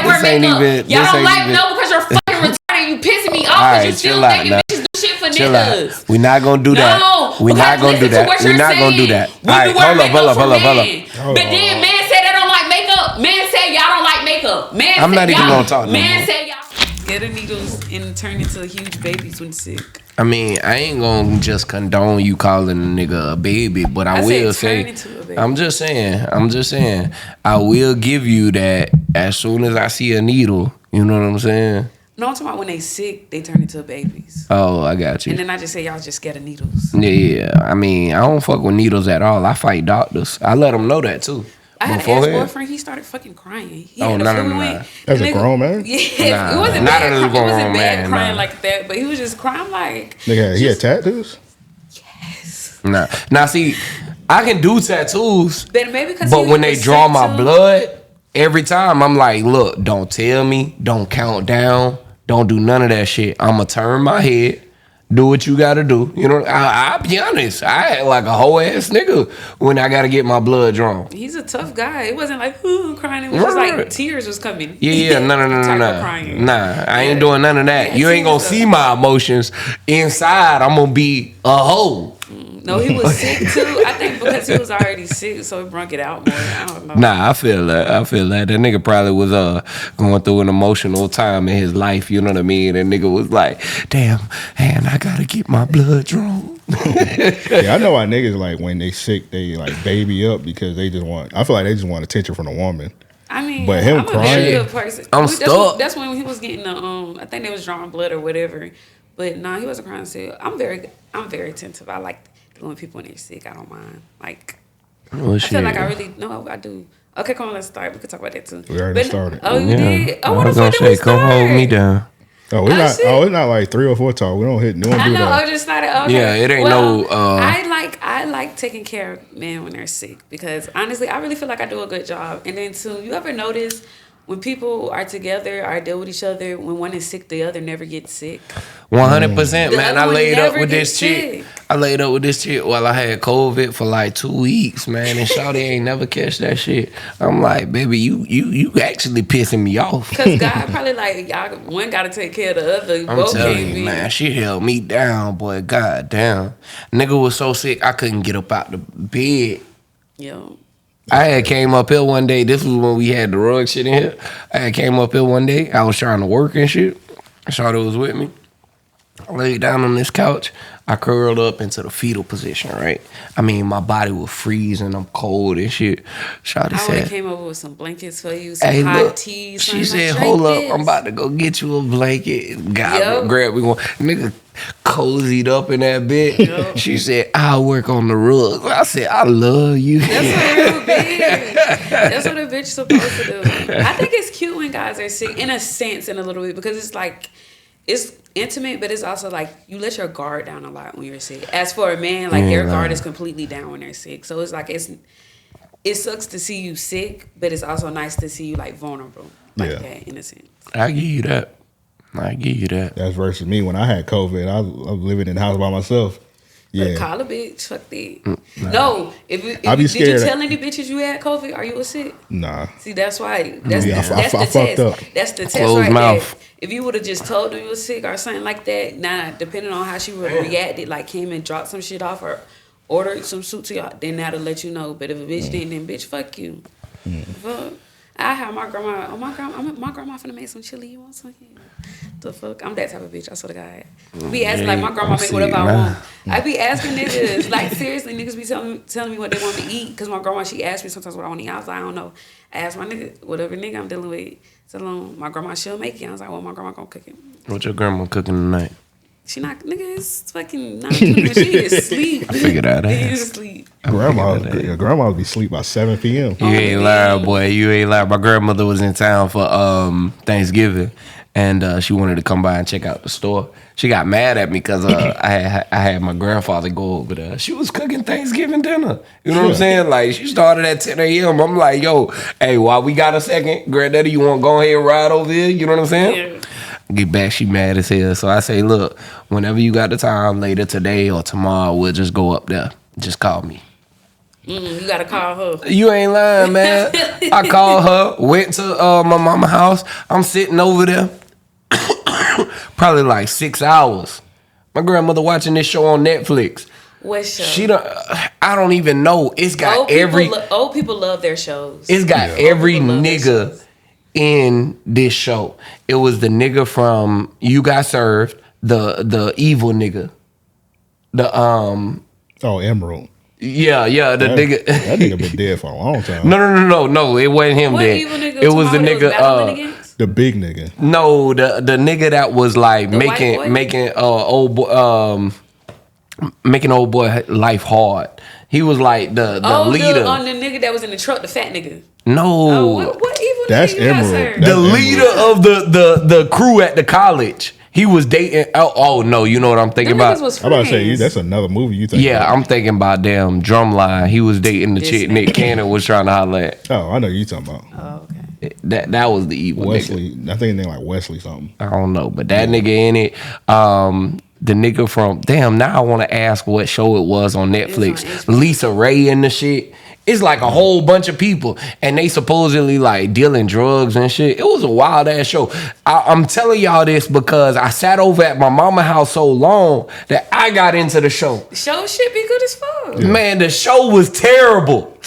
that wear makeup. Y'all don't like no because you're fucking retarded. You pissing me off because you still thinking bitches do shit for niggas. We're not gonna do that. No, we're not gonna do that. We're not gonna do that. All right, hold up. But then man said they don't like makeup. Man said y'all don't like makeup. Man, I'm not even gonna talk. Man said y'all get the needles and turn into huge babies when sick. I mean, I ain't gonna just condone you calling a nigga a baby, but I will say, I'm just saying, I will give you that as soon as I see a needle, you know what I'm saying? No, I'm talking about when they sick, they turn into babies. Oh, I got you. And then I just say y'all just scared of needles. Yeah, I mean, I don't fuck with needles at all. I fight doctors. I let them know that too. I had an ex-boyfriend, he started fucking crying. No. As a grown man? Yeah, it wasn't bad crying like that, but he was just crying like... Nigga, he had tattoos? Yes. Nah. Now, see, I can do tattoos, but when they draw my blood, every time I'm like, look, don't tell me, don't count down, don't do none of that shit. I'm going to turn my head. Do what you gotta do. You know, I'll be honest. I act like a whole ass nigga when I gotta get my blood drawn. He's a tough guy. It wasn't like, ooh, crying. It was just like tears was coming. Yeah, no. Nah, I ain't doing none of that. Yeah, you ain't gonna see my emotions. Inside, I'm gonna be a hoe. No, he was sick too. I think because he was already sick, so it brought it out more. I don't know. Nah, I feel that. That nigga probably was going through an emotional time in his life. You know what I mean? That nigga was like, damn, man, I gotta get my blood drawn. Yeah, I know why niggas like when they sick, they like baby up because they just want. I feel like they just want attention from a woman. I mean, but him I'm crying, a very good person. I'm stuck. That's when he was getting the. I think they was drawing blood or whatever. But nah, he wasn't crying. So I'm very attentive. I like when people when they're sick. I don't mind. Like, I feel like I really I do. Okay, come on, let's start. We could talk about that too. We already started. Oh, you did? Oh, what the fuck did we start? Come hold me down. Oh, we're not. Oh, it's not like 3 or 4 talk. We don't hit. I know. I just started. Okay. Yeah, it ain't no. I like taking care of men when they're sick because honestly, I really feel like I do a good job. And then too, you ever notice when people are together or deal with each other, when one is sick, the other never gets sick. 100%, man. I laid up with this chick. I laid up with this chick while I had COVID for like 2 weeks, man. And shawty ain't never catch that shit. I'm like, baby, you actually pissing me off. Cause God probably like y'all one got to take care of the other. I'm telling you, man. She held me down, boy. God damn, nigga was so sick I couldn't get up out the bed. Yo. I had came up here one day. This was when we had the rug shit in here. I had came up here one day. I was trying to work and shit. Shawty was with me. I laid down on this couch. I curled up into the fetal position, right? I mean, my body was freezing. I'm cold and shit. Shawty said, I would have came over with some blankets for you, some hot tea. She said, hold up. I'm about to go get you a blanket. Grab me one. Nigga cozied up in that bed. Yep. She said, I'll work on the rug. I said, I love you. That's a real bitch. That's what a bitch supposed to do. I think it's cute when guys are sick, in a sense, in a little bit, because it's like, it's intimate, but it's also like you let your guard down a lot when you're sick. As for a man, like their guard is completely down when they're sick. So it's like it sucks to see you sick, but it's also nice to see you like vulnerable, like that in a sense. I give you that. That's versus me when I had COVID. I was living in the house by myself. Yeah, call a bitch. Fuck that. No, if did you tell any bitches you had COVID? Are you sick? Nah. See, that's why. That's the test. That's the test right there. If you would have just told them you were sick or something like that, depending on how she would have reacted, like came and dropped some shit off or ordered some soup to y'all, then that'll let you know. But if a bitch didn't, then bitch, fuck you. Fuck. I have my grandma. Oh, my grandma finna make some chili. You want some? The fuck? I'm that type of bitch. I swear to God. Be asking like my grandma make whatever I want. I be asking niggas like seriously. Niggas be telling me what they want to eat because my grandma she asked me sometimes what I want to eat. I was like I don't know. I asked my nigga whatever nigga I'm dealing with. So my grandma she'll make it. I was like, well, my grandma gonna cook it. What your grandma cooking tonight? She not nigga. It's fucking 9:20. She is asleep. I figured out. She is asleep. Your grandma would be asleep by 7 p.m. You ain't lying, boy. You ain't lying. My grandmother was in town for Thanksgiving, and she wanted to come by and check out the store. She got mad at me because I had my grandfather go over there. She was cooking Thanksgiving dinner. You know what I'm saying? Like, she started at 10 a.m. I'm like, yo, hey, while we got a second, granddaddy, you want to go ahead and ride over here? You know what I'm saying? Yeah. Get back, she mad as hell. So I say, look, whenever you got the time, later today or tomorrow, we'll just go up there. Just call me. You gotta call her. You ain't lying, man. I called her, went to my mama's house. I'm sitting over there, probably like 6 hours. My grandmother watching this show on Netflix. What show? I don't even know. It's got old people love their shows. It's got every nigga in this show. It was the nigga from You Got Served, the evil nigga. Emerald. Yeah, the nigga. That nigga been dead for a long time. No, it wasn't him. What dead. Evil nigga? It was the nigga. The big nigga. No, the nigga that was like making old boy life hard. He was like the leader. The nigga that was in the truck, the fat nigga. No, what evil that's nigga? That's Emerald. The leader of the crew at the college. He was dating. Oh no, you know what I'm thinking about? I'm about to say that's another movie you think. Yeah, I'm thinking about damn Drumline. He was dating the chick Nick Cannon was trying to holler at. Oh, I know you talking about. Oh, okay. That was the evil Wesley. nigga. I think his name like Wesley something. I don't know, but that nigga in it. The nigga from now I want to ask what show it was on Netflix. Lisa Ray and the shit. It's like a whole bunch of people, and they supposedly like dealing drugs and shit. It was a wild ass show. I'm telling y'all this because I sat over at my mama's house so long that I got into the show. The show should be good as fuck. Yeah. Man, the show was terrible.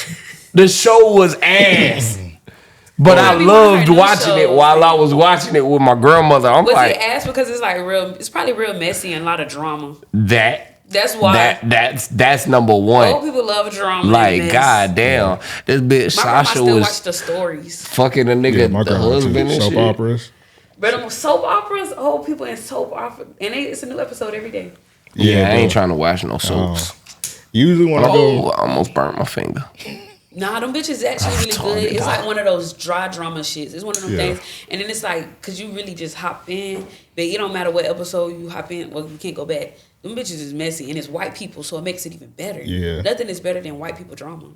The show was ass. But I loved watching it while I was watching it with my grandmother. Was it ass because it's like it's probably real messy and a lot of drama. That's why. That's number one. Old people love drama. Like, goddamn. This bitch Sasha was watch the stories. Fucking a nigga, the husband and soap shit. Operas. But soap operas, old people in soap opera. And it's a new episode every day. Yeah, I ain't trying to watch no soaps. Usually when I go... I almost burnt my finger. Nah, them bitches actually really good. It's like one of those dry drama shits. It's one of them things. And then it's like, because you really just hop in. But it don't matter what episode you hop in. Well, you can't go back. Them bitches is messy. And it's white people, so it makes it even better. Yeah. Nothing is better than white people drama.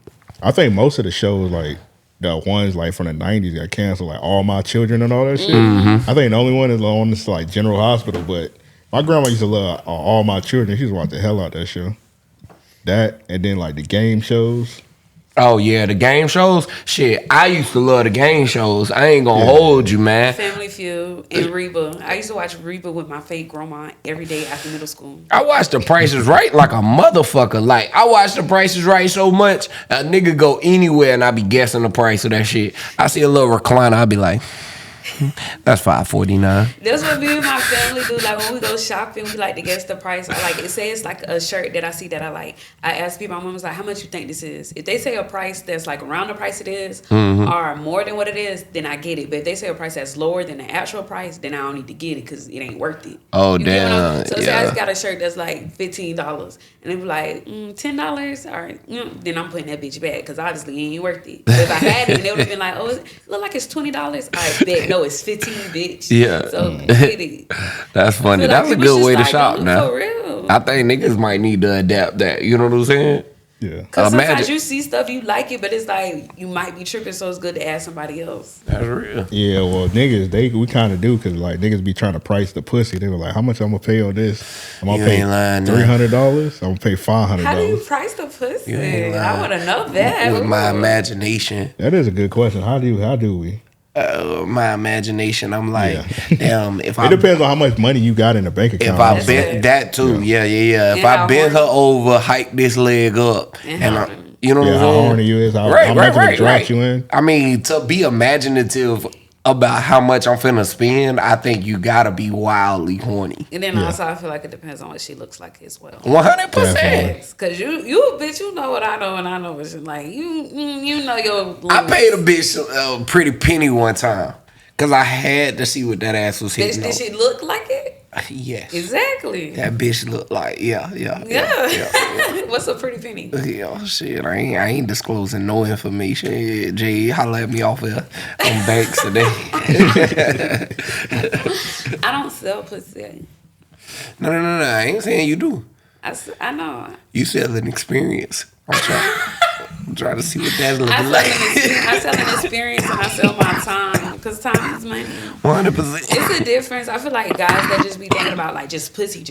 I think most of the shows, like, the ones like from the 90s got canceled, like All My Children and all that shit. Mm-hmm. I think the only one is on this like General Hospital, but my grandma used to love All My Children. She used to watch the hell out of that show. That, and then like the game shows. Oh yeah, the game shows. Shit, I used to love the game shows. I ain't gonna hold you, man. Family Feud and Reba. I used to watch Reba with my fake grandma every day after middle school. I watched The Price is Right like a motherfucker. Like I watched The Price is Right so much, a nigga go anywhere and I be guessing the price of that shit. I see a little recliner, I be like, that's $5.49. That's what me and my family do. Like when we go shopping, we like to guess the price. I like it. Say it's like a shirt that I see that I like. I ask people. My mom was like, "How much you think this is?" If they say a price that's like around the price it is, or more than what it is, then I get it. But if they say a price that's lower than the actual price, then I don't need to get it because it ain't worth it. Oh damn! So say I just got a shirt that's like $15, and they be like $10. All right, then I'm putting that bitch back because obviously it ain't worth it. But if I had it, they would have been like, "Oh, it look like it's $20." I bet no. It's 15, bitch. Yeah. So get it. That's funny. That's a good way to shop now. For real. I think niggas might need to adapt that. You know what I'm saying? Yeah. Because sometimes you see stuff, you like it, but it's like you might be tripping, so it's good to ask somebody else. That's real. Yeah, well, niggas, we kind of do because like niggas be trying to price the pussy. They were like, how much I'm going to pay on this? I'm going to pay $300? I'm going to pay $500. How do you price the pussy? I want to know that. With my imagination. That is a good question. How do we? My imagination, I'm like, damn. If it depends on how much money you got in the bank account. If I bent that too, yeah. If I bent her over, hike this leg up, and you know what I'm saying? How horny you is, how much drops you in. I mean, to be imaginative about how much I'm finna spend, I think you gotta be wildly horny. And then also, I feel like it depends on what she looks like as well. 100%. Because you bitch, you know what I know, and I know what she like. You know your limits. I paid a bitch a pretty penny one time because I had to see what that ass was hitting. Did she look like it? Yes. Exactly. That bitch looked like, yeah. What's a pretty penny? Yeah, shit. I ain't disclosing no information. Jay, holla at me off here on Banks today. I don't sell pussy. No. I ain't saying you do. I know. You sell an experience. I'm trying to see what that's looking like. I sell an experience and I sell my time because time is money. 100%. It's a difference. I feel like guys that just be thinking about like just pussy.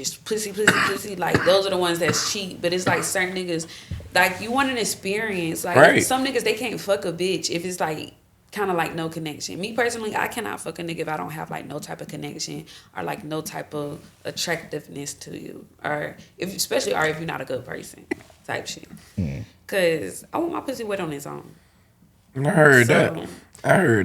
Like those are the ones that's cheap. But it's like certain niggas, Like, you want an experience. Like, some niggas, they can't fuck a bitch if it's like kind of like no connection. Me personally, I cannot fuck a nigga if I don't have like no type of connection or like no type of attractiveness to you, or if you're not a good person type shit. Cause I want my pussy wet on its own. I heard that.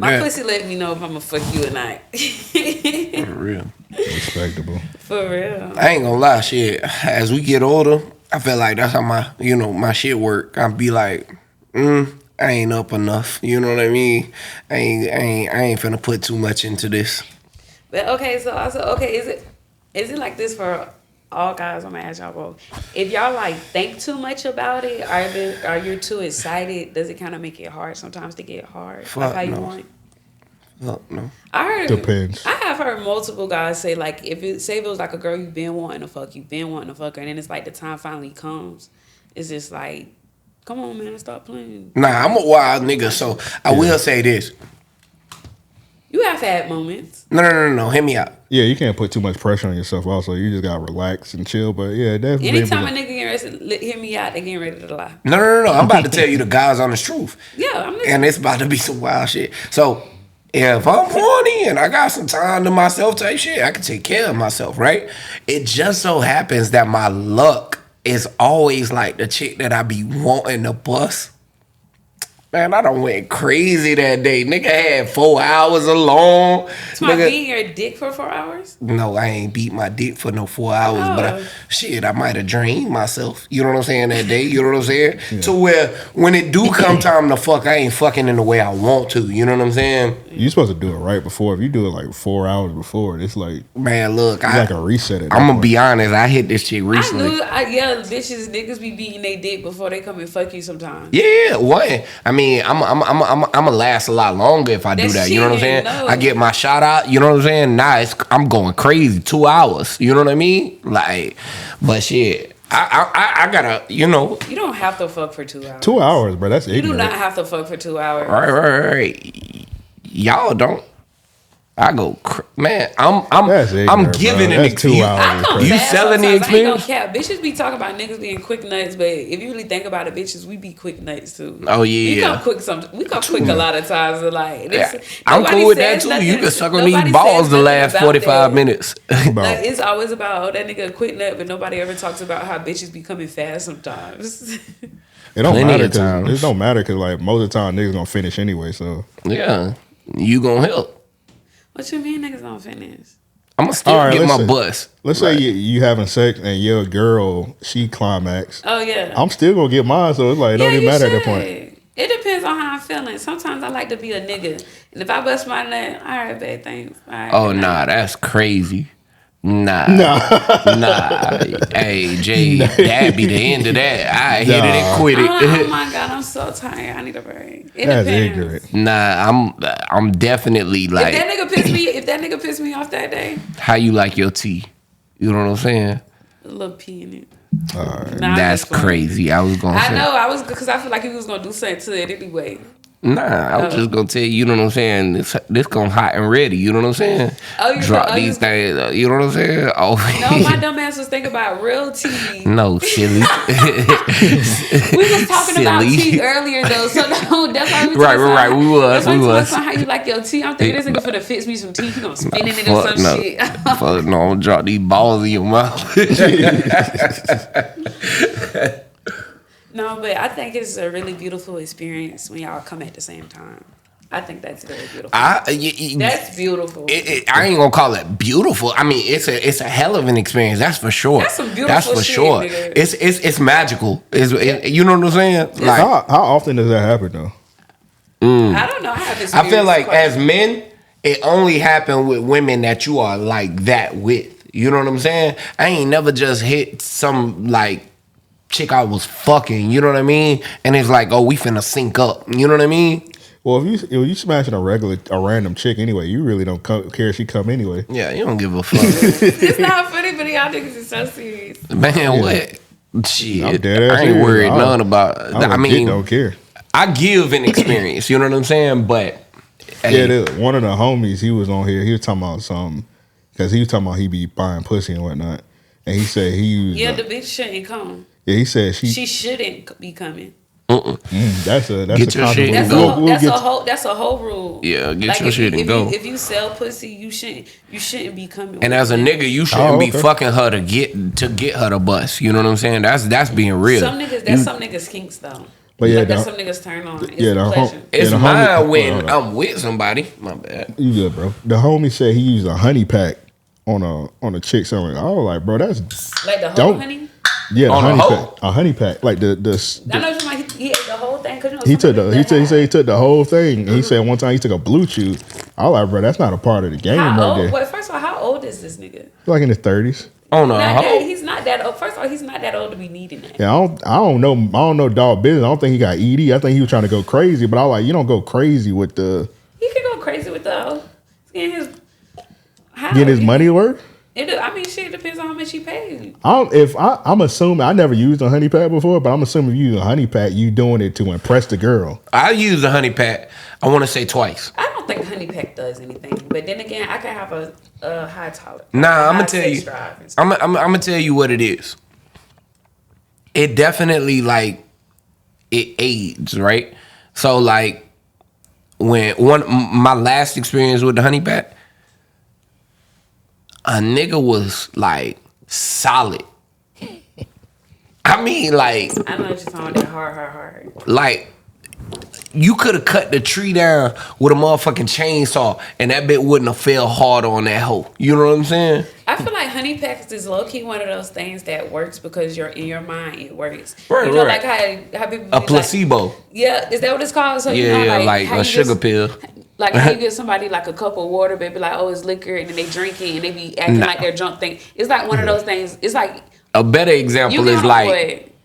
My pussy let me know if I'ma fuck you or not. For real. Respectable. For real. I ain't gonna lie, shit. As we get older, I feel like that's how my shit work. I be like, I ain't up enough. You know what I mean? I ain't finna put too much into this. But okay, so I said, okay, is it like this for all guys? I'm gonna ask y'all both. If y'all like think too much about it, are you too excited? Does it kind of make it hard sometimes to get hard? Fuck like how no. you want? Fuck no. Depends. I have heard multiple guys say like if it was like a girl you've been wanting to fuck her, and then it's like the time finally comes, it's just like, come on, man, stop playing. Nah, I'm a wild nigga, so I will say this. You have had moments. No. Hear me out. Yeah, you can't put too much pressure on yourself. Also, you just gotta relax and chill. But yeah, definitely. Anytime a nigga getting ready to hear me out, they getting ready to lie. No. I'm about to tell you the God's honest truth. Yeah, I'm listening. And it's about to be some wild shit. So if I'm horny and I got some time to myself type shit, I can take care of myself, right? It just so happens that my luck is always like the chick that I be wanting to bust. Man, I done went crazy that day. Nigga had 4 hours alone. So I beat your dick for 4 hours? No, I ain't beat my dick for no 4 hours. But I might have drained myself. You know what I'm saying, that day? You know what I'm saying? Yeah. To where when it do come time to fuck, I ain't fucking in the way I want to. You know what I'm saying? You're supposed to do it right before. If you do it like 4 hours before, it's like... Man, look. It's like a reset. I'm going to be honest. I hit this chick recently. I yell niggas be beating their dick before they come and fuck you sometimes. Yeah, what? I mean, I'm last a lot longer if I do that. You know what I'm saying? No. I get my shot out. You know what I'm saying? Nah, I'm going crazy. 2 hours. You know what I mean? Like, but shit, I gotta, you know. You don't have to fuck for 2 hours. 2 hours, bro. That's ignorant. You do not have to fuck for 2 hours. Right. Y'all don't. I go, man. I'm giving an experience. You selling the experience? I ain't gonna cap. Bitches be talking about niggas being quick nuts, but if you really think about it, bitches, we be quick nuts too. Oh yeah. We come quick a lot of times. Like I'm cool with that too. You can suck on these balls the last 45 minutes. Like, it's always about that nigga quick nut, but nobody ever talks about how bitches be coming fast sometimes. It don't matter. It don't matter because like most of the time niggas gonna finish anyway. So yeah, you gonna help. What you mean niggas don't finish? I'm gonna still get my bus. Let's say you having sex and your girl, she climax. Oh yeah. I'm still gonna get mine, so it's like it don't even matter at that point. It depends on how I'm feeling. Sometimes I like to be a nigga. And if I bust my nut, all right, babe, thanks. All right, oh nah, that's crazy. Nah. Hey, Jay, that'd be the end of that. I hit it and quit it. Oh my God, I'm so tired. I need a break. It that's depends. Ignorant. Nah, I'm definitely like. If that nigga pissed me off that day. How you like your tea? You know what I'm saying? A little pee in it. Nah, that's crazy. I was gonna say. I know. I was because I feel like he was gonna do something to it anyway. Nah, I was just gonna tell you, you know what I'm saying? This gonna hot and ready, you know what I'm saying? Drop these things, you know what I'm saying? Oh. No, my dumb ass was thinking about real tea. No, silly. We was talking about tea earlier though, so no, that's why we Right, we was. How you like your tea? I'm thinking this nigga finna fix me some tea. He gonna spin it into some shit. Fuck no, I'm gonna drop these balls in your mouth. No, but I think it's a really beautiful experience when y'all come at the same time. I think that's very beautiful. That's beautiful. I ain't gonna call it beautiful. I mean, it's a hell of an experience. That's for sure. That's some beautiful shit. That's for sure. Nigga. It's magical. You know what I'm saying? Like how often does that happen though? I don't know. I feel like as men, it only happen with women that you are like that with. You know what I'm saying? I ain't never just hit some like chick I was fucking, you know what I mean? And it's like, oh, we finna sync up. You know what I mean? Well, if you smashing a random chick anyway, you really don't care if she come anyway. Yeah, you don't give a fuck. It's not funny, but y'all niggas is so serious. Man, what? Shit, I ain't worried none about. I mean, don't care. I give an experience. You know what I'm saying? But yeah, one of the homies, he was on here. He was talking about something because he was talking about he be buying pussy and whatnot, and he said he was the bitch shouldn't come. Yeah, he said she shouldn't be coming. That's get your shit and go. That's a whole rule. Yeah, get your shit and go. If you sell pussy, you shouldn't be coming. And as a nigga, you shouldn't be fucking her to get her to bust. You know what I'm saying? That's being real. Some niggas kinks though. But yeah, that's some niggas turn on. It's it's mine when I'm with somebody. My bad. You good, bro? The homie said he used a honey pack on a chick. So I was like, bro, that's like the whole honey. Yeah, a honey pack, like the I know he ate the whole thing. He said he took the whole thing. And he said one time he took a blue chew. I was like, bro, that's not a part of the game right there. Wait, first of all, how old is this nigga? Like in his 30s. Oh no, he's not that old. First of all, he's not that old to be needing that. Yeah, I don't know dog business. I don't think he got ED. I think he was trying to go crazy, but I was like, you don't go crazy with the. He could go crazy with the getting his money worth. Shit depends on how much he paid. I'm assuming I never used a honey pack before, but I'm assuming if you use a honey pack, you doing it to impress the girl. I used a honey pack. I want to say twice. I don't think honey pack does anything, but then again, I can have a high tolerance. Nah, I'm gonna tell you. I'm gonna tell you what it is. It definitely it aids, right? So when my last experience with the honey pack. A nigga was solid. I mean, I know what you're talking about. That hard. You could have cut the tree down with a motherfucking chainsaw, and that bit wouldn't have fell hard on that hoe. You know what I'm saying? I feel like honey packs is low key one of those things that works because you're in your mind. It works. Right, you know, like how people a placebo. Yeah, is that what it's called? So like a sugar pill. Like how you get somebody like a cup of water, baby, like, oh, it's liquor, and then they drink it and they be acting like they're drunk thing. It's like one of those things. It's like a better example is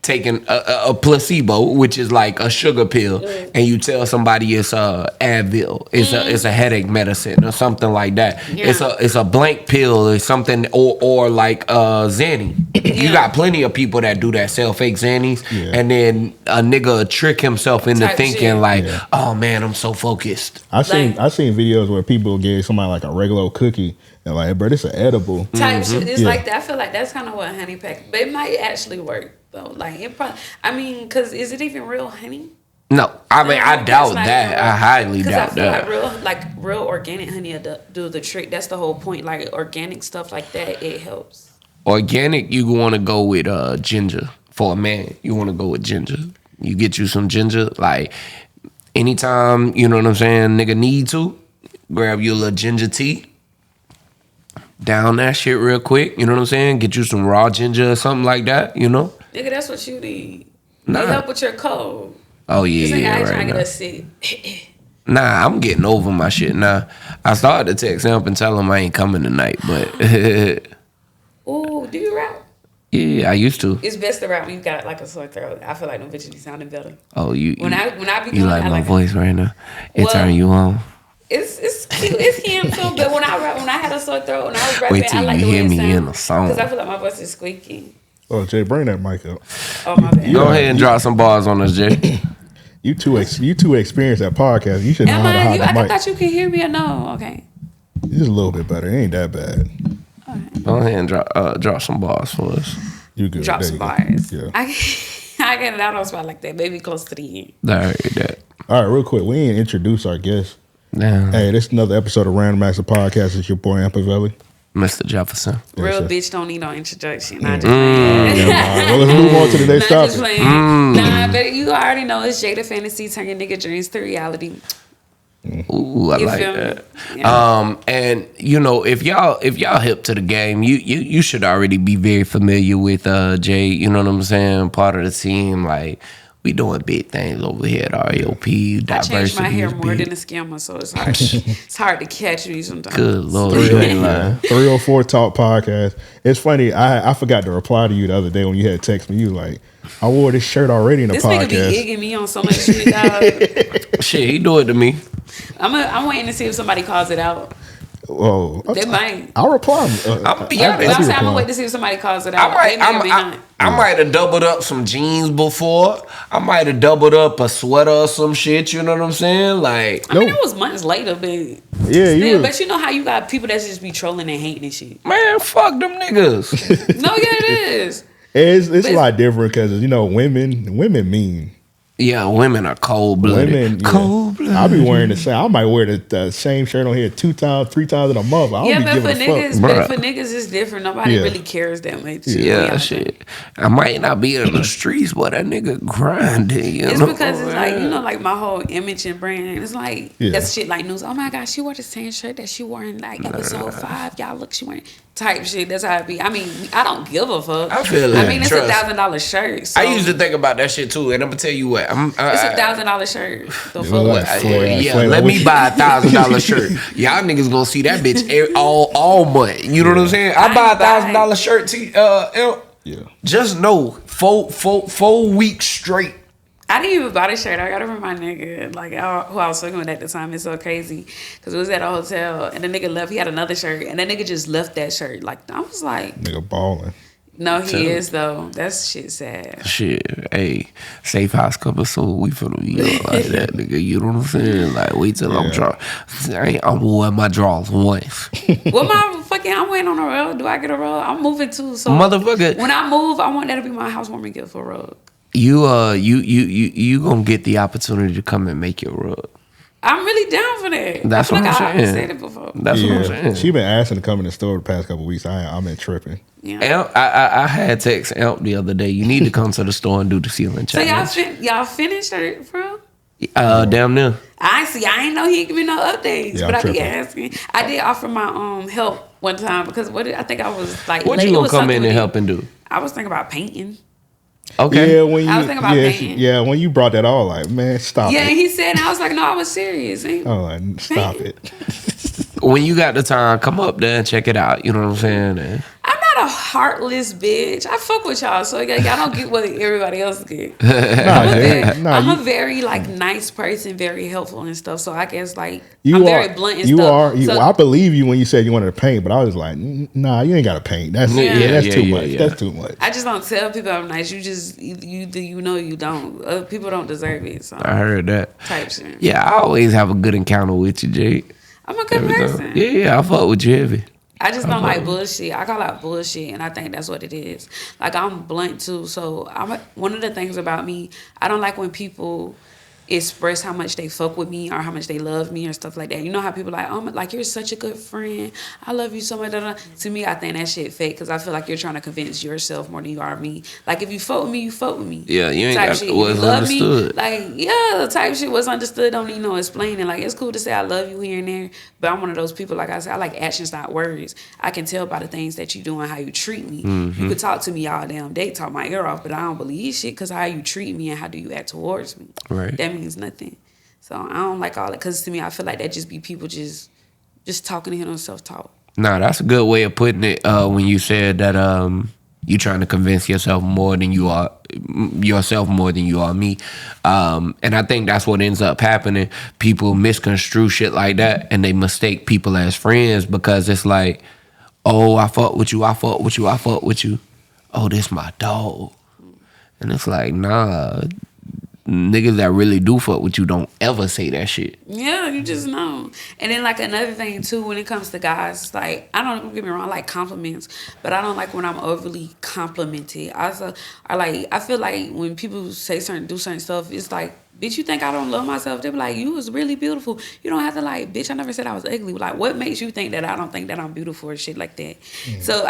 taking a placebo, which is like a sugar pill, and you tell somebody it's Advil, it's a headache medicine or something like that. Yeah. It's a blank pill or something, or like Xanny. You got plenty of people that do that, sell fake Xannies, and then a nigga trick himself into thinking oh man, I'm so focused. I seen videos where people give somebody like a regular cookie and like, bro, this is edible type shit. It's like that. I feel like that's kind of what honey pack, but it might actually work. Though, it probably, because is it even real honey? No, I doubt that. I highly doubt that. Real organic honey will do the trick. That's the whole point. Like organic stuff like that, it helps. Organic, you want to go with ginger. For a man, you want to go with ginger. You get you some ginger. Like anytime, you know what I'm saying, nigga need to grab you a little ginger tea. Down that shit real quick, you know what I'm saying? Get you some raw ginger or something like that, you know? Nigga, that's what you need. Nah. They help with your cold. Oh, yeah, right. Trying to get us sick. Nah, I'm getting over my shit now. I started to text him and tell him I ain't coming tonight, but... Ooh, do you rap? Yeah, I used to. It's best to rap when you got like a sore throat. I feel like no bitches be sounding better. Oh, when I be you like my voice right now? It turn you on? It's cute. It's him too. But when I had a sore throat, when I was rapping, wait till I like you the way hear it me sound, in a song. because I feel like my voice is squeaky. Oh, Jay, bring that mic up. Oh, my bad. Go ahead and drop some bars on us, Jay. You too experienced at podcast. You should know how to hide the mic. I thought you could hear me or no? Okay. Just a little bit better. It ain't that bad. Right. Go ahead and drop some bars for us. You good? Drop some bars. Yeah. I get it out on spot like that. Maybe close to the end. All right, All right, real quick. We ain't introduce our guest. Damn. Hey, this is another episode of Random Acts of Podcast. It's your boy Ampavelli. Mr. Jefferson. Real bitch don't need no introduction. I just well, let's move on to the next topic. Nah, but you already know it's Jada Fantasy. Turn your nigga dreams to reality. Ooh, I like that. Yeah. And you know, if y'all hip to the game, you should already be very familiar with Jay. You know what I'm saying? Part of the team, like. We doing big things over here at REOP. I changed my hair more than a scammer, so it's hard to catch me sometimes. Good Lord, you ain't lying. 304 Talk Podcast. It's funny, I forgot to reply to you the other day when you had text me. You like, I wore this shirt already in the podcast. This nigga be egging me on so much shit, dog. Shit, he do it to me. I'm waiting to see if somebody calls it out. Whoa, they might. I'll reply. I'm gonna wait to see if somebody calls it out. I might have doubled up some jeans before. I might have doubled up a sweater or some shit. You know what I'm saying? Like, I mean, it was months later, but yeah, but you know how you got people that just be trolling and hating and shit. Man, fuck them niggas. No, yeah, it is. It's a lot different because women mean. Yeah, women are cold-blooded. Cold-blooded. I'll be wearing the same. I might wear the same shirt on here 2 times, 3 times in a month. I don't be giving a fuck. But for niggas, it's different. Nobody really cares that much. Yeah, shit. I might not be in the streets, but that nigga grinding. It's because it's like, like my whole image and brand. It's like, that's shit like news. Oh my God, she wore the same shirt that she wore in like episode 5. Y'all look, she wearing type shit. That's how it be. I mean, I don't give a fuck. I feel like, it's $1,000 shirt. So. I used to think about that shit too, and I'm gonna tell you what. It's $1,000 shirt. The fuck? Let me buy $1,000 shirt. Y'all niggas gonna see that bitch all month. You know what I'm saying? I buy $1,000 shirt. Just know 4 weeks straight. I didn't even buy the shirt. I got it from my nigga, like who I was fucking with at the time. It's so crazy because it was at a hotel and the nigga left. He had another shirt and that nigga just left that shirt. Like I was like, nigga balling. No, he is though. That's shit sad. Shit, hey, safe house coming soon. We finna be like that, nigga. You know what I'm saying? Like, wait till I'm drunk. I'm wearing my drawers once. I'm waiting on a rug. Do I get a rug? I'm moving too. So motherfucker, when I move, I want that to be my housewarming gift for a rug. You gonna get the opportunity to come and make your rug. I'm really down for that. That's what I'm saying. I've said it before. That's what I'm saying. She been asking to come in the store the past couple of weeks. I'm been tripping. Yeah. I had text Elp the other day. You need to come to the store and do the ceiling challenge. So y'all finished it, bro? Damn near. I ain't know he give me no updates, but I be asking. I did offer my help one time because I think I was like. What you gonna come in and help and do? I was thinking about painting. Okay. Yeah, when when you brought that all, like, man, stop it. Yeah, he said, and I was like, no, I was serious. Stop it. When you got the time, come up there and check it out. You know what I'm saying? I'm not a heartless bitch. I fuck with y'all, so y'all don't get what everybody else get. I'm a very nice person, very helpful and stuff. So I guess I'm very blunt and stuff. I believe you when you said you wanted to paint, but I was like, nah, you ain't got to paint. That's too much. That's too much. I just don't tell people I'm nice. You just you don't. People don't deserve it. So I heard that type shit. Yeah, I always have a good encounter with you, Jade. I'm a good person. Yeah, I fuck with you heavy. I just don't like bullshit. I call out bullshit, and I think that's what it is. Like, I'm blunt, too. So, one of the things about me, I don't like when people express how much they fuck with me or how much they love me or stuff like that. You know how people are like, oh, like, you're such a good friend. I love you so much. To me, I think that shit fake because I feel like you're trying to convince yourself more than you are me. Like, if you fuck with me, you fuck with me. Yeah, you ain't got what's understood. The type shit what's understood don't need no explaining. Like, it's cool to say I love you here and there, but I'm one of those people, like I said, I like actions, not words. I can tell by the things that you do and how you treat me. Mm-hmm. You could talk to me all damn day, talk my ear off, but I don't believe shit because how you treat me and how do you act towards me. Right. That means nothing. So I don't like all that because to me, I feel like that just be people just talking to him on self-talk. Nah, that's a good way of putting it when you said that you trying to convince yourself more than you are me. And I think that's what ends up happening. People misconstrue shit like that and they mistake people as friends because it's like, oh, I fuck with you. Oh, this my dog. And it's like, nah, niggas that really do fuck with you don't ever say that shit. Yeah, you just know. And then another thing too, when it comes to guys, don't get me wrong, I like compliments, but I don't like when I'm overly complimented. I feel like when people do certain stuff, it's like, bitch, you think I don't love myself? They be like, you was really beautiful. You don't have to bitch, I never said I was ugly. Like, what makes you think that I don't think that I'm beautiful or shit like that? Mm. So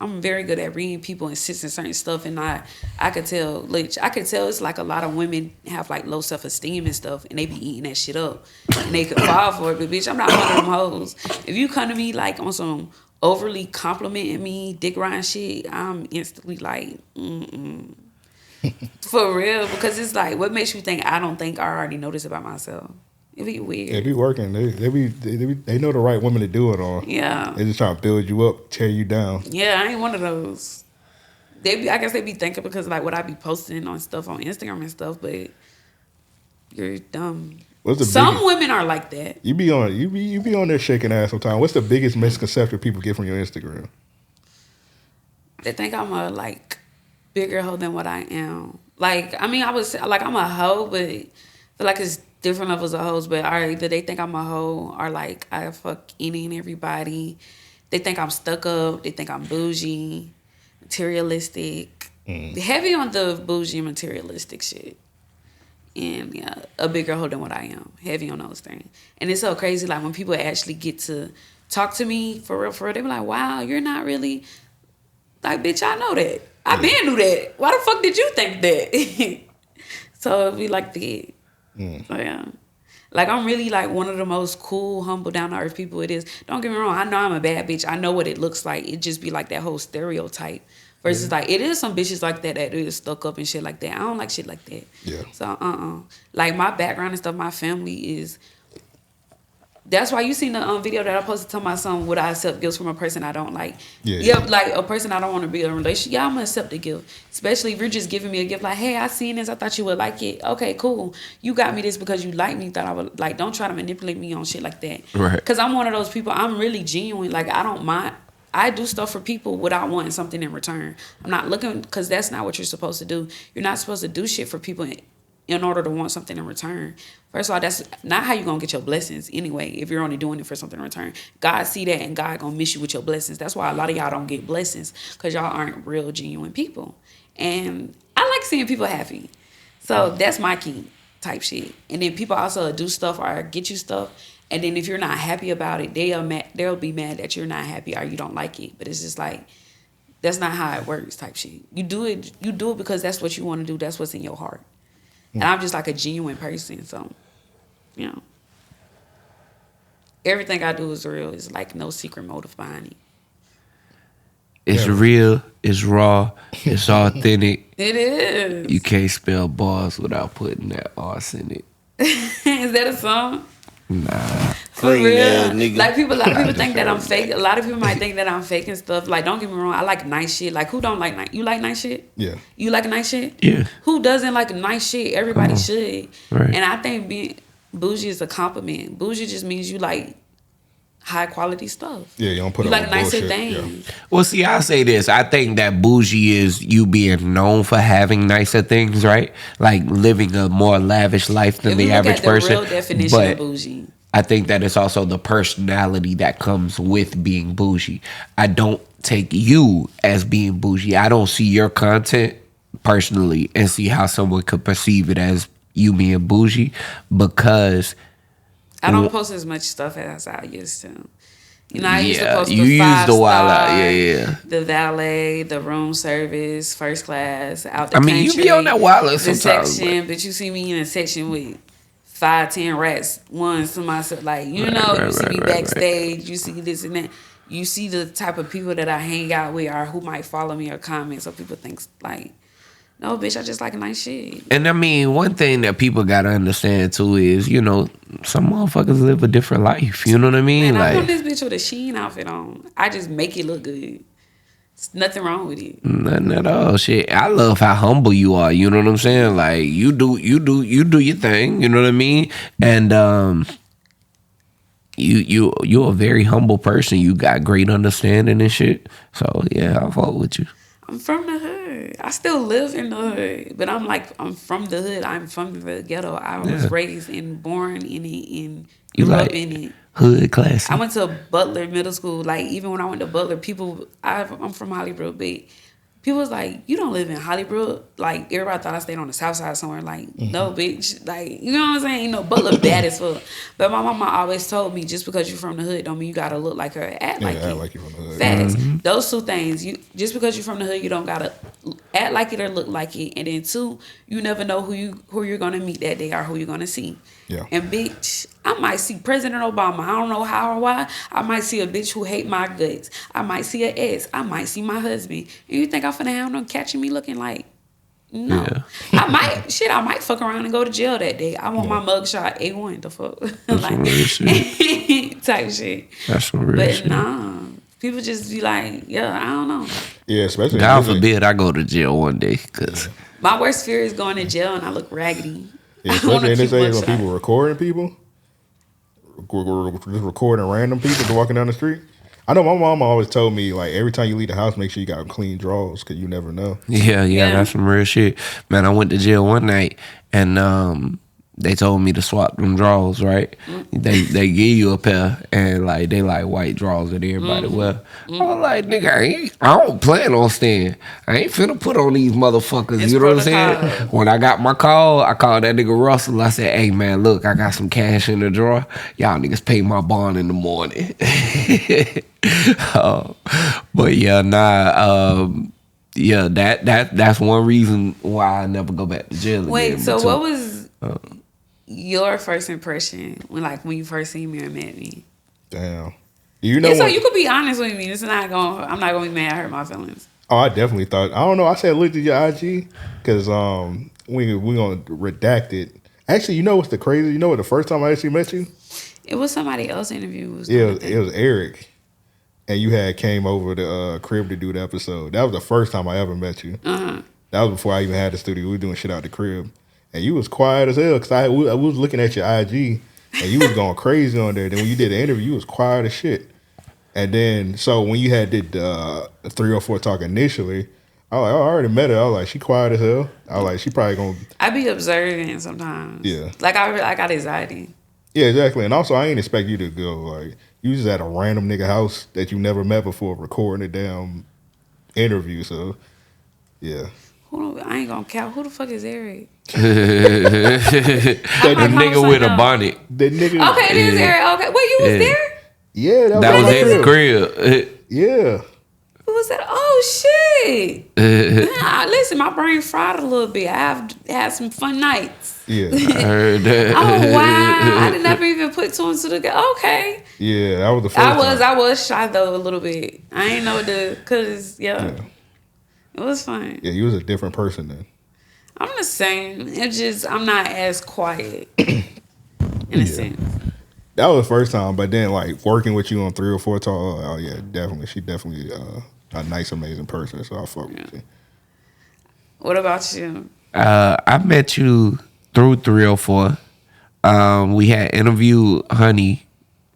I'm very good at reading people and sensing certain stuff, and I could tell. It's like a lot of women have low self-esteem and stuff, and they be eating that shit up, and they could fall for it. But bitch, I'm not one of them hoes. If you come to me on some overly complimenting me, dick riding shit, I'm instantly for real, because it's what makes you think I don't think I already know this about myself? It be weird. They be working. They know the right women to do it on. Yeah. They just trying to build you up, tear you down. Yeah, I ain't one of those. I guess they be thinking because what I be posting on stuff on Instagram and stuff, but you're dumb. Some women are like that. You be on there shaking ass sometimes. What's the biggest misconception people get from your Instagram? They think I'm a bigger hoe than what I am. I would say I'm a hoe, but I feel like it's different levels of hoes. But either they think I'm a hoe or I fuck any and everybody. They think I'm stuck up. They think I'm bougie. materialistic, heavy on the bougie materialistic shit. And yeah, a bigger hoe than what I am. Heavy on those things. And it's so crazy, like when people actually get to talk to me for real, they be like, wow, you're not really like, bitch, I know that. I been knew that. Why the fuck did you think that? So it'd be like that. So yeah. Like I'm really like one of the most cool, humble, down to earth people it is. Don't get me wrong, I know I'm a bad bitch. I know what it looks like. It just be like that whole stereotype. Versus like it is some bitches like that is stuck up and shit like that. I don't like shit like that. Yeah. So like my background and stuff, my family is. That's why you seen the video that I posted to my son. Would I accept gifts from a person I don't like? Yeah. Like a person I don't want to be in a relationship. Yeah, I'm gonna accept a gift. Especially if you're just giving me a gift. Like, hey, I seen this. I thought you would like it. Okay, cool. You got me this because you like me. Thought I would like. Don't try to manipulate me on shit like that. Right. Because I'm one of those people. I'm really genuine. Like I don't mind. I do stuff for people without wanting something in return. I'm not looking, because that's not what you're supposed to do. You're not supposed to do shit for people in order to want something in return. First of all, that's not how you're going to get your blessings anyway, if you're only doing it for something in return. God see that, and God going to miss you with your blessings. That's why a lot of y'all don't get blessings, because y'all aren't real, genuine people. And I like seeing people happy. So that's my key type shit. And then people also do stuff or get you stuff. And then if you're not happy about it, they'll be mad that you're not happy or you don't like it. But it's just like, that's not how it works type shit. You do it because that's what you want to do. That's what's in your heart. And I'm just like a genuine person. So, you know, everything I do is real. It's like no secret motive behind it. It's real. It's raw. It's authentic. It is. You can't spell bars without putting that arse in it. Is that a song? Nah. For real. Like a lot of people think that I'm fake. A lot of people might think that I'm fake and stuff. Like, don't get me wrong, I like nice shit. Like, who don't like nice? You like nice shit? Yeah. You like nice shit? Yeah. Who doesn't like nice shit? Everybody should. Right. And I think being bougie is a compliment. Bougie just means you like high quality stuff. Yeah, you don't put you up like with nicer bullshit. things. Yeah. Well, see, I say this. I think that bougie is you being known for having nicer things, right? Like living a more lavish life than the average person. Real definition of bougie. I think that it's also the personality that comes with being bougie. I don't take you as being bougie. I don't see your content personally and see how someone could perceive it as you being bougie, because I don't post as much stuff as I used to. You know, I used to post you the 5-star, the valet, the room service, first class, out the country. I mean, you be on that wireless sometimes. Section, but you see me in a section with 5-10 rats, ones to myself. Like, you see me backstage, you see this and that. You see the type of people that I hang out with or who might follow me or comment. So people think like, no, bitch, I just like nice shit. And I mean, one thing that people gotta understand too is, you know, some motherfuckers live a different life. You know what I mean? Man, like, I put this bitch with a Shein outfit on. I just make it look good. There's nothing wrong with it. Nothing at all. Shit, I love how humble you are. You know what I'm saying? Like, you do your thing. You know what I mean? And you're a very humble person. You got great understanding and shit. So yeah, I'll fuck with you. I'm from the hood. I still live in the hood, but I'm from the hood. I'm from the ghetto. I was raised and born in it and grew up in it. Hood class. I went to Butler Middle School. Like, even when I went to Butler, I'm from Hollywood, but people was like, you don't live in Hollywood. Like, everybody thought I stayed on the south side somewhere. Like, no, bitch. Like, you know what I'm saying? You know, Butler bad as fuck. But my mama always told me, just because you're from the hood don't mean you gotta look like her, act like you're from the hood. Facts. Mm-hmm. Those two things. Just because you're from the hood, you don't gotta act like it or look like it. And then two, you never know who you're gonna meet that day or who you're gonna see. Yeah. And bitch, I might see President Obama. I don't know how or why. I might see a bitch who hate my guts. I might see an ex. I might see my husband. And you think I'm finna have them catching me looking like, no. Yeah. I might fuck around and go to jail that day. I want my mugshot A1, the fuck. That's some real shit. Type shit. That's some real shit. But nah, people just be like, yeah, I don't know. Yeah, especially God forbid I go to jail one day, cause my worst fear is going to jail and I look raggedy. Yeah, especially in this age when people recording people, just recording random people walking down the street. I know my mama always told me, like, every time you leave the house, make sure you got clean drawers, because you never know. Yeah, that's some real shit. Man, I went to jail one night, and they told me to swap them drawers, right? They give you a pair, and like they like white drawers that everybody wear. I was like, nigga, I don't plan on staying. I ain't finna put on these motherfuckers. You know what I'm saying? When I got my call, I called that nigga Russell. I said, hey man, look, I got some cash in the drawer. Y'all niggas pay my bond in the morning. But yeah, yeah, that's one reason why I never go back to jail. Wait, so what was your first impression when you first seen me or met me? Damn. You know, so you could be honest with me. I'm not gonna be mad. I hurt my feelings. Oh, I definitely thought. I don't know. I said look at your IG because we gonna redact it. Actually, you know what's the crazy? You know what? The first time I actually met you, it was somebody else interview. It was Eric, and you had came over the crib to do the episode. That was the first time I ever met you. That was before I even had the studio. We were doing shit out the crib. And you was quiet as hell because I was looking at your IG and you was going crazy on there. Then when you did the interview, you was quiet as shit. And then, so when you did 304 talk initially, I was like, oh, I already met her. I was like, she quiet as hell. I was like, she probably going to... I be observing sometimes. Yeah. Like, I got anxiety. Yeah, exactly. And also, I ain't expect you to go, like, you just at a random nigga house that you never met before recording a damn interview. So, yeah. I ain't gonna count. Who the fuck is Eric? The nigga with a bonnet. The nigga. Okay, it is Eric. Okay, wait, you was there? Yeah, that was his crib. Yeah. Who was that? Oh shit! Listen, my brain fried a little bit. I've had some fun nights. Yeah, I heard that. Oh wow! I did never even put two and two together. Okay. Yeah, that was the first. I was shy though a little bit. I ain't know cause yeah. It was fun. Yeah, you was a different person then. I'm the same. It's just I'm not as quiet in a sense. That was the first time, but then like working with you on 304 talk, oh yeah, definitely. She definitely a nice, amazing person. So I fuck with you. What about you? I met you through 304. We had interviewed Honey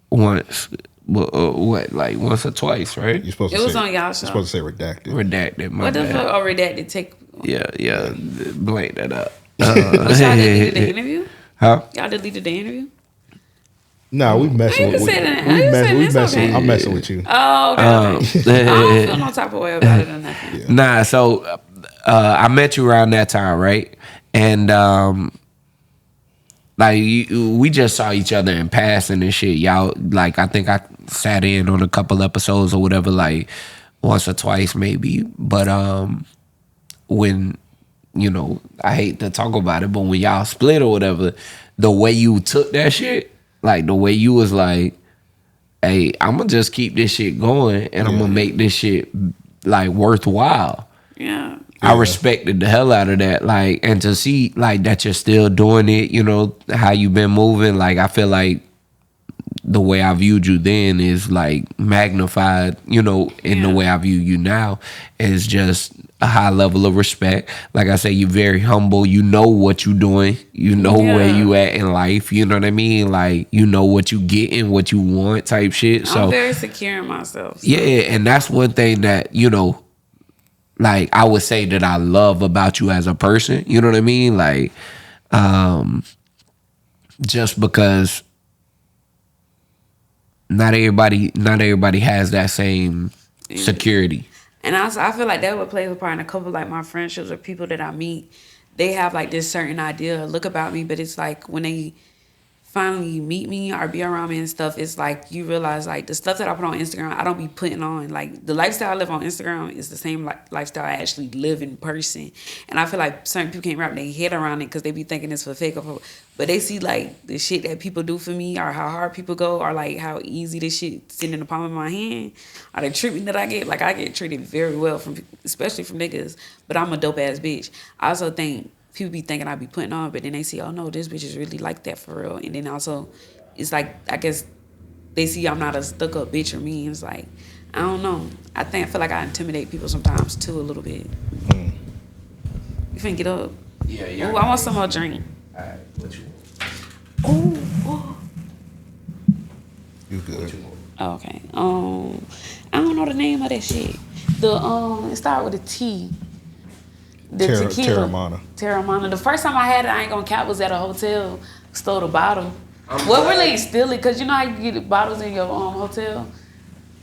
once. Like once or twice, right? You're supposed to was on y'all show. You're supposed to say redacted. Redacted. What the fuck? Oh, redacted. Take. Yeah. Blank that up. Y'all deleted the interview? Huh? Y'all deleted the interview? No, we messing with you. I'm messing with you. Oh, okay. I don't feel no type of way about it or nothing. Yeah. Nah, so I met you around that time, right? And like we just saw each other in passing and shit. Y'all, like I think I sat in on a couple episodes or whatever, like once or twice maybe. But when, you know, I hate to talk about it, but when y'all split or whatever, the way you took that shit, like the way you was like, hey, I'm gonna just keep this shit going and I'm gonna make this shit like worthwhile. Yeah. I respected the hell out of that, like, and to see like that you're still doing it, you know, how you been moving, like I feel like the way I viewed you then is like magnified, you know, in the way I view you now is just a high level of respect. Like I say, you're very humble. You know what you're doing. You know where you at in life. You know what I mean? Like, you know what you getting, what you want type shit. So I'm very secure in myself. So. Yeah, and that's one thing that, you know, like I would say that I love about you as a person. You know what I mean? Like, just because not everybody has that same security. And also, I feel like that would play a part in a couple like my friendships or people that I meet. They have like this certain idea or look about me, but it's like when they finally meet me or be around me and stuff, it's like you realize like the stuff that I put on Instagram, I don't be putting on. Like the lifestyle I live on Instagram is the same lifestyle I actually live in person. And I feel like certain people can't wrap their head around it because they be thinking it's for fake. But they see like the shit that people do for me or how hard people go or like how easy this shit sitting in the palm of my hand or the treatment that I get. Like I get treated very well especially from niggas, but I'm a dope ass bitch. I also think people be thinking I be putting on, but then they see, oh no, this bitch is really like that for real. And then also, it's like, I guess they see I'm not a stuck up bitch or me. And it's like, I don't know. I feel like I intimidate people sometimes too a little bit. You finna get up? Yeah. Ooh, I want some more drink. All right, what you want? Oh. You good? What you want? Oh, okay. I don't know the name of that shit. It started with a T. The tequila. Terramana. The first time I had it, I ain't gonna cap, was at a hotel. stole the bottle. Well, really steal it, because you know how you get bottles in your hotel?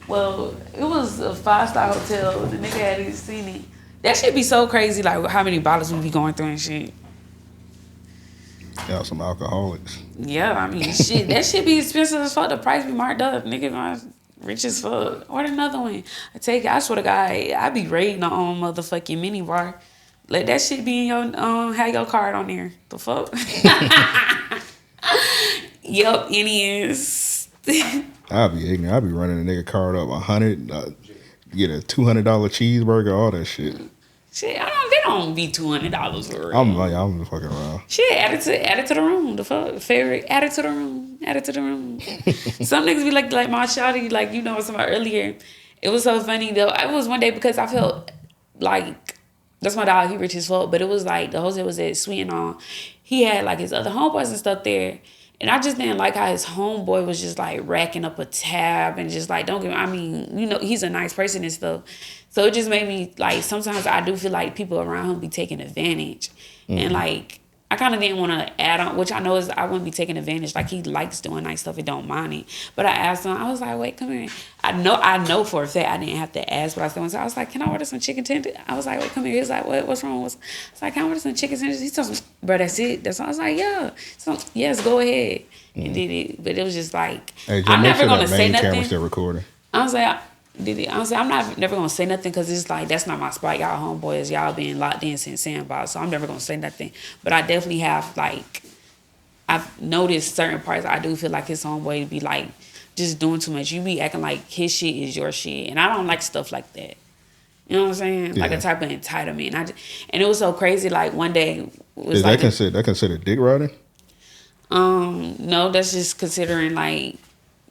Well, it was a 5-star hotel. The nigga hadn't seen it. That shit be so crazy, like how many bottles we be going through and shit. Y'all some alcoholics. Yeah, I mean, shit. That shit be expensive as fuck. The price be marked up. Nigga, rich as fuck. Order another one. I swear to God, I be raiding on motherfucking mini bar. Let that shit be in your, have your card on there. The fuck? Yup, NES. I'll be ignorant. I'll be running a nigga card up 100, get a $200 cheeseburger, all that shit. Shit, they don't be $200 for real. I'm fucking around. Shit, add it to the room. The fuck, favorite, add it to the room. Some niggas be like my shawty, like, you know, somebody earlier. It was so funny though. It was one day because I felt like, that's my dog, he rich as fuck, but it was like the hotel was at Sweet and all. He had like his other homeboys and stuff there. And I just didn't like how his homeboy was just like racking up a tab and just like, I mean, you know, he's a nice person and stuff. So it just made me like, sometimes I do feel like people around him be taking advantage. Mm-hmm. And like, I kind of didn't want to add on, which I know is I wouldn't be taking advantage. Like, he likes doing nice stuff and don't mind it. But I asked him, I was like, wait, come here. I know for a fact I didn't have to ask, but I was like, can I order some chicken tenders? I was like, wait, come here. He was like, what's wrong? I was like, can I order some chicken tenders? He told me, bro, that's it. That's all. I was like, yeah. So, yes, go ahead. And did it. But it was just like, hey, I'm never going to say nothing. Still recording. I was like, honestly, I'm never gonna say nothing because it's like that's not my spot. Y'all homeboys, y'all been locked in since Sandbox, so I'm never gonna say nothing. But I definitely have like, I've noticed certain parts. I do feel like his homeboy be like just doing too much. You be acting like his shit is your shit, and I don't like stuff like that. You know what I'm saying? Yeah. Like a type of entitlement. And it was so crazy. Like one day, was is like that considered dick riding? No, that's just considering like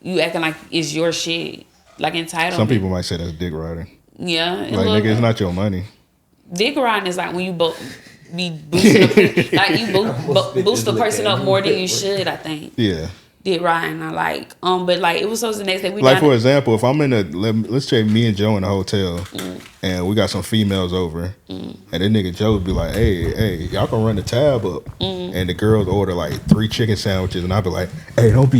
you acting like it's your shit. Like entitlement. Some people might say that's dick riding. Yeah. Like, nigga, it's not your money. Dick riding is like when you be boosting like you boost the person up more than you should, I think. Yeah. Dick riding, I like. But like it was so the next day we like for example, if I'm let's say me and Joe in the hotel and we got some females over and that nigga Joe would be like, hey, y'all can run the tab up. And the girls order like 3 chicken sandwiches and I'd be like, hey, don't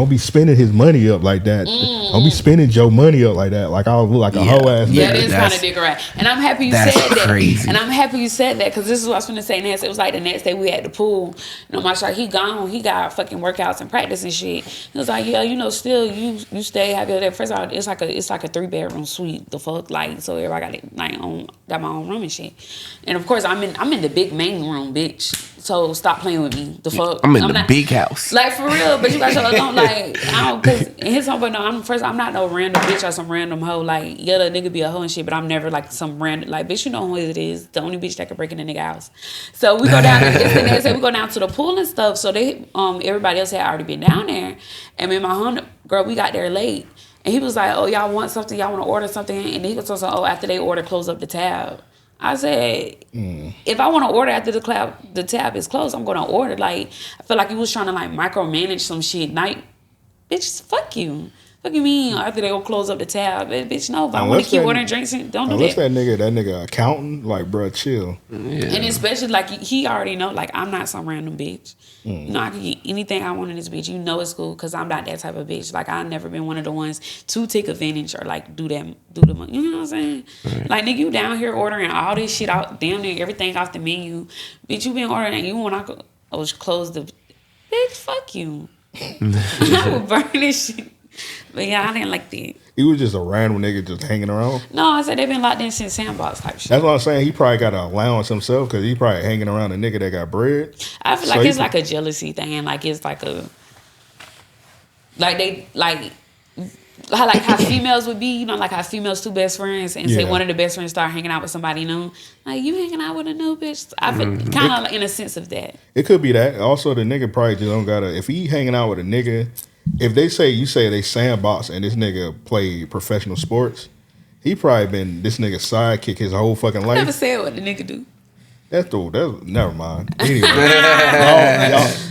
be spending his money up like that. Don't be spending Joe money up like that. Like I'll look like a hoe ass nigga. Yeah, it is kind of dick riding. And I'm happy you said that. Crazy. And I'm happy you said that because this is what I was going to say next. It was like the next day we at the pool. You know, my shot, he gone. He got fucking workouts and practice and shit. He was like, yeah, you know, still you stay happy there. First of all, it's like a 3-bedroom suite. The fuck, like, so everybody got my own room and shit. And of course, I'm in the big main room, bitch. So stop playing with me. The fuck, I'm in the big house. Like for real, but you guys don't like. Cause his homeboy, no, I'm not no random bitch or some random hoe. Like, yeah, the nigga be a hoe and shit, but I'm never like some random like bitch. You know who it is? The only bitch that can break in a nigga house. So we go down. We go down to the pool and stuff. So they everybody else had already been down there, and me and my homegirl, we got there late, and he was like, oh, y'all want something? Y'all want to order something? And he was also, oh, after they order, close up the tab. I said, if I want to order after the tab is closed, I'm going to order. Like, I feel like he was trying to like micromanage some shit. Like, bitch, fuck you. What do you mean after they go close up the tab? Bitch, no, if I want to keep ordering drinks, don't do that. Unless that nigga accountant, like, bruh, chill. Yeah. And especially, like, he already know, like, I'm not some random bitch. You know, I can get anything I want in this bitch. You know it's cool because I'm not that type of bitch. Like, I've never been one of the ones to take advantage or, like, do the money. You know what I'm saying? Right. Like, nigga, you down here ordering all this shit out, damn near everything off the menu. Bitch, you been ordering, you want to close the... Bitch, fuck you. I would burn this shit. But yeah, I didn't like that. He was just a random nigga just hanging around? No, I said they've been locked in since Sandbox type shit. That's what I'm saying. He probably got an allowance himself because he probably hanging around a nigga that got bread. I feel like it's like a jealousy thing. Like it's like a... Like they... Like how females would be, you know, like how females 2 best friends and say one of the best friends start hanging out with somebody new. Like, you hanging out with a new bitch? I feel kind of like in a sense of that. It could be that. Also, the nigga probably just don't gotta... If he hanging out with a nigga... If they say they Sandbox and this nigga play professional sports, he probably been this nigga's sidekick his whole fucking life. I never said what the nigga do. That's never mind. Anyway,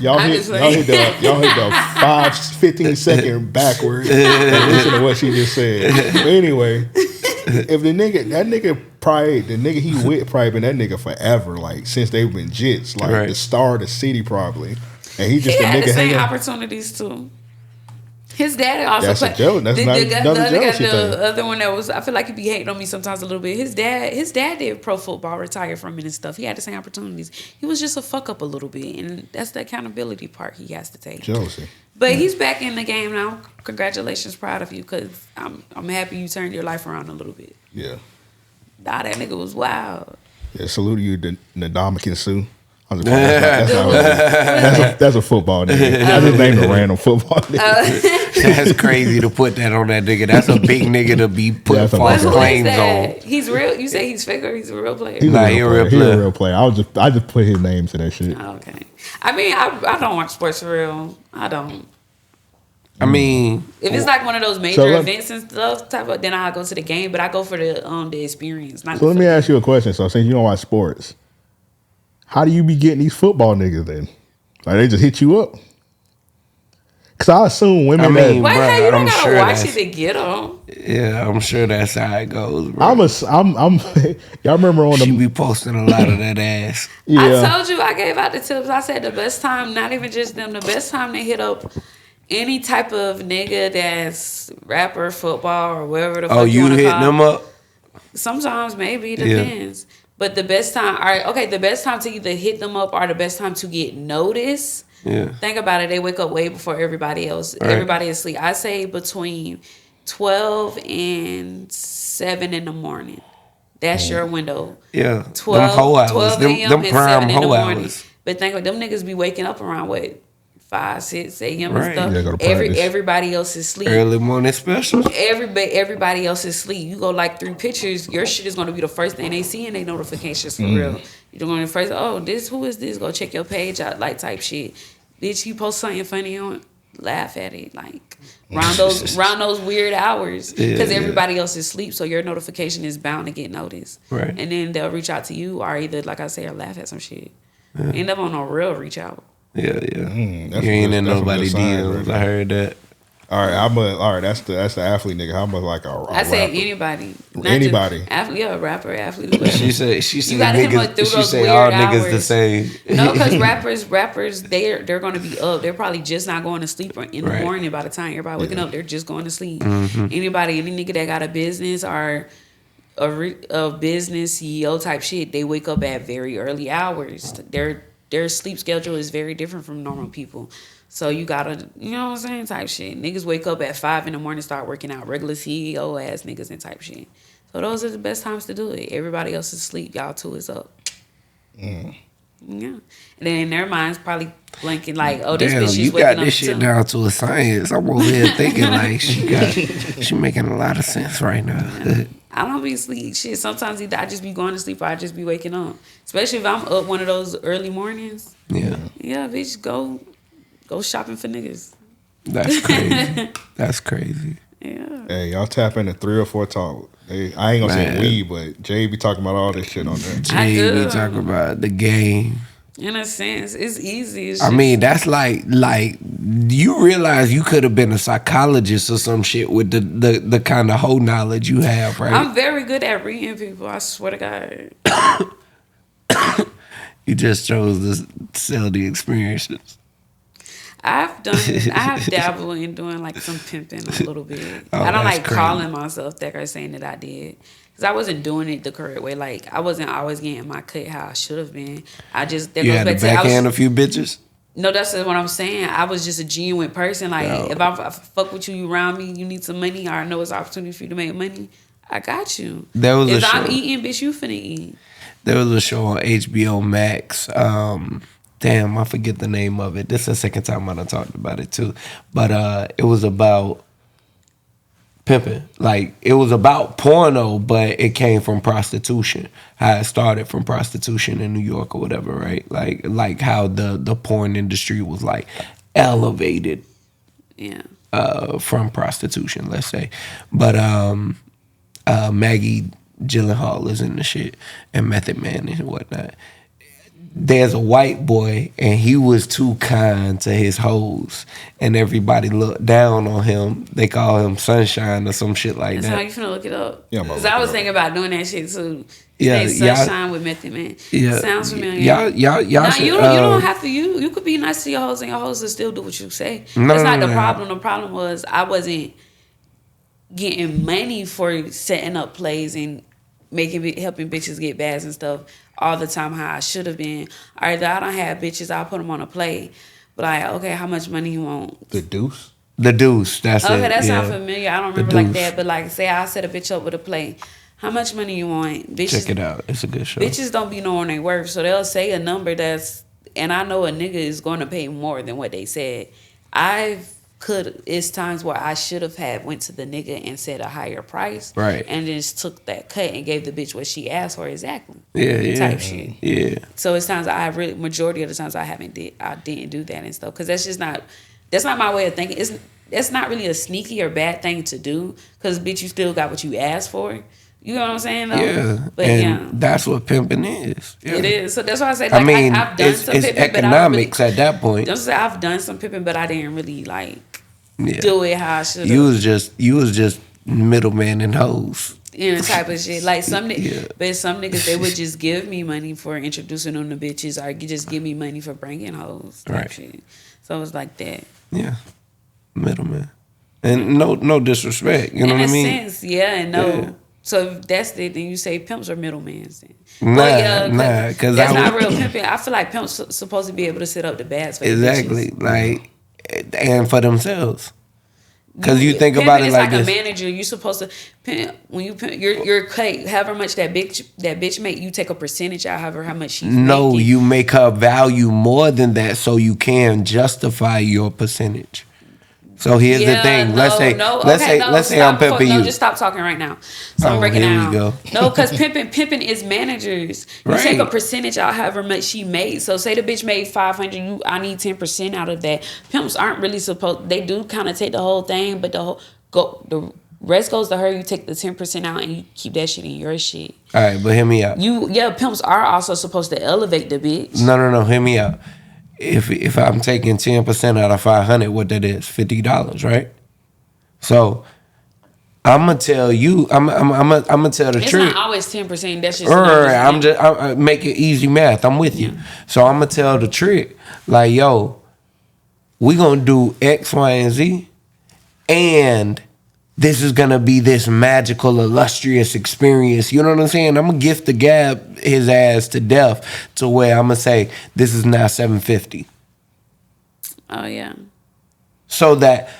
y'all hit the 15 second backwards and listen to what she just said. But anyway, if the nigga he with probably been that nigga forever, like since they've been jits, like the star of the city probably. And he just had the same opportunities too. His dad also played. The other one that was, I feel like he be hating on me sometimes a little bit. His dad did pro football, retired from it and stuff. He had the same opportunities. He was just a fuck up a little bit, and that's the accountability part he has to take. Jealousy. But he's back in the game now. Congratulations, proud of you, because I'm happy you turned your life around a little bit. Yeah. Nah, that nigga was wild. Yeah, salute to you, Ndamukong Suh. That's a football nigga. I just named a random football nigga. That's crazy to put that on that nigga. That's a big nigga to be put false claims on. He's real. You say he's fake or he's a real player? He's a real player. I just put his name to that shit. Okay. I mean, I don't watch sports for real. I don't. I mean, if it's like one of those major events and stuff, then I'll go to the game. But I go for the experience. So let me ask you a question. So since you don't watch sports, how do you be getting these football niggas then? Like they just hit you up? Cause I assume women. I mean, you don't gotta watch it to get them. Yeah, I'm sure that's how it goes, bro. Y'all remember on she be posting a lot of that ass. Yeah. I told you, I gave out the tips. I said the best time, not even just them, the best time they hit up any type of nigga that's rapper, football, or whatever the fuck you want to call. Oh, you hitting them up? Sometimes, maybe, depends. Yeah. But the best time, the best time to either hit them up or the best time to get noticed. Yeah. Think about it. They wake up way before everybody else. Right. Everybody is asleep. I say between 12 and 7 in the morning. That's your window. Yeah. 12 a.m. and 7 in the morning. But think about them niggas be waking up around what? 5, 6 a.m. and stuff. Everybody else is asleep. Early morning specials. Everybody else is asleep. You go like 3 pictures, your shit is gonna be the first thing they see in their notifications for real. You're going to first, who is this? Go check your page out, like type shit. Bitch, you post something funny on, laugh at it, like around those weird hours, because everybody else is asleep, so your notification is bound to get noticed. Right. And then they'll reach out to you, or either, like I say, or laugh at some shit. End up on a real reach out. Yeah. You ain't in nobody DMs. I heard that. All right, that's the athlete nigga. How much like a I said anybody. Anybody. Athlete, rapper, athlete. Whatever. She said you gotta hit them through those weird all hours. Niggas the same. No, because rappers, they're gonna be up. They're probably just not going to sleep in the morning. By the time everybody waking up, they're just going to sleep. Any nigga that got a business or a business CEO type shit, they wake up at very early hours. Their sleep schedule is very different from normal people. So you gotta, you know what I'm saying, type shit. Niggas wake up at 5 in the morning, start working out. Regular CEO ass niggas and type shit. So those are the best times to do it. Everybody else is asleep. Y'all two is up. Yeah. And then in their minds probably blinking like, this bitch is waking up. You got this shit down to a science. I'm over here thinking like she making a lot of sense right now. I don't be asleep. Shit, sometimes either I just be going to sleep or I just be waking up. Especially if I'm up one of those early mornings. Yeah. Yeah, bitch, go shopping for niggas. That's crazy. That's crazy. Yeah. Hey, y'all tap into 3 or 4 talk. Hey, I ain't gonna say we, but Jay be talking about all this shit on there. Jay be talking about the game. In a sense, it's easy. I mean, that's like you realize you could have been a psychologist or some shit with the kind of whole knowledge you have, right? I'm very good at reading people. I swear to God. You just chose to sell the experiences. I have dabbled in doing like some pimping a little bit. I don't like calling myself that or saying that I did. Because I wasn't doing it the correct way. Like, I wasn't always getting my cut how I should have been. You had to backhand a few bitches? No, that's what I'm saying. I was just a genuine person. Like, if I fuck with you, you around me, you need some money, or I know it's an opportunity for you to make money, I got you. If I'm eating, bitch, you finna eat. There was a show on HBO Max. Damn, I forget the name of it. This is the second time I done talked about it too. But it was about pimping. Like, it was about porno, but it came from prostitution. How it started from prostitution in New York or whatever, right? Like how the porn industry was like elevated from prostitution, let's say. But Maggie Gyllenhaal is in the shit, and Method Man and whatnot. there's a white boy and he was too kind to his hoes and everybody looked down on him. They call him Sunshine or some shit like That's that. how you finna look it up? Yeah, because I was thinking about doing that shit too. Yeah, Sunshine with Method Man. Yeah, sounds familiar. Y'all now, should, you don't have to. You could be nice to your hoes and your hoes will still do what you say. That's not the problem. The problem was I wasn't getting money for setting up plays and helping bitches get bags and stuff all the time how I should have been. Either I don't have bitches, I'll put them on a play. But like, okay, how much money you want? The Deuce? The Deuce, that's it. Okay, that sounds familiar. I don't remember like that. But like, say I set a bitch up with a play. How much money you want? Bitches, check it out. It's a good show. Bitches don't be knowing their worth. So they'll say a number and I know a nigga is going to pay more than what they said. It's times where I should have went to the nigga and said a higher price. Right. And just took that cut and gave the bitch what she asked for exactly. Yeah. Type shit. Yeah. So it's times majority of the times I didn't do that and stuff. Because that's not my way of thinking. That's not really a sneaky or bad thing to do. Because bitch, you still got what you asked for. You know what I'm saying? Though? Yeah. But that's what pimping is. Yeah. It is. So that's why I say, like, I've done some pimping, economics but at that point. Don't say I've done some pimping, but I didn't really do it how I should have. You was just middleman and hoes. Type of shit. Like but some niggas, they would just give me money for introducing them to bitches, or just give me money for bringing hoes. Type shit. So it was like that. Yeah, middleman, and no disrespect. You know what I mean? In a sense, yeah, and no. Yeah. So if that's it, then you say pimps are middlemen. Nah, because that's not real pimping. I feel like pimps supposed to be able to set up the bags for exactly, bitches. like, and for themselves. Because you think about it like this. A manager, you're supposed to pimp when you pimp your cut. However much that bitch make, you take a percentage out. However how much she's no, making. You make her value more than that, so you can justify your percentage. So here's the thing. Let's say I'm pimping you. No, just stop talking right now. So I'm breaking down. Here we go. No, because pimping is managers. You take a percentage out however much she made. So say the bitch made $500, I need 10% out of that. Pimps aren't really supposed. They do kind of take the whole thing, but the rest goes to her. You take the 10% out and you keep that shit in your shit. All right, but hear me out. Pimps are also supposed to elevate the bitch. No. Hear me out. If I'm taking 10% out of 500, what that is, $50, right? So I'm gonna tell you, I'm gonna tell the it's truth. It's not always 10%. That's just I'm making easy math. I'm with you. So I'm gonna tell the trick, like, yo, we gonna do X, Y, and Z, and this is gonna be this magical, illustrious experience. You know what I'm saying? I'm gonna gift the Gab his ass to death to where I'm gonna say this is now $750. Oh yeah. So that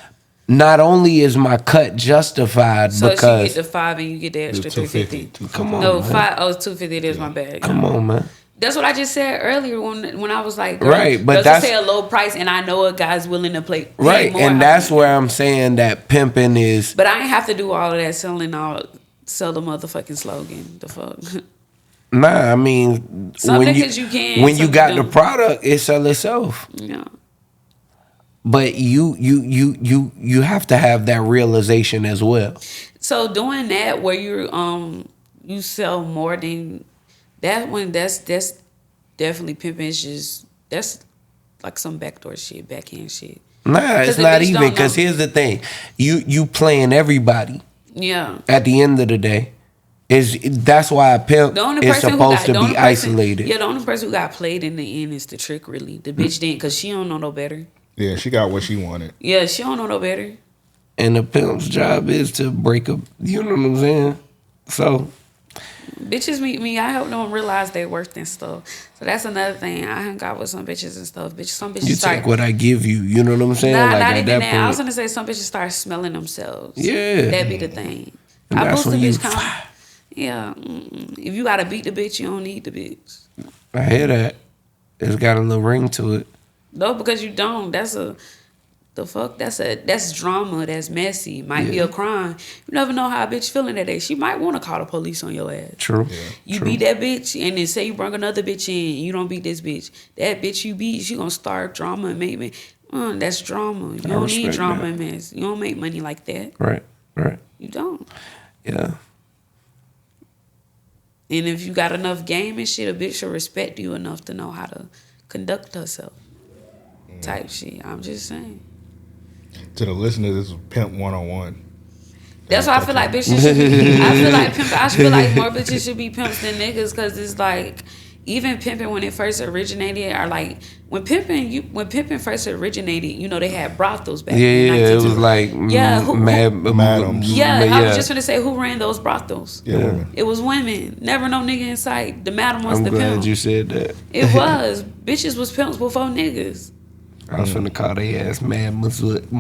not only is my cut justified, so because she get the 5 and you get the extra $350. Come on, no, man. 5. Oh, it's $250. It is my bad. Come on, man. That's what I just said earlier when I was like, girl, right, but that's say a low price, and I know a guy's willing to pay right, more. And that's where I'm saying that pimping is. But I ain't have to do all of that sell the motherfucking slogan. The fuck. Nah, I mean, some niggas you can. When you got the product, it sell itself. Yeah. But you have to have that realization as well. So doing that where you sell more than. That's definitely pimping. That's like some backdoor shit, backhand shit. Nah, it's not even, because here's the thing. You playing everybody. Yeah. At the end of the day. That's why a pimp is supposed to be isolated. Yeah, the only person who got played in the end is the trick, really. The bitch didn't, because she don't know no better. Yeah, she got what she wanted. Yeah, she don't know no better. And the pimp's job is to break up, you know what I'm saying? So... bitches meet me. I help them realize their worth and stuff. So that's another thing. I hung out with some bitches and stuff. Some bitches you take what I give you. You know what I'm saying? Nah, like not even that. I was gonna say some bitches start smelling themselves. Yeah, that'd be the thing. And I boost the bitch count. Yeah, if you gotta beat the bitch, you don't need the bitch. I hear that. It's got a little ring to it. No, because you don't. That's drama. That's messy. Might be a crime. You never know how a bitch feeling that day. She might want to call the police on your ass. True. Yeah. You beat that bitch, and then say you bring another bitch in. You don't beat this bitch. That bitch you beat, she gonna start drama and make me. That's drama. You don't need drama and mess. You don't make money like that. Right. You don't. Yeah. And if you got enough game and shit, a bitch should respect you enough to know how to conduct herself. Type shit. I'm just saying. To the listeners, this is Pimp 101. That's why I feel like bitches should be. I feel like more bitches should be pimps than niggas, because it's like, even pimping when it first originated, or like when pimping first originated, you know, they had brothels back. Yeah, it was like madams. I was just gonna say, who ran those brothels? Yeah, women. It was women. Never no nigga in sight. The madam was the pimp. I'm glad you said that. It was. Bitches was pimps before niggas. I was finna call they ass mademoiselles.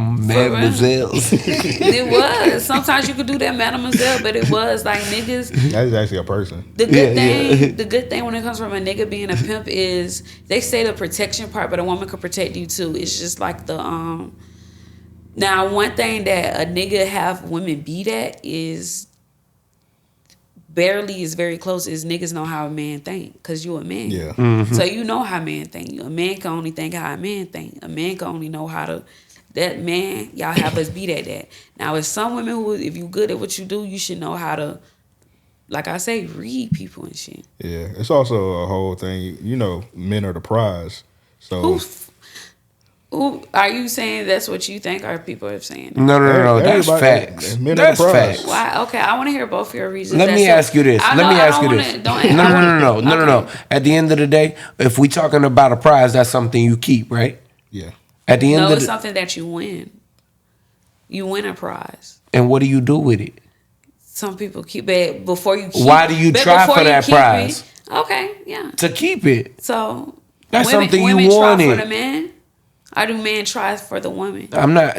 It was. Sometimes you could do that mademoiselle, but it was like niggas. That is actually a person. The good thing when it comes from a nigga being a pimp is they say the protection part, but a woman could protect you too. It's just like the Now, one thing that a nigga have women beat at is barely is very close is niggas know how a man think, because you a man. Yeah. Mm-hmm. So you know how a man think. A man can only think how a man think. A man can only know how to, that man, y'all have us beat at that. Now, it's some women who, if you good at what you do, you should know how to, like I say, read people and shit. Yeah. It's also a whole thing, you know, men are the prize. So Who are you saying that's what you think, or people are saying? No. That's facts. That's facts. Why? Okay, I want to hear both of your reasons. Let me ask you this. No. At the end of the day, if we talking about a prize, that's something you keep, right? Yeah. At the end of it's something that you win. You win a prize. And what do you do with it? Some people keep it before you keep. Why do you try for that prize? Okay, yeah. To keep it. So that's something you wanted. Women try for the man. Or do men try for the woman? I'm not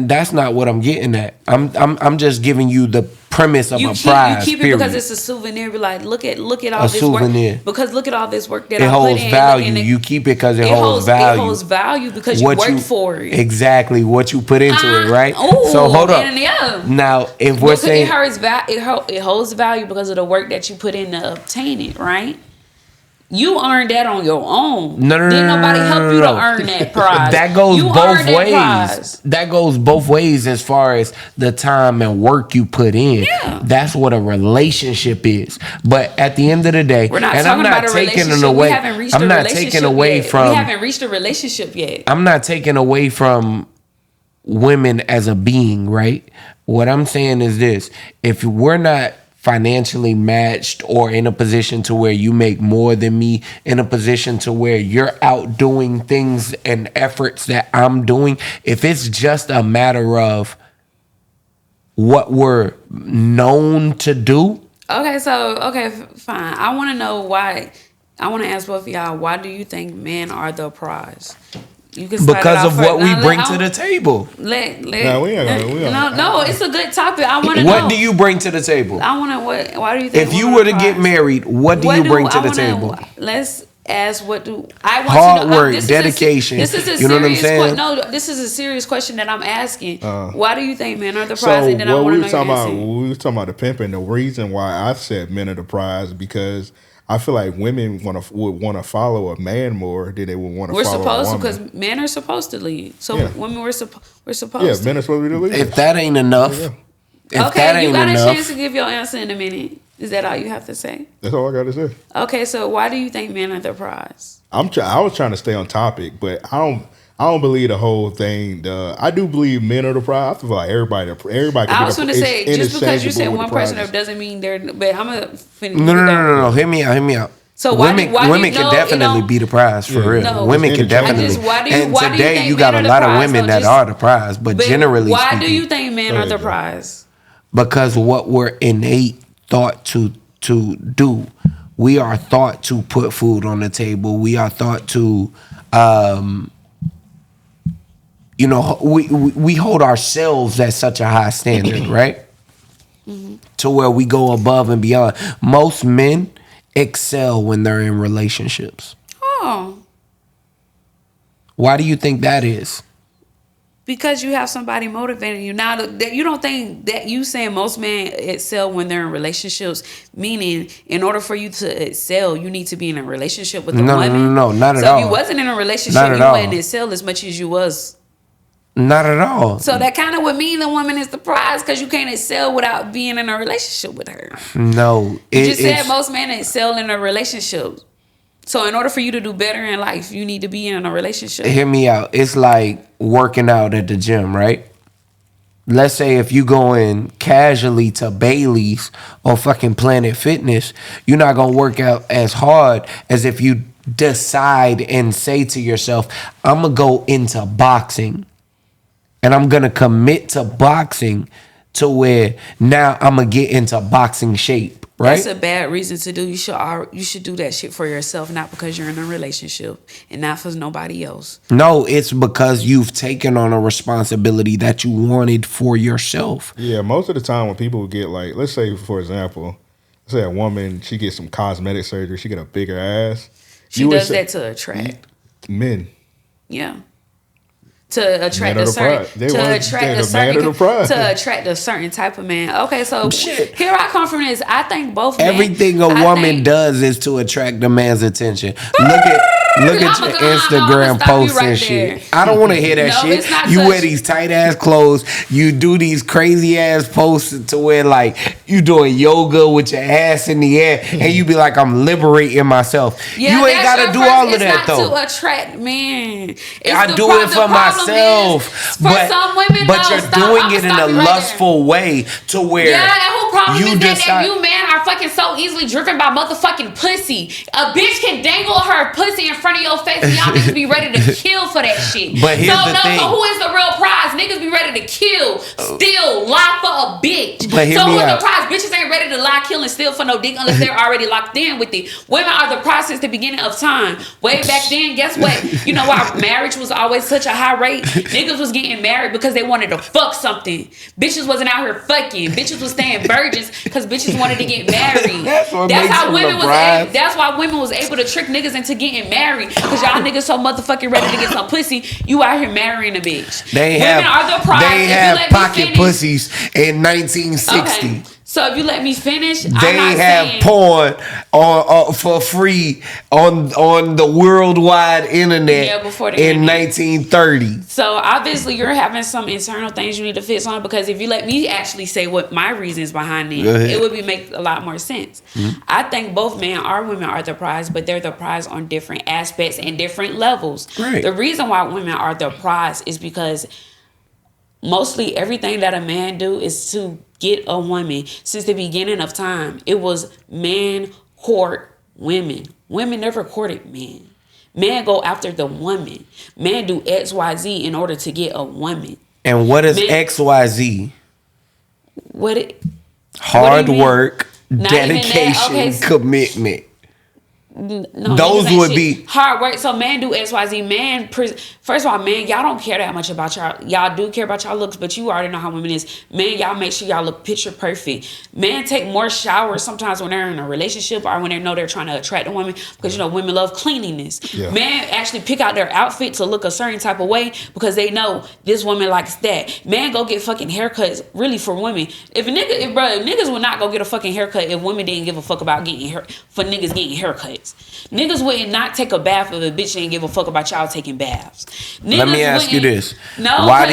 that's not what I'm getting at. I'm just giving you the premise of a prize. You keep it because it's a souvenir. Be like, look at all this souvenir. Work. Because look at all this work that I put in. It holds value. You keep it because it holds value. It holds value because you worked for it. Exactly what you put into it, right? Ooh, so hold up. Now, if we're saying it holds value because of the work that you put in to obtain it, right? You earned that on your own. Didn't nobody help you to earn that prize. That goes both ways. That goes both ways as far as the time and work you put in. Yeah. That's what a relationship is. But at the end of the day, we're not talking about a relationship. We haven't reached a relationship yet. We haven't reached a relationship yet. I'm not taking away from women as a being, right? What I'm saying is this. If we're not financially matched or in a position to where you make more than me, in a position to where you're out doing things and efforts that I'm doing, if it's just a matter of what we're known to do. Okay, fine. I want to know why. I want to ask both of y'all, why do you think men are the prize? Because of what we bring to the table. No, it's a good topic. I want to know. What do you bring to the table? I want to. Why do you think? If you were to get married, what do you bring to the table? Let's ask. What do I want hard to know? work, dedication. This is a you know what I'm saying? No, this is a serious question that I'm asking. Why do you think men are the prize? And then I want to know your answer. We were talking about the pimping. The reason why I said men are the prize because I feel like women would want to follow a man more than they would want to follow a woman. We're supposed to, because men are supposed to lead. So women we're supposed to. Yeah, men are supposed to be the leaders. If that ain't enough. Yeah. You got a chance to give your answer in a minute. Is that all you have to say? That's all I got to say. Okay, so why do you think men are the prize? I was trying to stay on topic, but I don't believe the whole thing. I do believe men are the prize. I feel like everybody. I was going to say, just because you said one person doesn't mean they're. But I'm gonna finish. No. Hear me out. So women can definitely be the prize for real. No, women can definitely. And today you got a lot of women that are the prize, but generally, why do you think men are the prize? Because what we're innate thought to do, we are thought to put food on the table. We are thought to. We hold ourselves at such a high standard, right? Mm-hmm. To where we go above and beyond. Most men excel when they're in relationships. Oh. Why do you think that is? Because you have somebody motivating you. Now, you don't think that you saying most men excel when they're in relationships, meaning in order for you to excel, you need to be in a relationship with a woman? No, not at all. So if you wasn't in a relationship, you wouldn't excel as much as you was. Not at all. So that kind of would mean the woman is the prize because you can't excel without being in a relationship with her. No. You just said most men excel in a relationship. So in order for you to do better in life, you need to be in a relationship. Hear me out. It's like working out at the gym, right? Let's say if you go in casually to Bailey's or fucking Planet Fitness, you're not going to work out as hard as if you decide and say to yourself, I'm going to go into boxing and I'm going to commit to boxing to where now I'm going to get into boxing shape. Right? That's a bad reason to do. You should do that shit for yourself, not because you're in a relationship and not for nobody else. No, it's because you've taken on a responsibility that you wanted for yourself. Yeah, most of the time when people get like, let's say for example, let's say a woman, she gets some cosmetic surgery, she get a bigger ass. She does that to attract men. Yeah. To attract a certain type of man. Okay, so here I come from this. I think both men, everything a woman does is to attract a man's attention. Look at your Instagram posts and shit. I don't want to hear that shit. You wear these tight ass clothes. You do these crazy ass posts to where like you doing yoga with your ass in the air, and you be like, I'm liberating myself. Yeah, you ain't gotta do all of that though. It's not to attract men. I do it for myself. But some women, you're doing it in a lustful way to where whole problem is that you men are fucking so easily driven by motherfucking pussy. A bitch can dangle her pussy in front of your face and y'all niggas be ready to kill for that shit. But here's the thing. So who is the real prize? Niggas be ready to kill, steal, lie for a bitch. But so who's the prize? Bitches ain't ready to lie, kill, and steal for no dick unless they're already locked in with it. Women are the prize since the beginning of time. Way back then, guess what? You know why marriage was always such a high rate? Niggas was getting married because they wanted to fuck something. Bitches wasn't out here fucking. Bitches was staying virgins because bitches wanted to get married. That's why women was able to trick niggas into getting married because y'all niggas so motherfucking ready to get some pussy. You out here marrying a bitch. They have pocket pussies in 1960. Okay. So if you let me finish, they have porn for free on the worldwide internet in 1930. So obviously you're having some internal things you need to fix on because if you let me actually say what my reasons behind it, it would make a lot more sense. Mm-hmm. I think both men or women are the prize, but they're the prize on different aspects and different levels. Right. The reason why women are the prize is because mostly everything that a man do is to get a woman. Since the beginning of time, it was men court women. Women never courted men. Men go after the woman. Men do XYZ in order to get a woman. And what is XYZ? Hard work, dedication, commitment. No, those would be hard work. So man do XYZ. Man, first of all, man, y'all don't care that much about y'all do care about y'all looks, but you already know how women is. Man, y'all make sure y'all look picture perfect. Man take more showers sometimes when they're in a relationship or when they know they're trying to attract a woman because you know women love cleanliness. Yeah. Man actually pick out their outfit to look a certain type of way because they know this woman likes that. Man go get fucking haircuts really for women. If niggas would not go get a fucking haircut if women didn't give a fuck about niggas getting haircuts. Niggas would not take a bath if a bitch didn't give a fuck about y'all taking baths. Niggas Let me ask you this: why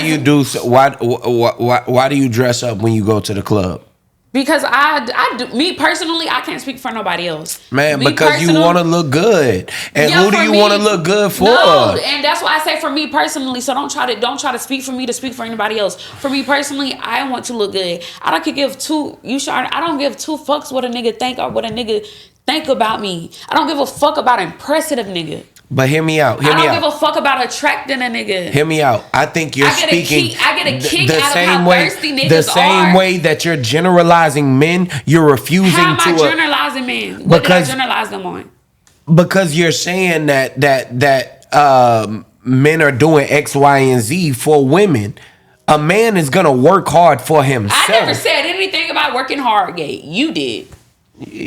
do you dress up when you go to the club? Because I do. Me personally, I can't speak for nobody else. Man, because you want to look good, and who do you want to look good for? No, and that's why I say for me personally. So don't try to speak for me to speak for anybody else. For me personally, I want to look good. I don't give two fucks what a nigga think or what a nigga think about me. I don't give a fuck about impressive nigga. But hear me out. I don't give a fuck about attracting a nigga. Hear me out. I think you're speaking. I get a kick out of how thirsty niggas are. The same way that you're generalizing men, you're refusing to. How am I generalizing men? What did I generalize them on? Because you're saying that men are doing X, Y, and Z for women. A man is gonna work hard for himself. I never said anything about working hard, gay. You did.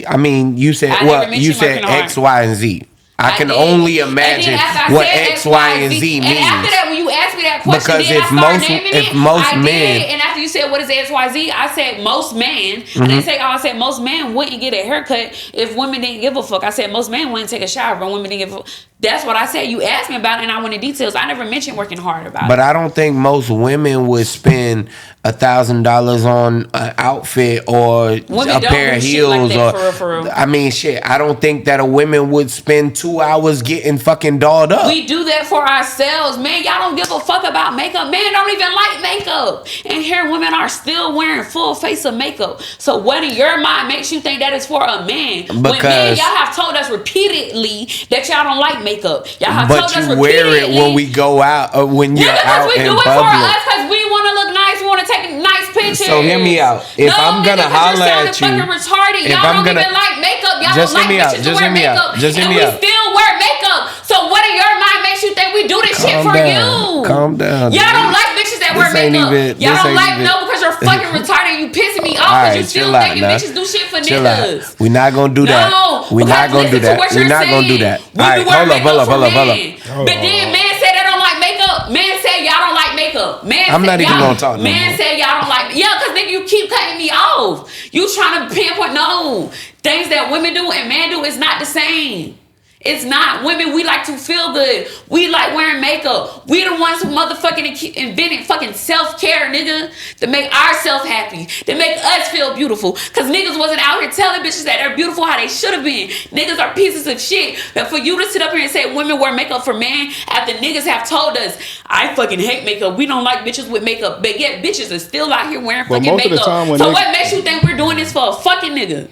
I mean, you said X, Y, and Z. I can only imagine what X, Y, and Z means. And after that, when you asked me that question, because if most men, and after you said what is X, Y, Z, I said most men. Mm-hmm. I didn't say I said most men wouldn't get a haircut if women didn't give a fuck. I said most men wouldn't take a shower, but women didn't give a fuck. That's what I said. You asked me about it, and I went in details. I never mentioned working hard about it. But I don't think most women would spend $1,000 on an outfit or a pair of heels. Like for real. I mean, shit. I don't think that a woman would spend 2 hours getting fucking dolled up. We do that for ourselves, man. Y'all don't give a fuck about makeup. Men don't even like makeup, and here women are still wearing full face of makeup. So what in your mind makes you think that is for a man? Because when men, y'all have told us repeatedly that y'all don't like makeup. Y'all have told us repeatedly. But you wear it when we go out or when you're out in public. We do it for us because we want to look nice. We want to take nice pictures. So hear me out. If I'm gonna holler at you, retarded. Y'all don't even like makeup. Y'all don't like bitches to wear makeup. And we still wear makeup. So what in your mind makes you think we do this shit for you? Calm down. Y'all don't like bitches that wear makeup. Y'all don't like because you're fucking retarded. You pissing me off because you still thinking bitches do shit for niggas. We're not gonna do that. We're not gonna do that. We're not gonna do that. All right, hold up. But then men say they don't like makeup. Men say y'all don't like makeup. I'm not even gonna talk. Men say y'all don't like. Yeah, because nigga, you keep cutting me off. You trying to pinpoint things that women do and men do is not the same. It's not. Women, we like to feel good. We like wearing makeup. We the ones who motherfucking invented fucking self-care, nigga, to make ourselves happy, to make us feel beautiful. Because niggas wasn't out here telling bitches that they're beautiful how they should have been. Niggas are pieces of shit. But for you to sit up here and say women wear makeup for men after niggas have told us, I fucking hate makeup. We don't like bitches with makeup. But yet bitches are still out here wearing fucking makeup. So what makes you think we're doing this for a fucking nigga?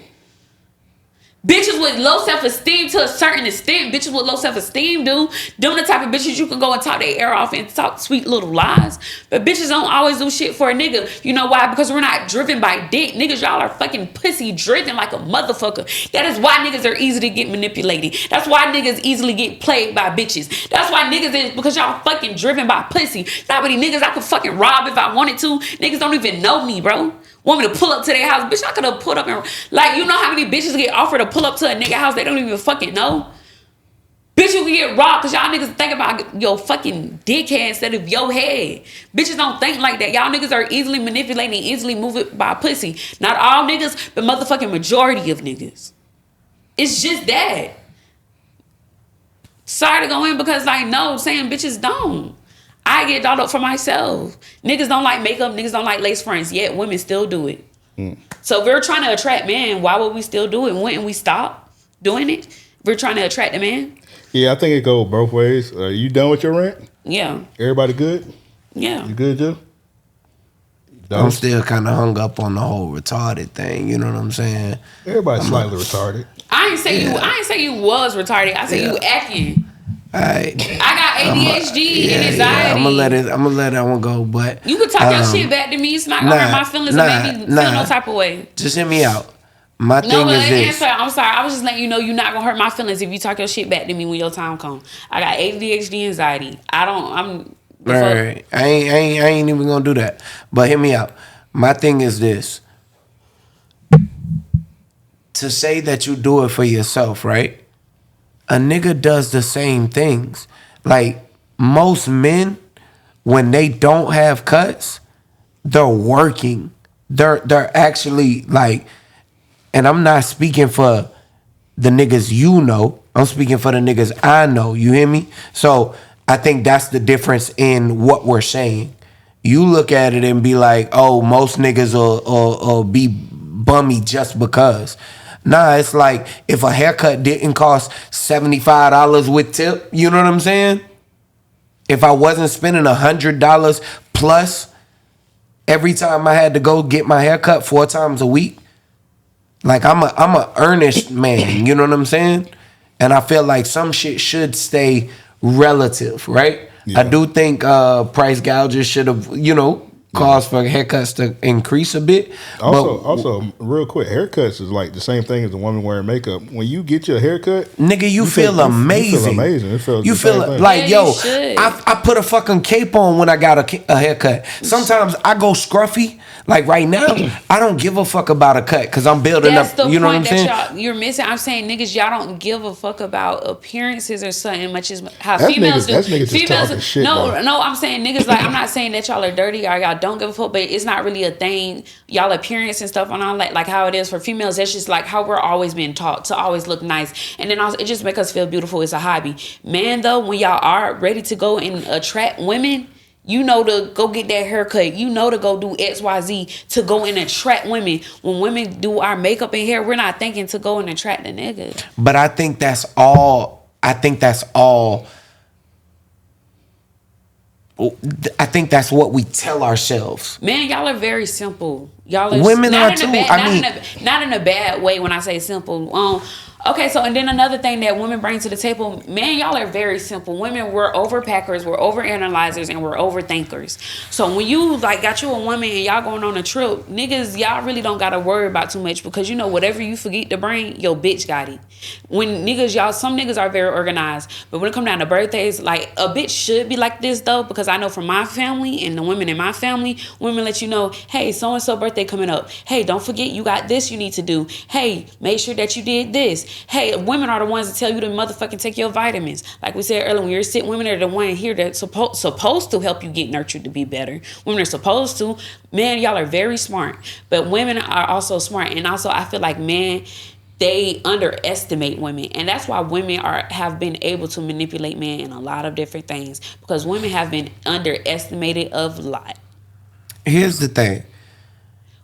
Bitches with low self-esteem to a certain extent. Bitches with low self-esteem do. Them the type of bitches you can go and talk their ear off and talk sweet little lies. But bitches don't always do shit for a nigga. You know why? Because we're not driven by dick. Niggas, y'all are fucking pussy driven like a motherfucker. That is why niggas are easy to get manipulated. That's why niggas easily get played by bitches. That's why niggas is because y'all fucking driven by pussy. Not many niggas I could fucking rob if I wanted to. Niggas don't even know me, bro. Want me to pull up to their house? Bitch, I could have pulled up and... Like, you know how many bitches get offered to pull up to a nigga house they don't even fucking know? Bitch, you can get robbed because y'all niggas think about your fucking dickhead instead of your head. Bitches don't think like that. Y'all niggas are easily manipulated and easily moved by pussy. Not all niggas, but motherfucking majority of niggas. It's just that. Sorry to go in because, like, no, saying bitches don't. I get dolled up for myself. Niggas don't like makeup. Niggas don't like lace fronts. Yet women still do it. So if we're trying to attract men, why would we still do it? Wouldn't we stop doing it? If we're trying to attract a man. Yeah, I think it goes both ways. You done with your rant? Yeah. Everybody good? Yeah. You good, Joe? I'm still kind of hung up on the whole retarded thing. You know what I'm saying? Everybody's slightly retarded. I ain't say you was retarded. I said you acting. I got ADHD and anxiety. Yeah, I'm gonna let that one go. But you can talk your shit back to me. It's not gonna hurt my feelings and make me feel no type of way. Just hear me out. My thing is this. I'm sorry. I was just letting you know you're not gonna hurt my feelings if you talk your shit back to me when your time comes. I got ADHD, anxiety. I'm. Right. I ain't even gonna do that. But hear me out. My thing is this. To say that you do it for yourself, right? A nigga does the same things. Like, most men, when they don't have cuts, they're working. They're actually, like, and I'm not speaking for the niggas you know. I'm speaking for the niggas I know. You hear me? So I think that's the difference in what we're saying. You look at it and be like, oh, most niggas will be bummy just because. Nah, it's like if a haircut didn't cost $75 with tip, you know what I'm saying? If I wasn't spending $100 plus every time I had to go get my haircut 4 times a week, like I'm a earnest man, you know what I'm saying? And I feel like some shit should stay relative, right? Yeah. I do think price gouges should have, cause for haircuts to increase a bit. Also, real quick, haircuts is like the same thing as a woman wearing makeup. When you get your haircut, nigga, you feel amazing. You feel amazing. It feels you feel like, yo, I put a fucking cape on when I got a haircut. Sometimes I go scruffy. Like right now, I don't give a fuck about a cut because I'm building up. You know what I'm saying? You're missing. I'm saying niggas, y'all don't give a fuck about appearances or something much as how females do. That's niggas just talking shit. No, I'm saying niggas like I'm not saying that y'all are dirty or y'all y'all don't give a fuck, but it's not really a thing. Y'all appearance and stuff and all that, like how it is for females, that's just like how we're always being taught to always look nice. And then also, it just makes us feel beautiful. It's a hobby. Man, though, when y'all are ready to go and attract women, you know to go get that haircut. You know to go do XYZ to go and attract women. When women do our makeup and hair, we're not thinking to go and attract a nigga. But I think that's all. I think that's what we tell ourselves. Man, y'all are very simple. Y'all are women are too. Not in a bad way when I say simple. Okay, so and then another thing that women bring to the table, man, y'all are very simple. Women, we're overpackers, we're overanalyzers, and we're overthinkers. So when you like got you a woman and y'all going on a trip, niggas, y'all really don't gotta worry about too much because you know whatever you forget to bring, your bitch got it. When niggas, some niggas are very organized, but when it come down to birthdays, like a bitch should be like this though, because I know from my family and the women in my family, women let you know, hey, so and so birthday coming up. Hey, don't forget you got this you need to do. Hey, make sure that you did this. Hey, women are the ones that tell you to motherfucking take your vitamins. Like we said earlier, when you're sick, women are the one here that's supposed to help you get nurtured to be better. Women are supposed to. Man, y'all are very smart. But women are also smart. And also, I feel like men, they underestimate women. And that's why women have been able to manipulate men in a lot of different things. Because women have been underestimated of a lot. Here's the thing.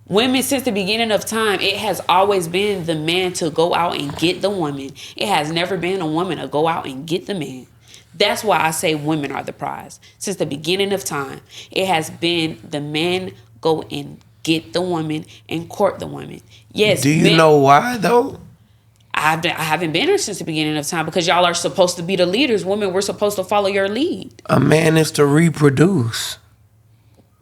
Women, since the beginning of time, it has always been the man to go out and get the woman. It has never been a woman to go out and get the man. That's why I say women are the prize. Since the beginning of time, it has been the man go and get the woman and court the woman. Yes. Do you know why, though? I haven't been here since the beginning of time because y'all are supposed to be the leaders. Women, we're supposed to follow your lead. A man is to reproduce.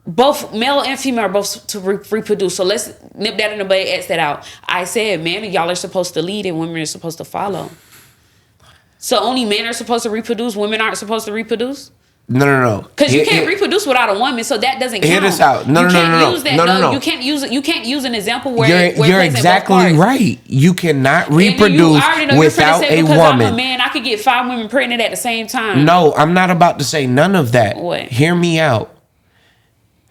Both male and female are both to reproduce. So let's nip that in the bud, X that out. I said, man, y'all are supposed to lead and women are supposed to follow. So only men are supposed to reproduce, women aren't supposed to reproduce? No. Because you can't reproduce without a woman, so that doesn't count. Hear this out. No. You can't use an example where you're exactly right. You cannot reproduce without a woman. I'm a man, I could get 5 women pregnant at the same time. No, I'm not about to say none of that. What? Hear me out.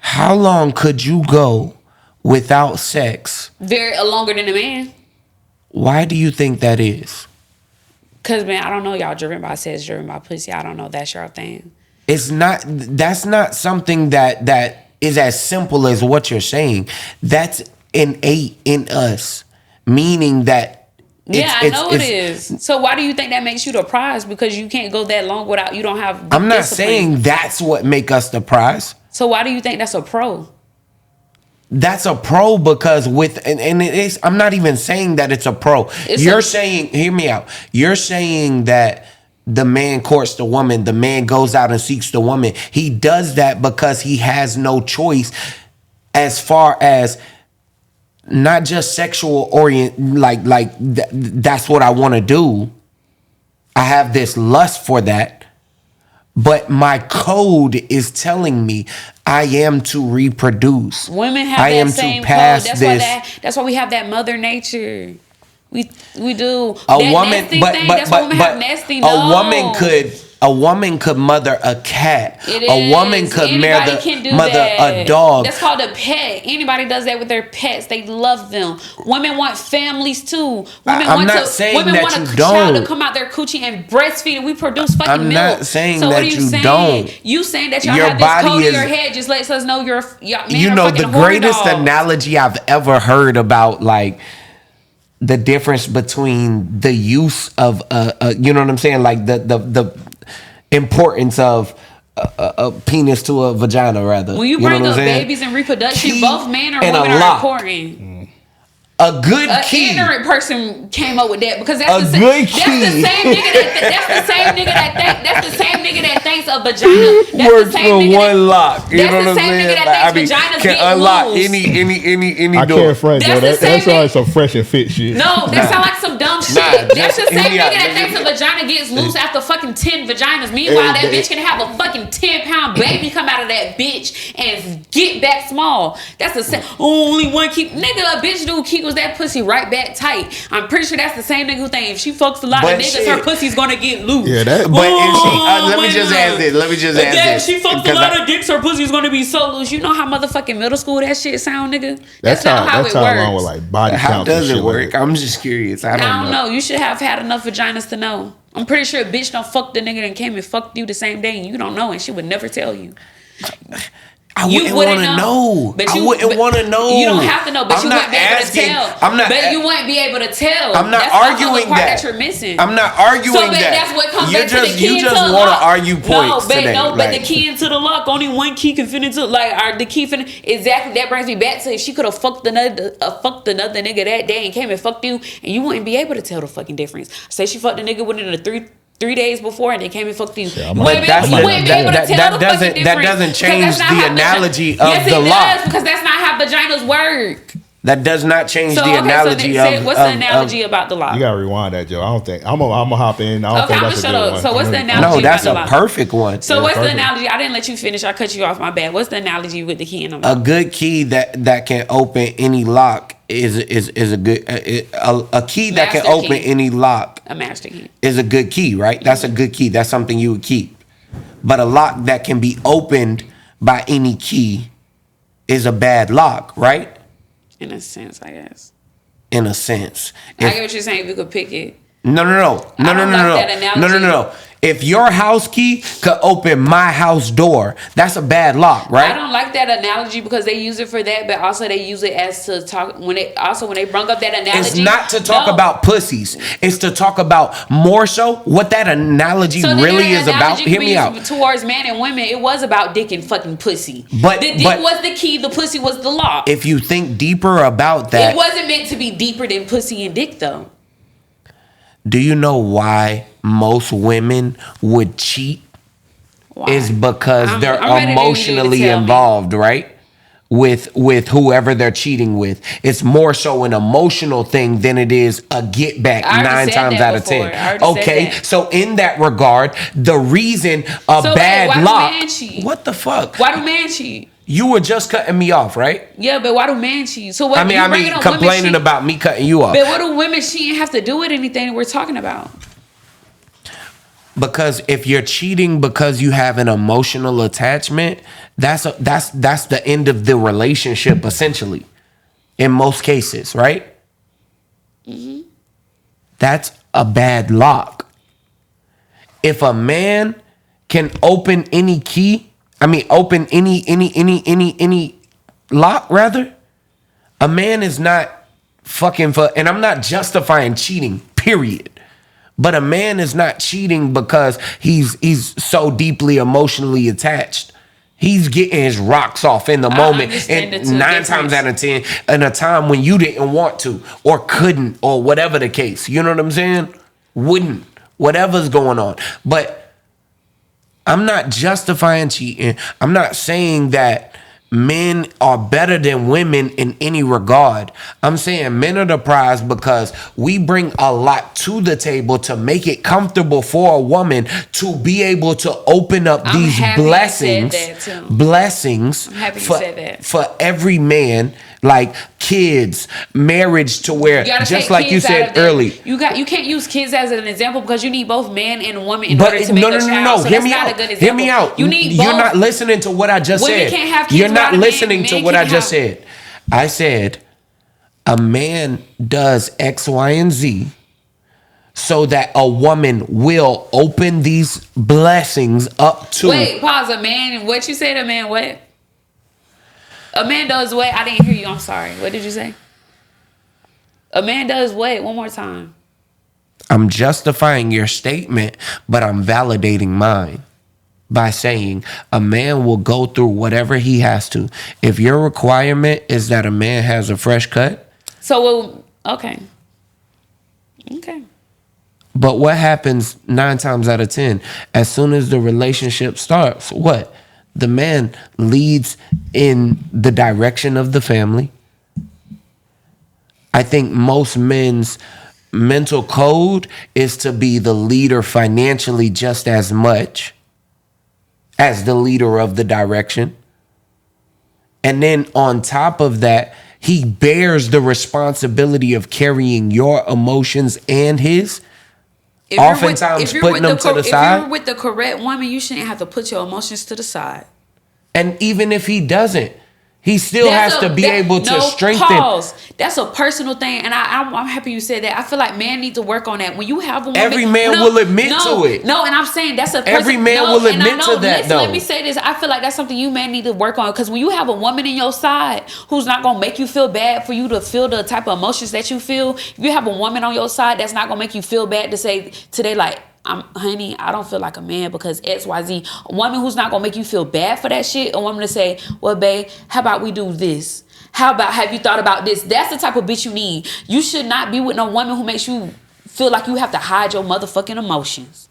How long could you go without sex? Longer than a man. Why do you think that is? Because, man, I don't know. Y'all driven by sex, driven by pussy. I don't know. That's your thing. That's not something that is as simple as what you're saying. That's innate in us. Meaning that I know it is. So why do you think that makes you the prize? Because you can't go that long without, you don't have I'm not saying that's what make us the prize. So why do you think that's a pro? That's a pro because and it is, I'm not even saying that it's a pro. You're saying, hear me out. You're saying that the man courts the woman, the man goes out and seeks the woman. He does that because he has no choice as far as not just sexual that's what I want to do. I have this lust for that. But my code is telling me I am to reproduce. Women have that same code. That's why we have that mother nature. We do. That's why women have nesting. A woman could mother a cat. A woman could mother a dog. That's called a pet. Anybody does that with their pets. They love them. Women want families too. Women want a child to come out their coochie and breastfeed, and we produce fucking milk. I'm not saying that you don't. You saying that y'all have this code in your head just lets us know you're you know, the greatest analogy I've ever heard about like the difference between the use of you know what I'm saying, like the importance of a penis to a vagina, rather. When you bring up babies and reproduction, both men or women are important. A good key. An ignorant person came up with that because that's the same nigga that thinks a vagina works for one lock. You know what I'm saying? That thinks vaginas can unlock loose. any I door. can't front, bro. That sounds like some fresh and fit shit. No, that sounds like some dumb shit. That's the same nigga that thinks a vagina gets loose after fucking 10 vaginas. Meanwhile, that bitch can have a fucking 10-pound baby come out of that bitch and get back small. That's the same. Only one keep. Nigga, a bitch dude keeps that pussy right back tight. I'm pretty sure that's the same nigga who think if she fucks a lot of niggas, her pussy's gonna get loose. Yeah, that. But let me just ask this. She fucks a lot of dicks, her pussy's gonna be so loose. You know how motherfucking middle school that shit sound, nigga? That's not how it works. Along with like body how does it work? I'm just curious. I don't know. You should have had enough vaginas to know. I'm pretty sure a bitch don't fuck the nigga that came and fucked you the same day and you don't know and she would never tell you. I wouldn't want to know. I wouldn't want to know. You don't have to know, but you wouldn't be able to tell. But you wouldn't be able to tell. I'm not arguing that you're missing. I'm not arguing that. That's what comes back to the key You just want to argue points today. No, but the key into the lock, only one key can fit into the key fit. Exactly. That brings me back to if she could have fucked another nigga that day and came and fucked you, and you wouldn't be able to tell the fucking difference. Say she fucked the nigga within the 3 days before and they came and fucked you. That doesn't change the analogy of the lock. Yes, it does, because that's not how vaginas work. That does not change the analogy of. What's the analogy about the lock? You gotta rewind that, Joe. I don't think I'm gonna hop in. I don't think that's a good one. So what's the analogy? No, that's a perfect one. So what's the analogy? I didn't let you finish. I cut you off. My bad. What's the analogy with the key in the lock? A good key that can open any lock is a good a key that can open any lock. A master key is a good key, right? That's a good key. That's something you would keep. But a lock that can be opened by any key is a bad lock, right? In a sense, I guess. In a sense. I get what you're saying. If you could pick it. No. If your house key could open my house door, that's a bad lock, right? I don't like that analogy because they use it for that, but also they use it as to talk when they bring up that analogy. It's not to talk about pussies. It's to talk about more so what that analogy really is about. Hear me out. Towards man and women, it was about dick and fucking pussy. But the dick was the key. The pussy was the lock. If you think deeper about that, it wasn't meant to be deeper than pussy and dick, though. Do you know why most women would cheat? Why? Is because they're emotionally involved, right? With whoever they're cheating with. It's more so an emotional thing than it is a get back 9 times out of 10. Okay, so in that regard, the reason bad lock. What the fuck? Why do men cheat? You were just cutting me off, right? Yeah, but why do men cheat? So what? I mean, complaining about me cutting you off. But what do women cheating have to do with anything we're talking about? Because if you're cheating because you have an emotional attachment, that's the end of the relationship, essentially. In most cases, right? Mm-hmm. That's a bad lock. If a man can open any key. Open any lock, rather. A man is not fucking for, and I'm not justifying cheating, period. But a man is not cheating because he's so deeply emotionally attached. He's getting his rocks off in the moment, and 9 times out of 10, in a time when you didn't want to or couldn't or whatever the case. You know what I'm saying? Wouldn't, whatever's going on, but. I'm not justifying cheating. I'm not saying that men are better than women in any regard. I'm saying men are the prize because we bring a lot to the table to make it comfortable for a woman to be able to open up these blessings for every man, like kids, marriage, to where just like you said early, you can't use kids as an example because you need both man and woman in order to make a child. So hear me out. Hear me out. You need both. You're not listening to what I just said. Women can't have kids. You're not listening to what I just said. I said a man does X, Y, and Z so that a woman will open these blessings up to. Wait, pause. A man. What you said? A man what? A man does what? I didn't hear you. I'm sorry. What did you say? A man does what? One more time. I'm justifying your statement, but I'm validating mine by saying a man will go through whatever he has to. If your requirement is that a man has a fresh cut. So, okay. Okay. But what happens 9 times out of 10? As soon as the relationship starts, what? The man leads in the direction of the family. I think most men's mental code is to be the leader financially just as much as the leader of the direction. And then on top of that, he bears the responsibility of carrying your emotions and his. Oftentimes putting them to the side. If you're with the correct woman, you shouldn't have to put your emotions to the side. And even if he doesn't, he still has to be able to strengthen. Pause. That's a personal thing, and I'm happy you said that. I feel like men need to work on that. When you have a woman, every man will admit to it. No, and I'm saying that's a every man will admit to that. Though. Let me say this. I feel like that's something you men need to work on, because when you have a woman in your side who's not gonna make you feel bad for you to feel the type of emotions that you feel, if you have a woman on your side that's not gonna make you feel bad to say today like, honey, I don't feel like a man because XYZ. A woman who's not gonna make you feel bad for that shit. A woman to say, well, babe, how about we do this? How about, have you thought about this? That's the type of bitch you need. You should not be with no woman who makes you feel like you have to hide your motherfucking emotions.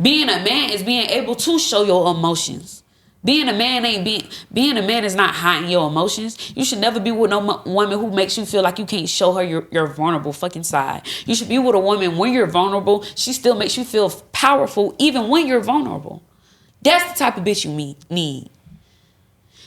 Being a man is being able to show your emotions. Being a man being a man is not hiding your emotions. You should never be with no woman who makes you feel like you can't show her your vulnerable fucking side. You should be with a woman when you're vulnerable. She still makes you feel powerful even when you're vulnerable. That's the type of bitch you need.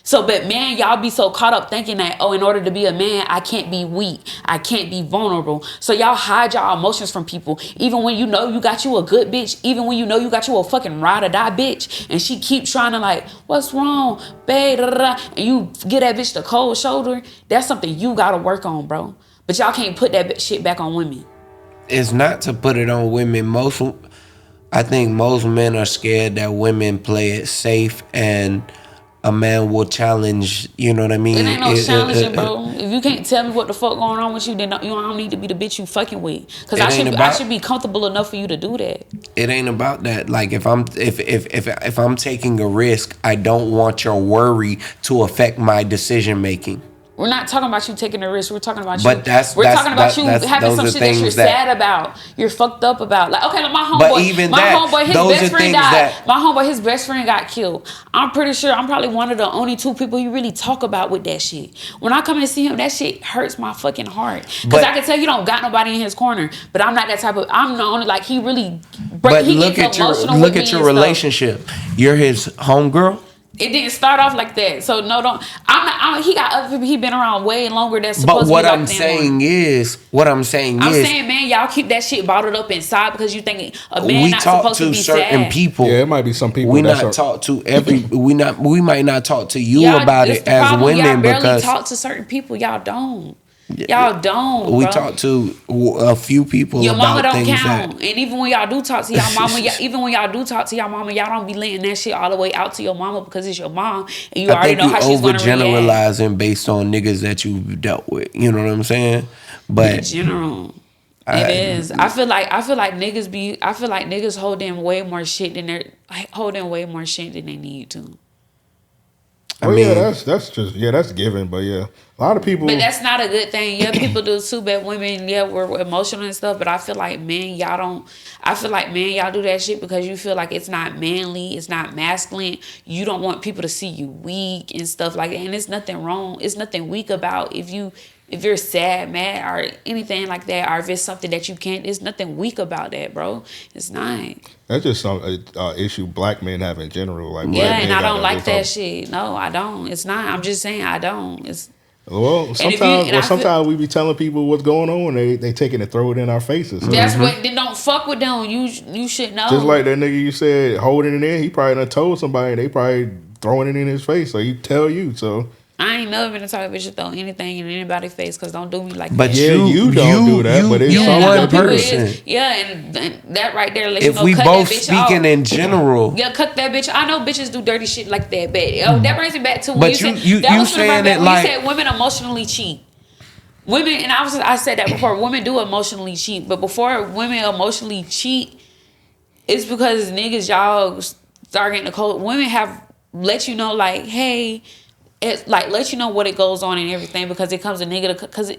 So, but man, y'all be so caught up thinking that, oh, in order to be a man, I can't be weak. I can't be vulnerable. So y'all hide y'all emotions from people. Even when you know you got you a good bitch, even when you know you got you a fucking ride or die bitch, and she keeps trying to like, what's wrong, babe, and you get that bitch the cold shoulder, that's something you gotta work on, bro. But y'all can't put that shit back on women. It's not to put it on women. I think most men are scared that women play it safe and a man will challenge, you know what I mean? It ain't no challenging, bro. If you can't tell me what the fuck going on with you, then you don't need to be the bitch you fucking with. Because I should be comfortable enough for you to do that. It ain't about that. Like if I'm taking a risk, I don't want your worry to affect my decision making. We're not talking about you taking a risk. We're talking about you. We're talking about you having some shit that you're sad about. You're fucked up about. Like, okay, like my homeboy, his best friend got killed. I'm pretty sure I'm probably one of the only two people he really talk about with that shit. When I come and see him, that shit hurts my fucking heart. Because I can tell he don't got nobody in his corner. But I'm not that type of. I'm the only like he really. But look at your relationship. You're his homegirl. It didn't start off like that, so no, don't. He got other people. He been around way longer. That's supposed to be. But what I'm saying is, I'm saying, man, y'all keep that shit bottled up inside because you think a man not supposed to be sad. We talk to certain people. Yeah, it might be some people. We not talk to every. We might not talk to you about it as women y'all barely because talk to certain people. Y'all don't. Y'all don't. We talk to a few people. Your mama about don't things count, and even when y'all do talk to y'all mama, y'all don't be letting that shit all the way out to your mama because it's your mom, and you already know how she's gonna react. Overgeneralizing based on niggas that you've dealt with. You know what I'm saying? But in general, it is. I feel like niggas holding way more shit than they need to. That's given, but yeah, a lot of people. But that's not a good thing. Yeah, people do too, but women, we're emotional and stuff. But I feel like men, y'all don't. I feel like men, y'all do that shit because you feel like it's not manly, it's not masculine. You don't want people to see you weak and stuff like that. And it's nothing wrong. It's nothing weak about if you're sad, mad, or anything like that, or if it's something that you can't. There's nothing weak about that, bro. It's not. That's just some issue black men have in general. Like, and I don't like that shit. No, I don't. It's not. I'm just saying I don't. It's. Well, sometimes we be telling people what's going on. They taking it, throw it in our faces. So. That's what. Then don't fuck with them. You should know. Just like that nigga you said holding it in. He probably done told somebody. They probably throwing it in his face. So he tell you. So. I ain't never been the type of bitch to throw anything in anybody's face because don't do me like but that. You don't do that, but it's one person. And that right there lets you know. If we both speaking in general. Yeah, cut that bitch. I know bitches do dirty shit like that, but that brings me back to when but you saying it like. You said women emotionally cheat. Women, and I said that before, women do emotionally cheat, but before women emotionally cheat, it's because niggas, y'all start getting the cold. Women have let you know like, hey, it's like let you know what it goes on and everything because it comes a nigga because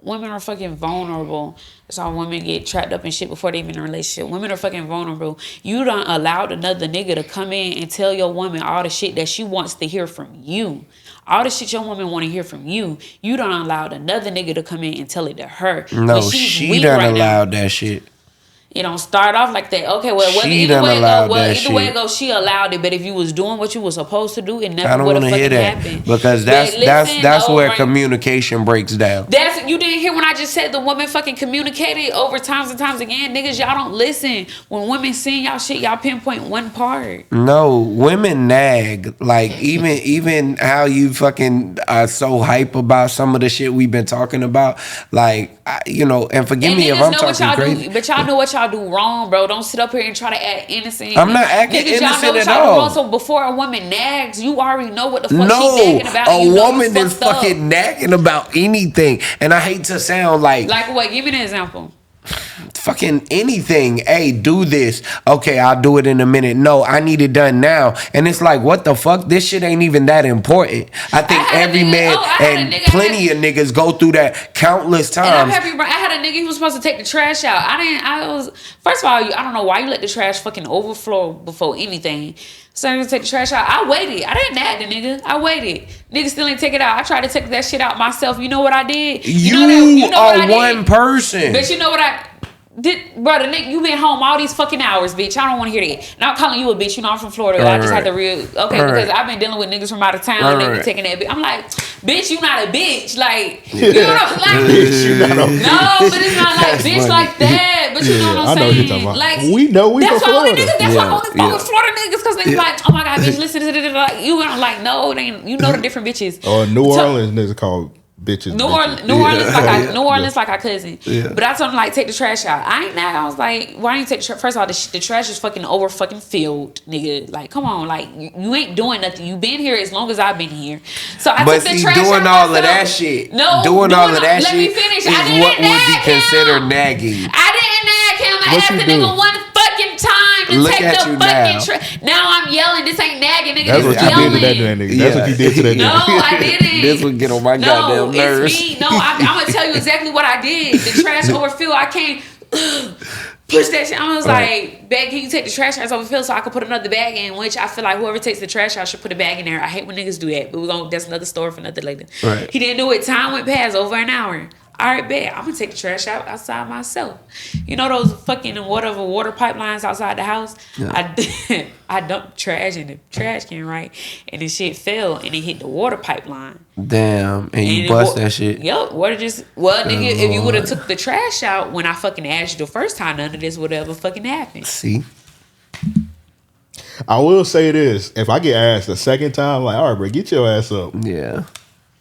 women are fucking vulnerable. That's how women get trapped up in shit before they even in a relationship. Women are fucking vulnerable. You done allowed another nigga to come in and tell your woman all the shit that she wants to hear from you. All the shit your woman want to hear from you, you don't allow another nigga to come in and tell it to her. No, she done allowed that shit. It don't start off like that. Okay, well, either way it goes, she allowed it. But if you was doing what you was supposed to do, it never would have fucking happened. Because that's where communication breaks down. You didn't hear when I just said the woman fucking communicated over times and times again. Niggas, y'all don't listen. When women sing y'all shit, y'all pinpoint one part. No, women nag. Like even how you fucking are so hype about some of the shit we've been talking about. Like, and forgive me if I'm talking crazy. But y'all know what y'all do wrong, bro. Don't sit up here and try to act innocent. I'm not acting innocent at all. So before a woman nags, you already know what the fuck she's nagging about. A woman is fucking nagging about anything. And I hate to sound like what? Give me an example. Fucking anything. Hey, do this. Okay, I'll do it in a minute. No, I need it done now. And it's like, what the fuck? This shit ain't even that important. I think every man and plenty of niggas go through that countless times. And I'm happy. I had a nigga who was supposed to take the trash out. First of all, I don't know why you let the trash fucking overflow before anything. So I take the trash out. I waited. I didn't nag the nigga. I waited. Nigga still ain't take it out. I tried to take that shit out myself. You know what I did? You are one person. But you know what I did, brother? Nigga, you been home all these fucking hours, bitch. I don't want to hear that. Not calling you a bitch. You know I'm from Florida. I just had to because I've been dealing with niggas from out of town. They be taking that bitch. I'm like, bitch, you not a bitch. Like, you know what I'm like? No, but it's not like bitch funny. Like that. But you know what I'm saying? Know what you're like, we know we that's from why Florida. That's why only fucking Florida niggas, because they like, oh my god, bitch, listen to this. Like, you gonna like, no, they ain't, you know the different bitches. Or New Orleans niggas called bitches. New Orleans like our cousin. Yeah. But I told him like, take the trash out. I ain't nag. I was like, why don't you take the trash? First of all, the trash is fucking over fucking filled, nigga. Like, come on, like you ain't doing nothing. You been here as long as I've been here. So I took the trash out. Doing all of that shit. No, doing all of that shit. Let me finish. Is what would be considered nagging. I didn't nag him. I asked the nigga one fucking time to take the fucking trash. Now I'm yelling. This ain't nagging, nigga. That's what you did to that nigga. That's what you did to that nigga. No, I didn't. This would get on my goddamn nerves. It's me. No, I'm gonna tell you exactly what I did. The trash overfilled. I can't push that shit. I was like, bag, can you take the trash out overfilled so I can put another bag in? Which I feel like whoever takes the trash out should put a bag in there. I hate when niggas do that, but that's another story for another later. Right. He didn't do it. Time went past over an hour. All right, bet. I'm gonna take the trash out outside myself. You know those fucking water pipelines outside the house? Yeah. I dumped trash in the trash can, right? And the shit fell and it hit the water pipeline. Damn. And you bust that shit. Yep. Nigga, if you would have took the trash out when I fucking asked you the first time, none of this would ever fucking happen. See? I will say this. If I get asked the second time, like, all right, bro, get your ass up. Yeah.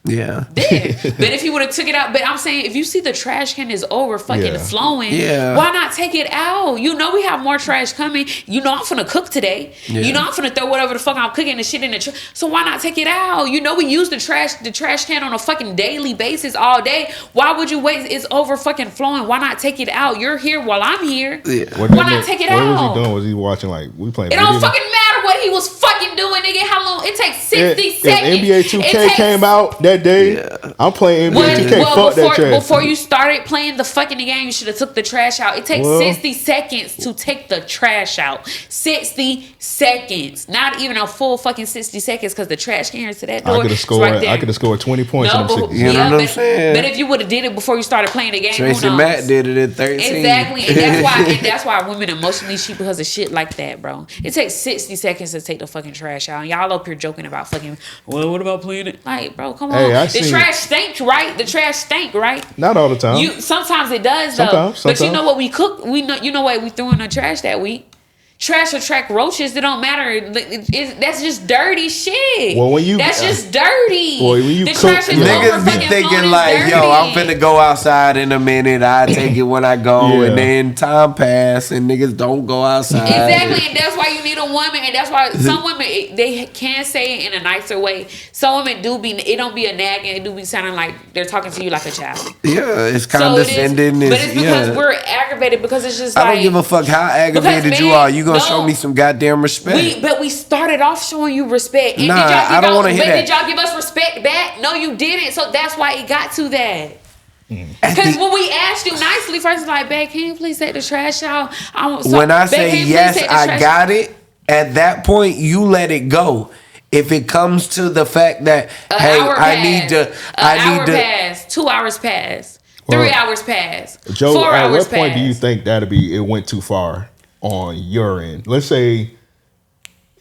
But if you would have took it out, but I'm saying if you see the trash can is over fucking flowing, why not take it out? You know we have more trash coming. You know I'm finna cook today. Yeah. You know I'm finna throw whatever the fuck I'm cooking the shit in the trash. So why not take it out? You know we use the trash can on a fucking daily basis all day. Why would you wait? It's over fucking flowing. Why not take it out? You're here while I'm here. Yeah. Why not take it out? What was he doing? Was he watching like we playing? It don't fucking matter what he was fucking doing, nigga. How long? It takes 60 seconds. NBA 2K came out that day. I'm playing NBA 2K. Fuck that trash. Before you started playing the fucking game, you should have took the trash out. It takes 60 seconds to take the trash out. 60 seconds. Not even a full fucking 60 seconds because the trash can to that door. I could have scored 20 points in them 60 seconds. You know what I'm saying? But if you would have did it before you started playing the game, Tracy Matt did it at 13. Exactly. And that's why women emotionally cheat because of shit like that, bro. It takes 60 seconds to take the fucking trash out. And y'all up here joking about fucking, well, what about playing it? Like, bro, come on. The trash stinks, right? The trash stink, right? Not all the time. Sometimes it does, though. Sometimes. But you know what we cook? You know what we threw in the trash that week? Trash attract roaches. It don't matter. That's just dirty shit. Well, that's just dirty. Well, when you the cook, trash is niggas be thinking like, dirty. Yo, I'm finna go outside in a minute. I take it when I go, and then time pass, and niggas don't go outside. Exactly, and that's why you need a woman, and that's why some women they can say it in a nicer way. Some women do be. It don't be a nagging. It do be sounding like they're talking to you like a child. Yeah, it's condescending. But it's because we're aggravated because it's just. I don't give a fuck how aggravated you are. You gonna show me some goddamn respect. But we started off showing you respect. And I don't want to hear that. Did y'all give us respect back? No, you didn't. So that's why it got to that. Because when we asked you nicely, first like, babe, can you please take the trash out? When I say yes, I got it. At that point, you let it go. If it comes to the fact that, I need to 2 hours pass, 3 hours pass, Joe, 4 hours pass. At what point do you think it went too far on your end? Let's say,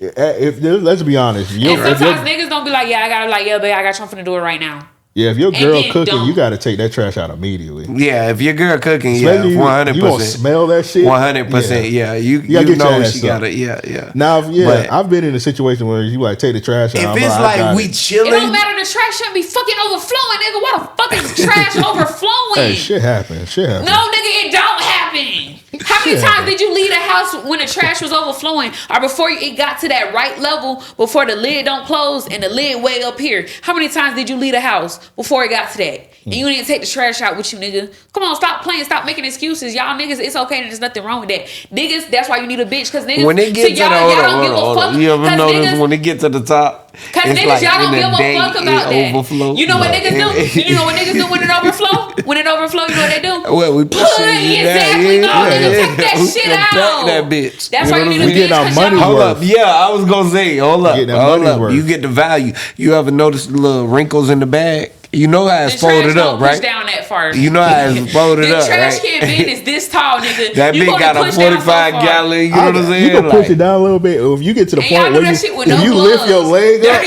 let's be honest. Sometimes niggas don't be like, babe, I got something to do it right now. Yeah, if your girl cooking, you got to take that trash out immediately. Yeah, if your girl cooking, 100%. You gonna smell that shit? 100%. Yeah, you know she got it. Yeah. Now, I've been in a situation where you like take the trash out. If it's like we chilling, it don't matter. The trash shouldn't be fucking overflowing, nigga. What the fuck is trash overflowing? Hey, shit happens. No, nigga, it don't happen. How many times did you leave the house when the trash was overflowing, or before it got to that right level, before the lid don't close and the lid way up here? How many times did you leave the house before it got to that? And you didn't take the trash out with you, nigga. Come on, stop playing, stop making excuses. Y'all niggas, it's okay, there's nothing wrong with that. Niggas, that's why you need a bitch, because niggas, when it gets to the hold on. You ever notice when it get to the top? Because niggas, like y'all don't give a fuck about that. Overflow. You know what niggas do? You know what niggas do when it overflow? When it overflow, you know what they do? Well, we push it exactly. No, nigga, take that shit out. That bitch. That's why you need a bitch. Get our money hold worth. up. Yeah, I was gonna say, hold up. You get the value. You ever notice the little wrinkles in the bag? You know how it's folded up, right? Down that far. You know how it's folded up, right? The trash can bin is this tall, nigga. That bitch got a 45 gallon. You know what I'm saying? You can push it down a little bit. If you get to the point where you lift your leg up,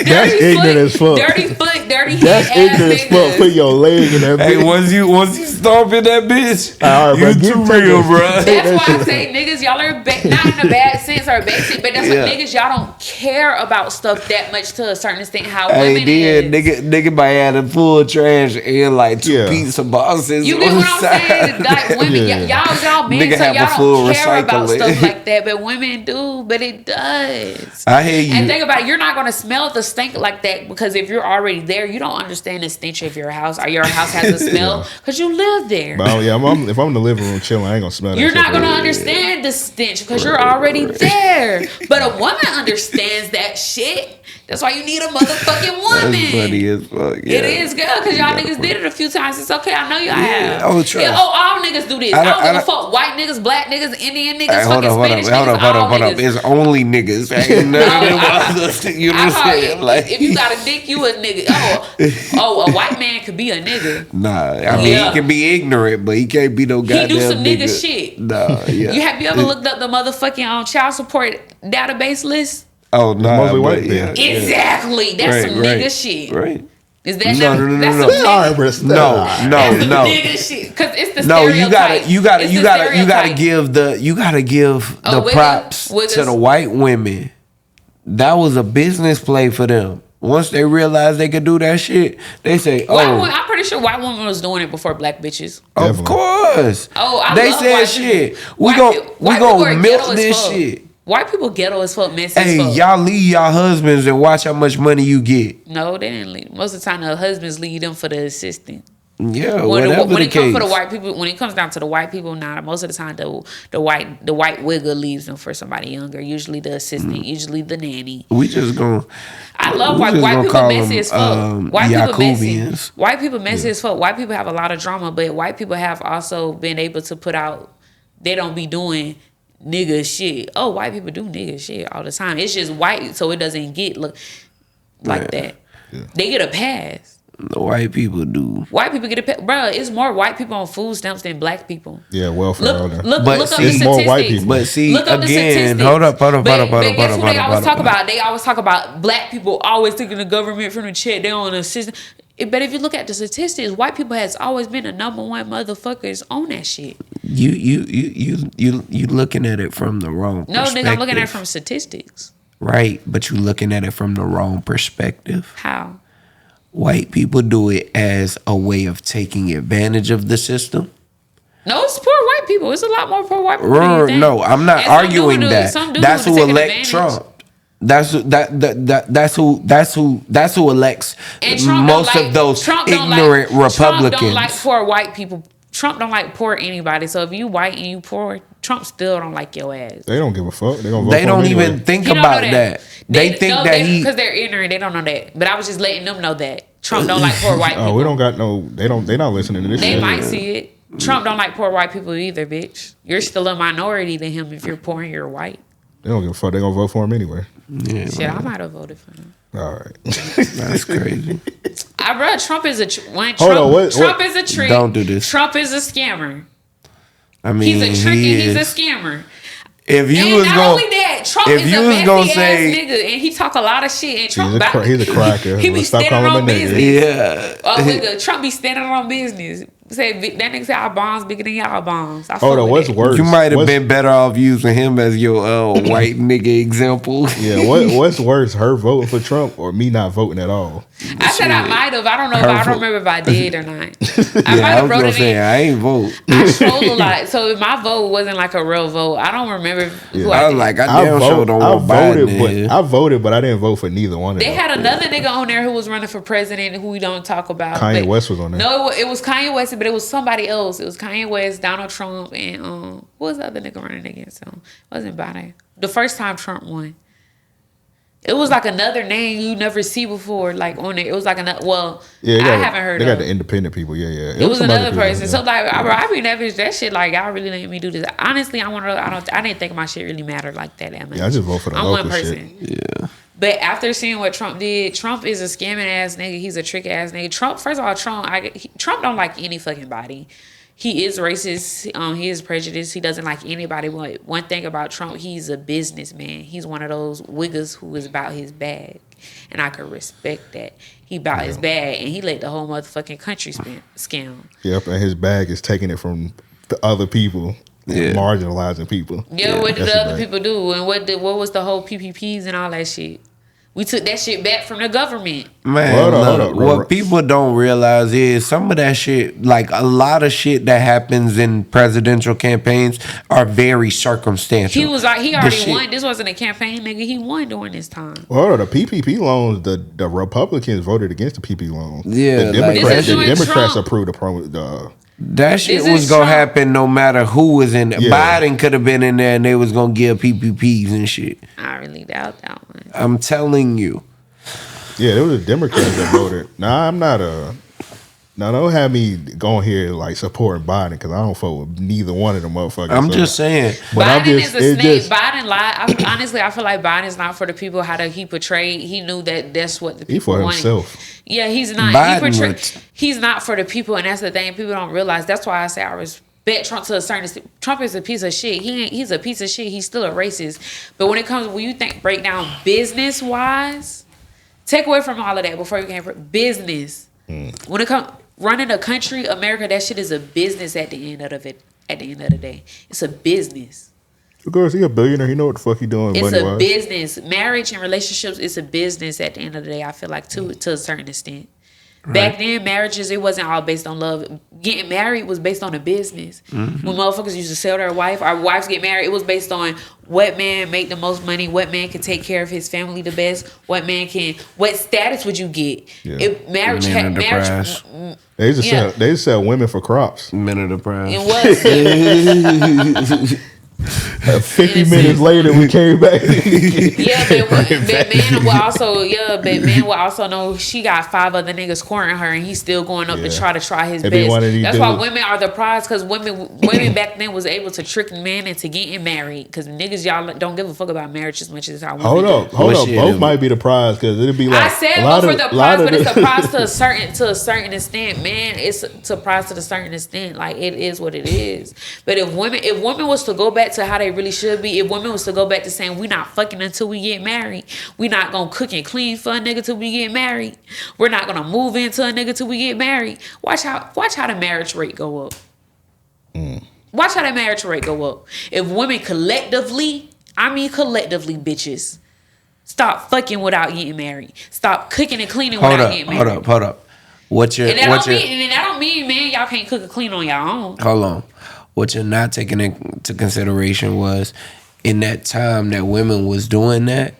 that's ignorant as fuck. Dirty foot, dirty hand. That's ignorant as fuck. Put your leg in that bitch. Hey, once you stomp in that bitch, you too real, bro. That's why I say niggas, y'all are not in a bad sense or a bad sense, but that's like niggas, y'all don't care about stuff that much to a certain extent. How women is. Nigga might have a full trash and like 2 pizza boxes. You get what I'm saying? Like women, y'all men, so y'all don't care about stuff like that, but women do. But it does. I hear you. And think about it, you're not gonna smell the stink like that, because if you're already there, you don't understand the stench of your house, or your house has a smell because you live there. But if I'm in the living room chilling, I ain't gonna smell that. You're not gonna understand the stench because you're already there. But a woman understands that shit. That's why you need a motherfucking woman. That's funny as fuck. Yeah. It is, girl, because y'all niggas did it a few times. It's okay. I know y'all have. Oh, trust. All niggas do this. I don't give a fuck. White niggas, black niggas, Indian niggas, fucking Spanish niggas. Hold up. It's only niggas. Ain't none of us. You know what I'm saying? Like, if you got a dick, you a nigga. A white man could be a nigga. Nah, I mean, he can be ignorant, but he can't be no goddamn nigga. He do some nigga shit. Nah, yeah. Have you ever looked up the motherfucking child support database list? Oh no, mostly white people. Exactly. That's some nigga shit. Right. Is that no? That's No. Nigga shit. Because it's the stereotype. You gotta give the props to the white women. That was a business play for them. Once they realized they could do that shit, they say, I'm pretty sure white women was doing it before black bitches. Of course. They said shit. We gonna milk this shit. White people ghetto as fuck, messy as fuck. Y'all leave y'all husbands and watch how much money you get. No, they didn't leave. Most of the time, the husbands leave them for the assistant. Yeah, when it comes for the white people, when it comes down to the white people, most of the time the white wigger leaves them for somebody younger. Usually the assistant, usually the nanny. We just gonna. I love white people messy as fuck. White people messy. White people messy as fuck. White people have a lot of drama, but white people have also been able to put out. They don't be doing nigga shit. Oh, white people do nigga shit all the time. It's just white, so it doesn't get like that. Yeah. They get a pass. The white people do. White people get a pass. Bruh, it's more white people on food stamps than black people. Yeah, welfare. Look up the statistics. More white people. But see, again, hold up. Guess what they always talk about? They always talk about black people always taking the government from the check. They on a system. But if you look at the statistics, white people has always been the number one motherfuckers on that shit. You looking at it from the wrong perspective. No, nigga, I'm looking at it from statistics. Right, but you looking at it from the wrong perspective. How? White people do it as a way of taking advantage of the system. No, it's poor white people. It's a lot more poor white people. No, I'm not arguing that. That's who elect Trump. That's who elects most of those ignorant Republicans. Trump don't like poor white people. Trump don't like poor anybody. So if you white and you poor, Trump still don't like your ass. They don't give a fuck. They don't even think about that. They think that because they're ignorant. They don't know that. But I was just letting them know that Trump don't like poor white people. We don't got no. They're not listening to this. They might see it. Trump don't like poor white people either, bitch. You're still a minority to him if you're poor and you're white. They don't give a fuck. They gonna vote for him anyway. Yeah, shit, I might have voted for him. All right, that's crazy. I read Trump is a Trump is a trick. Don't do this. Trump is a scammer. I mean, he's a trick and he's a scammer. If you and was not gonna, only that, Trump is a messy ass nigga, and he talk a lot of shit. And Trump, he's a cracker. He be standing on business. Yeah. Trump be standing on business. Say that nigga say our bombs bigger than y'all bombs. Hold on, what's worse? You might have been better off using him as your white nigga example. Yeah, what's worse, her voting for Trump or me not voting at all? I said I might have. I don't know. I don't remember if I did or not. I might have voted in. I ain't vote. I troll a lot, so if my vote wasn't like a real vote, I don't remember who I was like, I voted, but I didn't vote for neither one of them. They had another nigga on there who was running for president who we don't talk about. Kanye West was on there. No, it was Kanye West, but it was somebody else. It was Kanye West, Donald Trump, and what was the other nigga running against him? It wasn't Biden. The first time Trump won. It was like another name you never see before, like on it. It was like another. Well, I haven't heard. They got the independent people. Yeah. It was another person. So like, I be nervous. That shit, like, y'all really let me do this. Honestly, I didn't think my shit really mattered like that. Yeah, I just vote for the local one person. Shit. Yeah. But after seeing what Trump did, Trump is a scamming ass nigga. He's a trick ass nigga. Trump, first of all, Trump don't like any fucking body. He is racist. He is prejudiced. He doesn't like anybody. But one thing about Trump, he's a businessman. He's one of those wiggers who is about his bag. And I could respect that. He about his bag, and he let the whole motherfucking country scam. Yep, and his bag is taking it from the other people. Yeah. Marginalizing people. Yeah, what did the other people do? And what was the whole PPPs and all that shit? We took that shit back from the government. Man, hold up. What people don't realize is some of that shit, like a lot of shit that happens in presidential campaigns are very circumstantial. He was like, he already won. This wasn't a campaign, nigga. He won during this time. Well, hold on. The PPP loans, the Republicans voted against the PPP loans. Yeah. The Democrats approved the that shit was gonna happen no matter who was in there. Yeah. Biden could have been in there and they was gonna give PPPs and shit. I really doubt that one. I'm telling you. Yeah, there was a Democrat that voted. Nah, I'm not a. Now don't have me going here like supporting Biden because I don't vote with neither one of them motherfuckers. I'm just saying. But Biden is a snake. Biden lied. Honestly, I feel like Biden's not for the people. How he portrayed. He knew that's what the people wanted. He for himself. Yeah, he's not. He's not for the people, and that's the thing people don't realize. That's why I say I respect Trump to a certain extent. Trump is a piece of shit. He's a piece of shit. He's still a racist. But when you break down business wise, take away from all of that before you can business. When it comes running a country, America, that shit is a business at the end of it. At the end of the day, it's a business. Of course, he a billionaire. He know what the fuck he doing. It's a business. Marriage and relationships, it's a business at the end of the day. I feel like to a certain extent. Right. Back then, marriages, it wasn't all based on love. Getting married was based on a business. Mm-hmm. When motherfuckers used to sell their wife, our wives get married, it was based on what man make the most money, what man can take care of his family the best, what status would you get? Yeah. If marriage had marriage. They used to sell women for crops. Men of the prize. It was. 50 minutes later, we came back. But man will also know she got 5 other niggas courting her, and he's still going up to try his best. That's why women are the prize, because women back then was able to trick men into getting married, because niggas y'all don't give a fuck about marriage as much as how women Hold up. Both might be the prize, because it'd be like I said both for the prize, but it's a prize to a certain extent. Man, it's a prize to a certain extent. Like, it is what it is. But if women was to go back to how they really should be, if women was to go back to saying we not fucking until we get married, we not gonna cook and clean for a nigga till we get married, we're not gonna move into a nigga till we get married. Watch how the marriage rate go up. Watch how the marriage rate go up. If women collectively, bitches, stop fucking without getting married, stop cooking and cleaning without getting married. Hold up. That don't mean, man, y'all can't cook and clean on your own. Hold on. What you're not taking into consideration was, in that time that women was doing that,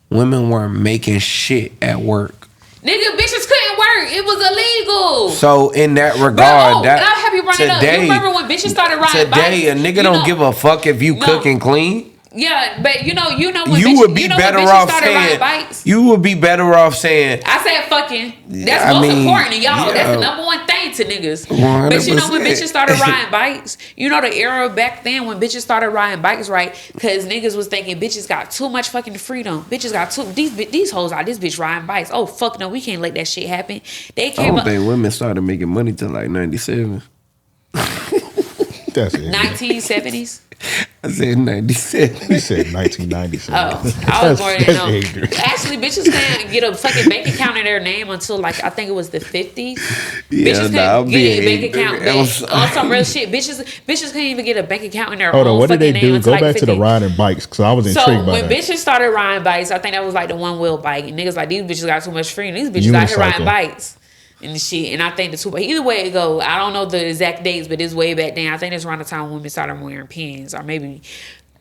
women weren't making shit at work. Nigga, bitches couldn't work. It was illegal. So in that regard, I'll have you run it up. You remember when bitches started riding bikes? Today, a nigga don't give a fuck if you cook and clean. Yeah, but you know when you would be better off saying you would be better off saying I said fucking. That's most important to y'all. Yeah. That's the number one thing to niggas. 100%. But you know when bitches started riding bikes, you know the era back then when bitches started riding bikes, right? Because niggas was thinking bitches got too much fucking freedom. Bitches got these hoes out this bitch riding bikes. Oh fuck no, we can't let that shit happen. They came I don't think women started making money till like 97. That's it. 1970s. I said 97. He said 1997. Oh, I was more than no. Actually, bitches can't get a fucking bank account in their name until like I think it was the 50s. Yeah, bitches can't get a bank account. On some real shit, bitches can't even get a bank account in their own. What did they do? Go like back to the riding bikes because I was intrigued by that. So when bitches started riding bikes, I think that was like the one wheel bike, and niggas like these bitches got too much freedom. These bitches out here riding bikes. And shit, and I think the two, but either way it go, I don't know the exact dates, but it's way back then. I think it's around the time when women started wearing pins, or maybe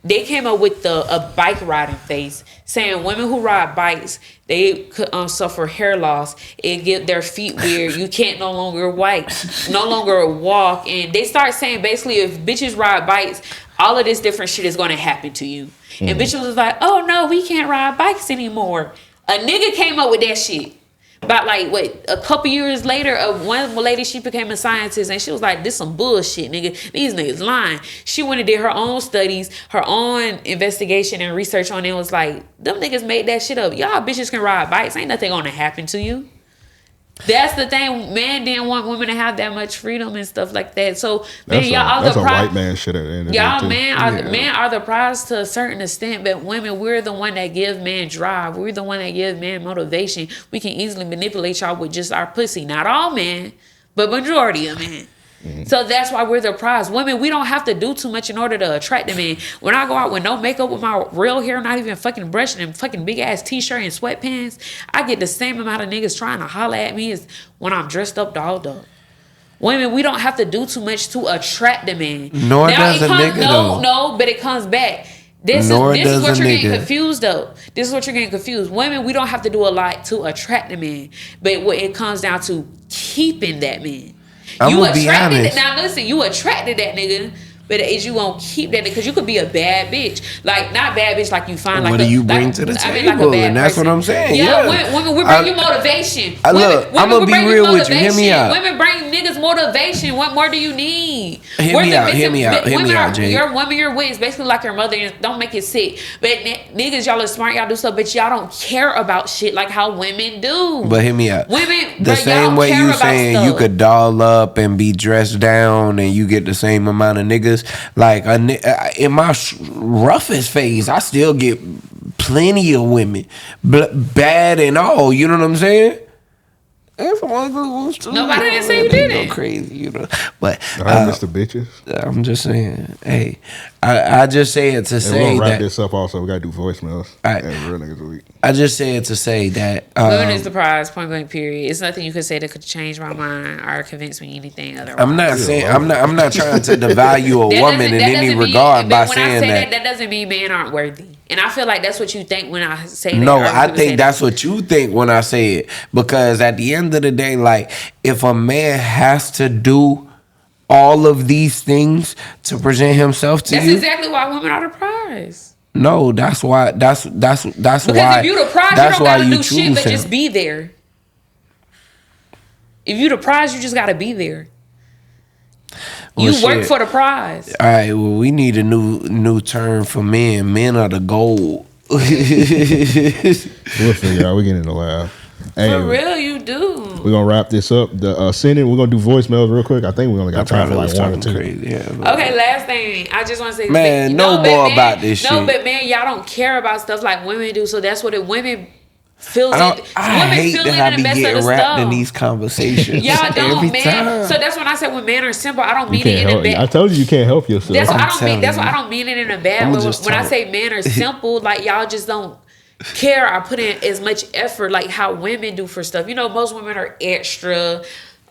they came up with a bike riding phase, saying women who ride bikes they could suffer hair loss. It get their feet weird. You can't no longer walk, and they start saying basically if bitches ride bikes, all of this different shit is going to happen to you. And bitches was like, oh no, we can't ride bikes anymore. A nigga came up with that shit. About like a couple years later, one lady, she became a scientist and she was like, this some bullshit, nigga. These niggas lying. She went and did her own studies, her own investigation and research on it. Was like, them niggas made that shit up. Y'all bitches can ride bikes. Ain't nothing gonna happen to you. That's the thing. Man didn't want women to have that much freedom and stuff like that. So man, that's a white man shit at the end of y'all men are the prize to a certain extent, but women, we're the one that give men drive. We're the one that give men motivation. We can easily manipulate y'all with just our pussy. Not all men, but majority of men. So that's why we're the prize. Women, we don't have to do too much in order to attract the man. When I go out with no makeup, with my real hair, not even fucking brushing, and fucking big ass t-shirt and sweatpants, I get the same amount of niggas trying to holler at me as when I'm dressed up dolled up. Women, we don't have to do too much to attract the man. Nor does a nigga though. No, but it comes back. This is what you're getting confused though. This is what you're getting confused. Women, we don't have to do a lot to attract the man, but what it comes down to keeping that man. You attracted now listen, you attracted that nigga, but is you gonna keep that because you could be a bad bitch. Like not bad bitch like you find like what do you bring to the table? And that's what I'm saying. Yeah. Women we bring you motivation. Look, I'm gonna be real with you. Hear me out. Women bring niggas motivation. What more do you need? Hear me out, Jade. Your women you're with is basically like your mother and don't make it sick. But niggas, y'all are smart, y'all do stuff, but y'all don't care about shit like how women do. But hear me out. Women, the same way you saying you could doll up and be dressed down and you get the same amount of niggas. Like in my roughest phase, I still get plenty of women, bad and all. You know what I'm saying? Nobody didn't say you did it. Go crazy, you know. But Mr. Bitches. I'm just saying. Hey, I just say it to say we'll wrap that this up. Also, we gotta do voicemails. All right. Real niggas a week. I just say it to say that women is the prize. Point blank. Period. It's nothing you could say that could change my mind or convince me anything otherwise. I'm not saying. I'm not trying to devalue a woman in any regard by saying that. That doesn't mean men aren't worthy. And I feel like that's what you think when I say that. No, I think that's what you think when I say it. Because at the end of the day, like, if a man has to do all of these things to present himself to you. That's exactly why women are the prize. No, that's why. That's why. Because if you the prize, you don't gotta do shit but just be there. If you the prize, you just gotta be there. You work for the prize. All right, well, we need a new term for men. Men are the gold. We'll figure out. We get in the lab. For real, you do. We're gonna wrap this up. The sending. We're gonna do voicemails real quick. I think we only got time for like 1 or 2. Crazy. Yeah, okay, last thing. I just want to say, man, no more about this shit. No, but man, y'all don't care about stuff like women do. So that's what women. I hate that I be getting wrapped in these conversations. Y'all don't, man. Time. So that's when I said when men are simple, I don't mean it in a bad. I told you can't help yourself. That's why I don't mean it in a bad way. When I say men are simple, like y'all just don't care or put in as much effort like how women do for stuff. You know, most women are extra.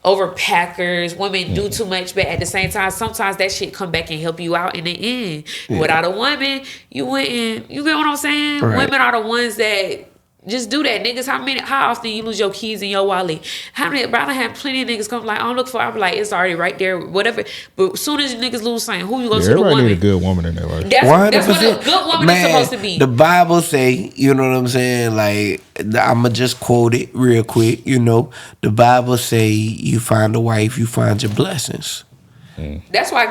Overpackers, women do too much, but at the same time, sometimes that shit come back and help you out in the end. Yeah. Without a woman, you wouldn't. You get what I'm saying? Right. Women are the ones that Just do that, niggas. How often you lose your keys in your wallet? How many? Bro, I have plenty of niggas come like, I don't look for. I'm like, it's already right there, whatever. But as soon as niggas lose something, who you go to? The woman. Everybody need a good woman in their life. That's what a good woman is supposed to be. The Bible say, you know what I'm saying? Like, I'ma just quote it real quick. You know, the Bible say, you find a wife, you find your blessings. That's why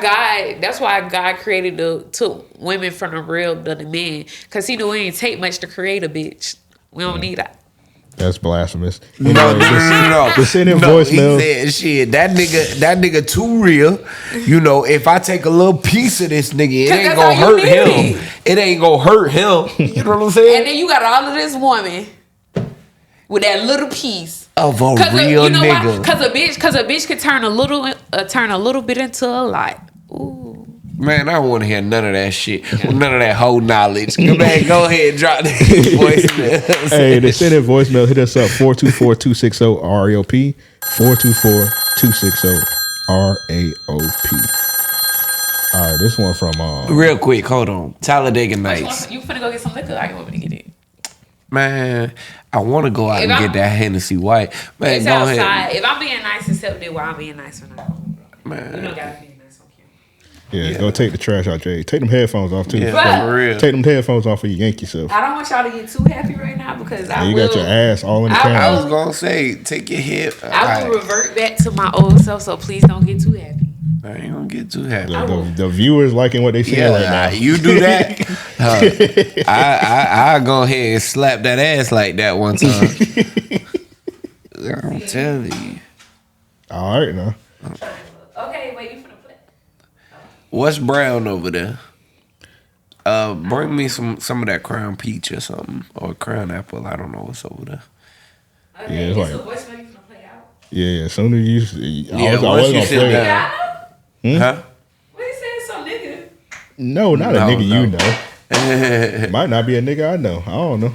God created took women from the real the man, cause he knew it ain't take much to create a bitch. We don't need that. That's blasphemous. No. Just send in voicemail. He said, shit, that nigga too real. You know, if I take a little piece of this nigga, it ain't gonna hurt him. It ain't gonna hurt him. You know what I'm saying? And then you got all of this woman with that little piece of a real nigga. Cause a bitch could turn a little bit into a lot. Ooh. Man, I don't want to hear none of that shit. None of that whole knowledge. Man, go ahead and drop that voicemail. Hey, they send in voicemail. Hit us up 424-260-RAOP. 424-260-RAOP. All right, this one from real quick, hold on. Talladega Nights. You finna go get some liquor? I want me to get it. Man, I want to go out and get that Hennessy White. Man, it's go outside. ahead. If I'm being nice, accept it while I'm being nice or not. Man, you don't gotta be nice on camera. Yeah, go take the trash out, Jay. Take them headphones off too. Yeah, for real. Take them headphones off for you yank yourself. I don't want y'all to get too happy right now because you got your ass all in the camera. I was gonna say, take your head. I will revert back to my old self, so please don't get too happy. I ain't gonna get too happy. The viewers liking what they see right now. You do that. I go ahead and slap that ass like that one time. I'm telling you. All right now. Okay, wait, you finna play. What's brown over there? Bring me some of that Crown Peach or something, or Crown Apple. I don't know what's over there. Okay, yeah, it's like voicemail you finna play out. Yeah, as soon as you, I was gonna play that. Huh? What you saying, some nigga? No, not a nigga you know. Might not be a nigga I know. I don't know.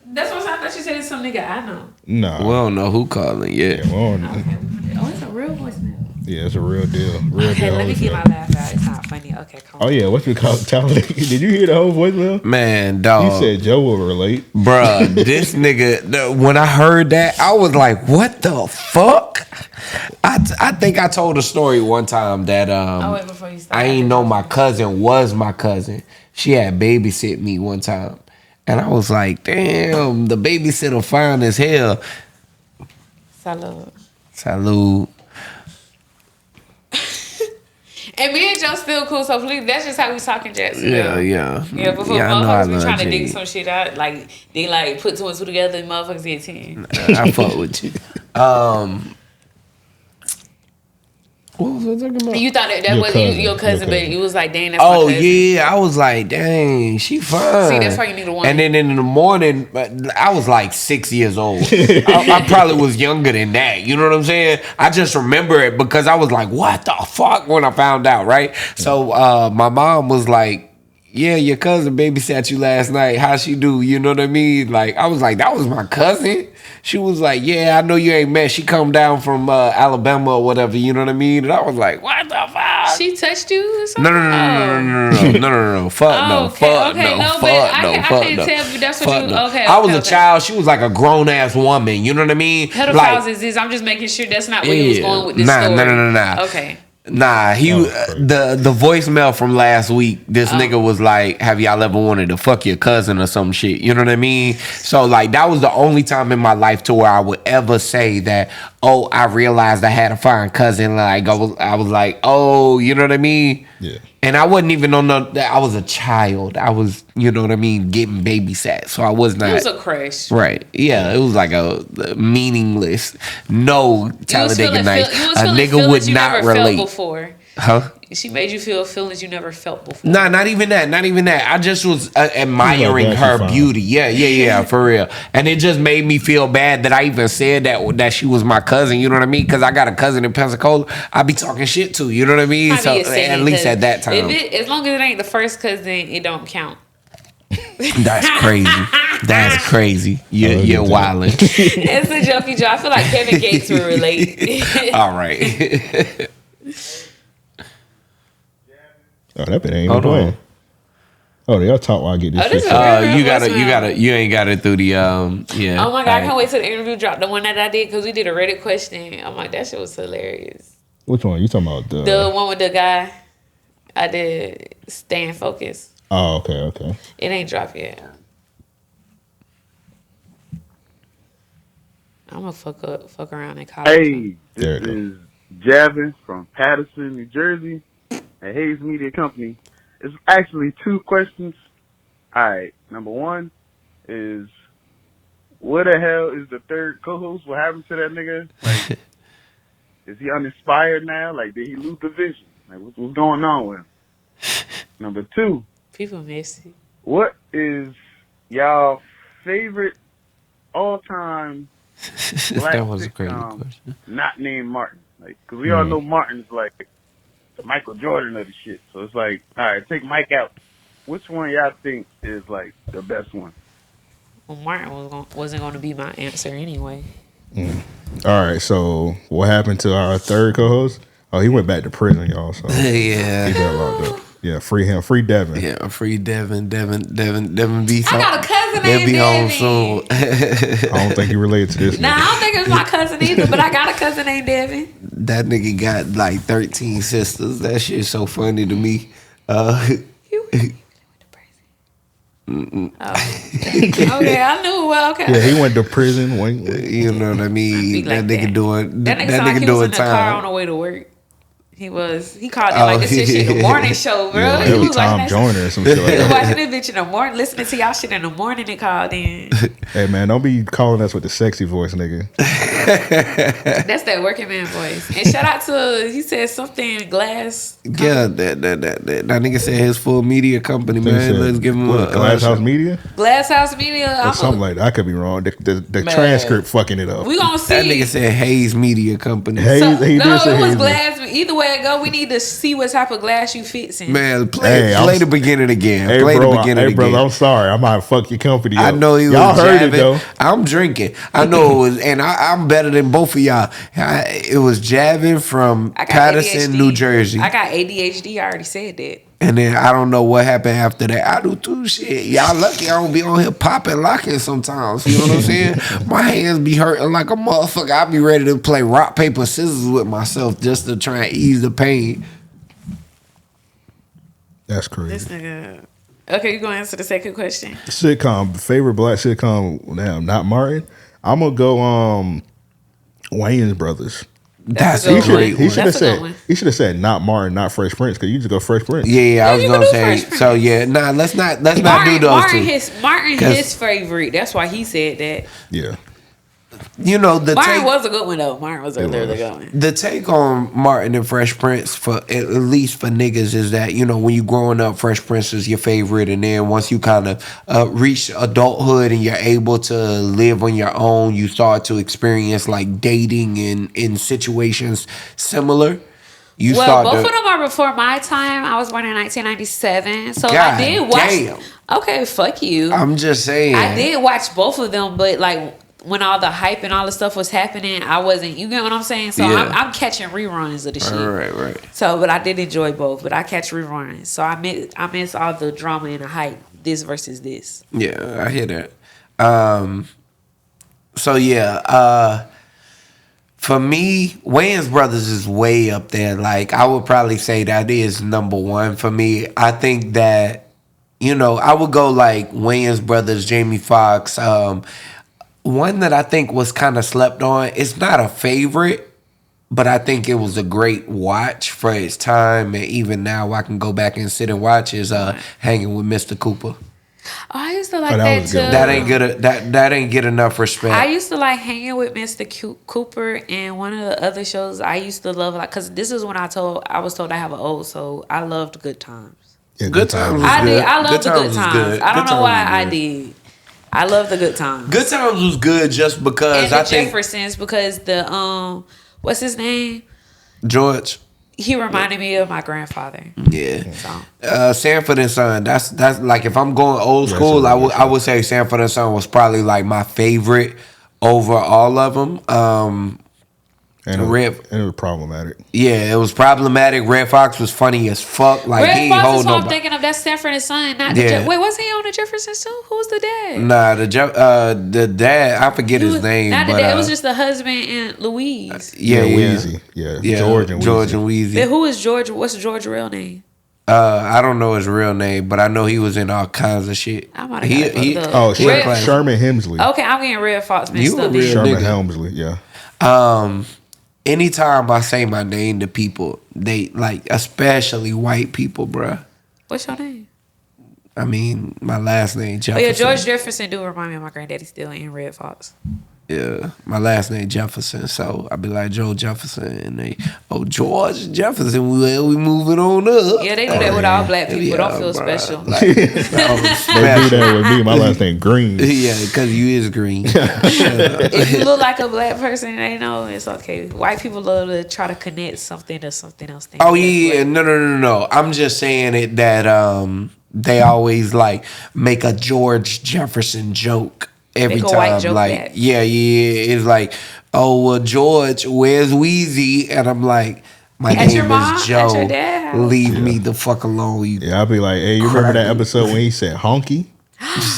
That's what I thought you said. It's some nigga I know. No, we don't know who calling yet. Yeah, we don't know. Okay. Oh, it's a real voicemail. Yeah, it's a real deal. Okay, let me get my laugh out. It's not funny. Okay, come on. Oh yeah, what you call it? Did you hear the whole voicemail? Man, dog. You said Joe will relate, bruh. This nigga. When I heard that, I was like, "What the fuck?" I think I told a story one time that wait, before you start, I ain't know my cousin was my cousin. She had babysit me one time, and I was like, "Damn, the babysitter fine as hell." Salud. And me and Joe still cool, so please, that's just how we talking, Jackson. Yeah. Before motherfuckers be trying to dig some shit out, like they like put 2 and 2 together, and motherfuckers get 10. I fuck with you. What was I talking about? You thought that wasn't your cousin, but you was like, dang, that's my cousin. Yeah, I was like, dang, she fine. See, that's why you need a woman. And then in the morning, I was like 6 years old. I probably was younger than that. You know what I'm saying? I just remember it because I was like, what the fuck when I found out, right? So my mom was like, yeah, your cousin babysat you last night. How she do? You know what I mean? Like, I was like, that was my cousin? She was like, yeah, I know you ain't met. She come down from Alabama or whatever. You know what I mean? And I was like, what the fuck? She touched you or something? No. Fuck no. Fuck no. I can't tell you that's what you... Okay. I was a child. She was like a grown-ass woman. You know what I mean? Pedophiles is this. I'm just making sure that's not where you was going with this story. Nah. Okay. Nah, the voicemail from last week, this nigga was like, have y'all ever wanted to fuck your cousin or some shit? You know what I mean? So like that was the only time in my life to where I would ever say that, oh, I realized I had a fine cousin. Like I was like, oh, you know what I mean? Yeah. And I wasn't even on that. I was a child. I was, you know what I mean, getting babysat. So I was not. It was a crash. Right. Yeah. It was like a meaningless. No Talladega night. A nigga would not relate. Before. Huh? She made you feel feelings you never felt before. Nah, not even that. I just was admiring her beauty. Yeah, for real. And it just made me feel bad that I even said that she was my cousin. You know what I mean? Because I got a cousin in Pensacola I be talking shit to. You know what I mean? So at least at that time. As long as it ain't the first cousin, it don't count. That's crazy. You're wildin'. It's a jokey joke. I feel like Kevin Gates will relate. All right. Oh, that bit ain't even playing. Oh, y'all talk while I get this shit. You ain't got it through the yeah. Oh my god, I can't wait till the interview drop. The one that I did because we did a Reddit question. I'm like, that shit was hilarious. Which one? You talking about the one with the guy? I did staying focused. Oh, okay. It ain't dropped yet. I'm gonna fuck around in college. Hey, this is Javin from Patterson, New Jersey, at Hayes Media Company. It's actually 2 questions. All right, number 1 is, where the hell is the third co-host? What happened to that nigga? Like, is he uninspired now? Like, did he lose the vision? Like, what's going on with him? Number 2. People messy. What is y'all favorite all-time black that was a crazy sitcom question. not named Martin? Like, because we all know Martin's like the Michael Jordan of the shit. So it's like, all right, take Mike out. Which one y'all think is like the best one? Well, Martin wasn't going to be my answer anyway. All right, so what happened to our third co-host? Oh, he went back to prison, y'all. So yeah, he got locked up. Yeah, free him. Free Devin. Yeah, free Devin. Devin be I got a cousin named be Devin. home soon. I don't think he related to this. Nah, I don't think it was my cousin either, but I got a cousin named Devin. That nigga got like 13 sisters. That shit's so funny to me. He went to prison. Okay, I knew. Well, okay. Yeah, he went to prison. You know what I mean? Like that nigga doing that nigga like he was in the car on the way to work. He called it like this shit the morning show, bro. Yeah, he was Tom Joyner or some shit like that. He was watching this bitch in the morning, listening to y'all shit in the morning and called in. Hey man, don't be calling us with the sexy voice, nigga. That's that working man voice. And shout out to, he said something Glass. Yeah, that nigga said his full media company, man. Let's give him a Glass House Media. Glass House Media. Or something like that. I could be wrong. The transcript fucking it up. We gonna see. That nigga said Hayes Media Company. Hayes, no, it was Hayes Glass. Either way it go, we need to see what type of glass you fits in. Man, play the beginning again. Play the beginning again. Brother, I'm sorry. I might fuck your company up. I know you. Y'all heard it though. I'm drinking. I know it was, and I'm better than both of y'all. It was Javin from Patterson, New Jersey. I got ADHD. I already said that. And then I don't know what happened after that. I do too. Shit, y'all lucky I don't be on here popping, locking sometimes. You know what I'm saying? My hands be hurting like a motherfucker. I be ready to play rock, paper, scissors with myself just to try and ease the pain. That's crazy. This nigga. Okay, you gonna answer the second question? Sitcom, favorite black sitcom? Now, not Martin. I'm gonna go Wayans Brothers. That's a great one. He should have said not Martin, not Fresh Prince, because you just go Fresh Prince. Yeah, I was gonna say. So yeah, let's not do those two. Martin his favorite. That's why he said that. Yeah. You know, Martin was a good one though. Martin was a really good one. The take on Martin and Fresh Prince, for at least for niggas, is that, you know, when you growing up, Fresh Prince is your favorite, and then once you kind of reach adulthood and you're able to live on your own, you start to experience like dating in situations similar. Both of them are before my time. I was born in 1997, so I did watch. Damn. Okay, fuck you. I'm just saying. I did watch both of them, but like, when all the hype and all the stuff was happening, I wasn't. You get what I'm saying? So yeah. I'm catching reruns of the shit. Right. So, but I did enjoy both. But I catch reruns. So I miss all the drama and the hype. This versus this. Yeah, I hear that. So yeah. For me, Wayans Brothers is way up there. Like, I would probably say that is number one for me. I think that, you know, I would go like Wayans Brothers, Jamie Foxx. One that I think was kind of slept on. It's not a favorite, but I think it was a great watch for its time. And even now I can go back and sit and watch is Hanging with Mr. Cooper. Oh, I used to like that too. That ain't good. That ain't get enough respect. I used to like Hanging with Mr. Cooper, and one of the other shows I used to love, like, cause this is when I was told I have an old soul. I loved Good Times. Yeah, Good Times. I loved the Good Times. I don't know why I did. I love the Good Times. Good Times was good just because I think Jeffersons, because the what's his name? George. He reminded me of my grandfather. Yeah. Sanford and Son. That's like, if I'm going old school, I would say Sanford and Son was probably like my favorite over all of them. And it was problematic. Yeah, it was problematic. Red Fox was funny as fuck. Like Red Fox is what I'm thinking of. That's Sanford and Son. Not the wait, was he on the Jeffersons too? Who was the dad? Nah, the dad. I forget his name. Not the dad. It was just the husband and Louise. Weezy. Yeah, George and Weezy. Then who is George? What's George's real name? I don't know his real name, but I know he was in all kinds of shit. I might have Sherman Hemsley. Okay, I'm getting Red Fox mixed up. Sherman Hemsley, yeah. Anytime I say my name to people, they like, especially white people, bruh. What's your name? I mean, my last name Jefferson. Oh yeah, George Jefferson do remind me of my granddaddy still in Red Fox. Yeah, my last name Jefferson, so I'd be like Joe Jefferson, and they, George Jefferson. We moving on up. Yeah, they do that with all black people. Don't feel special. Like, they do that with me. My last name Green. Yeah, because you is green. If you look like a black person, they know it's okay. White people love to try to connect something to something else. Oh yeah, no. I'm just saying it that they always like make a George Jefferson joke. Every time, like, yeah, it's like, oh, well, George, where's Weezy? And I'm like, my name is Joe. Leave me the fuck alone. I'll be like, hey, you remember that episode when he said honky?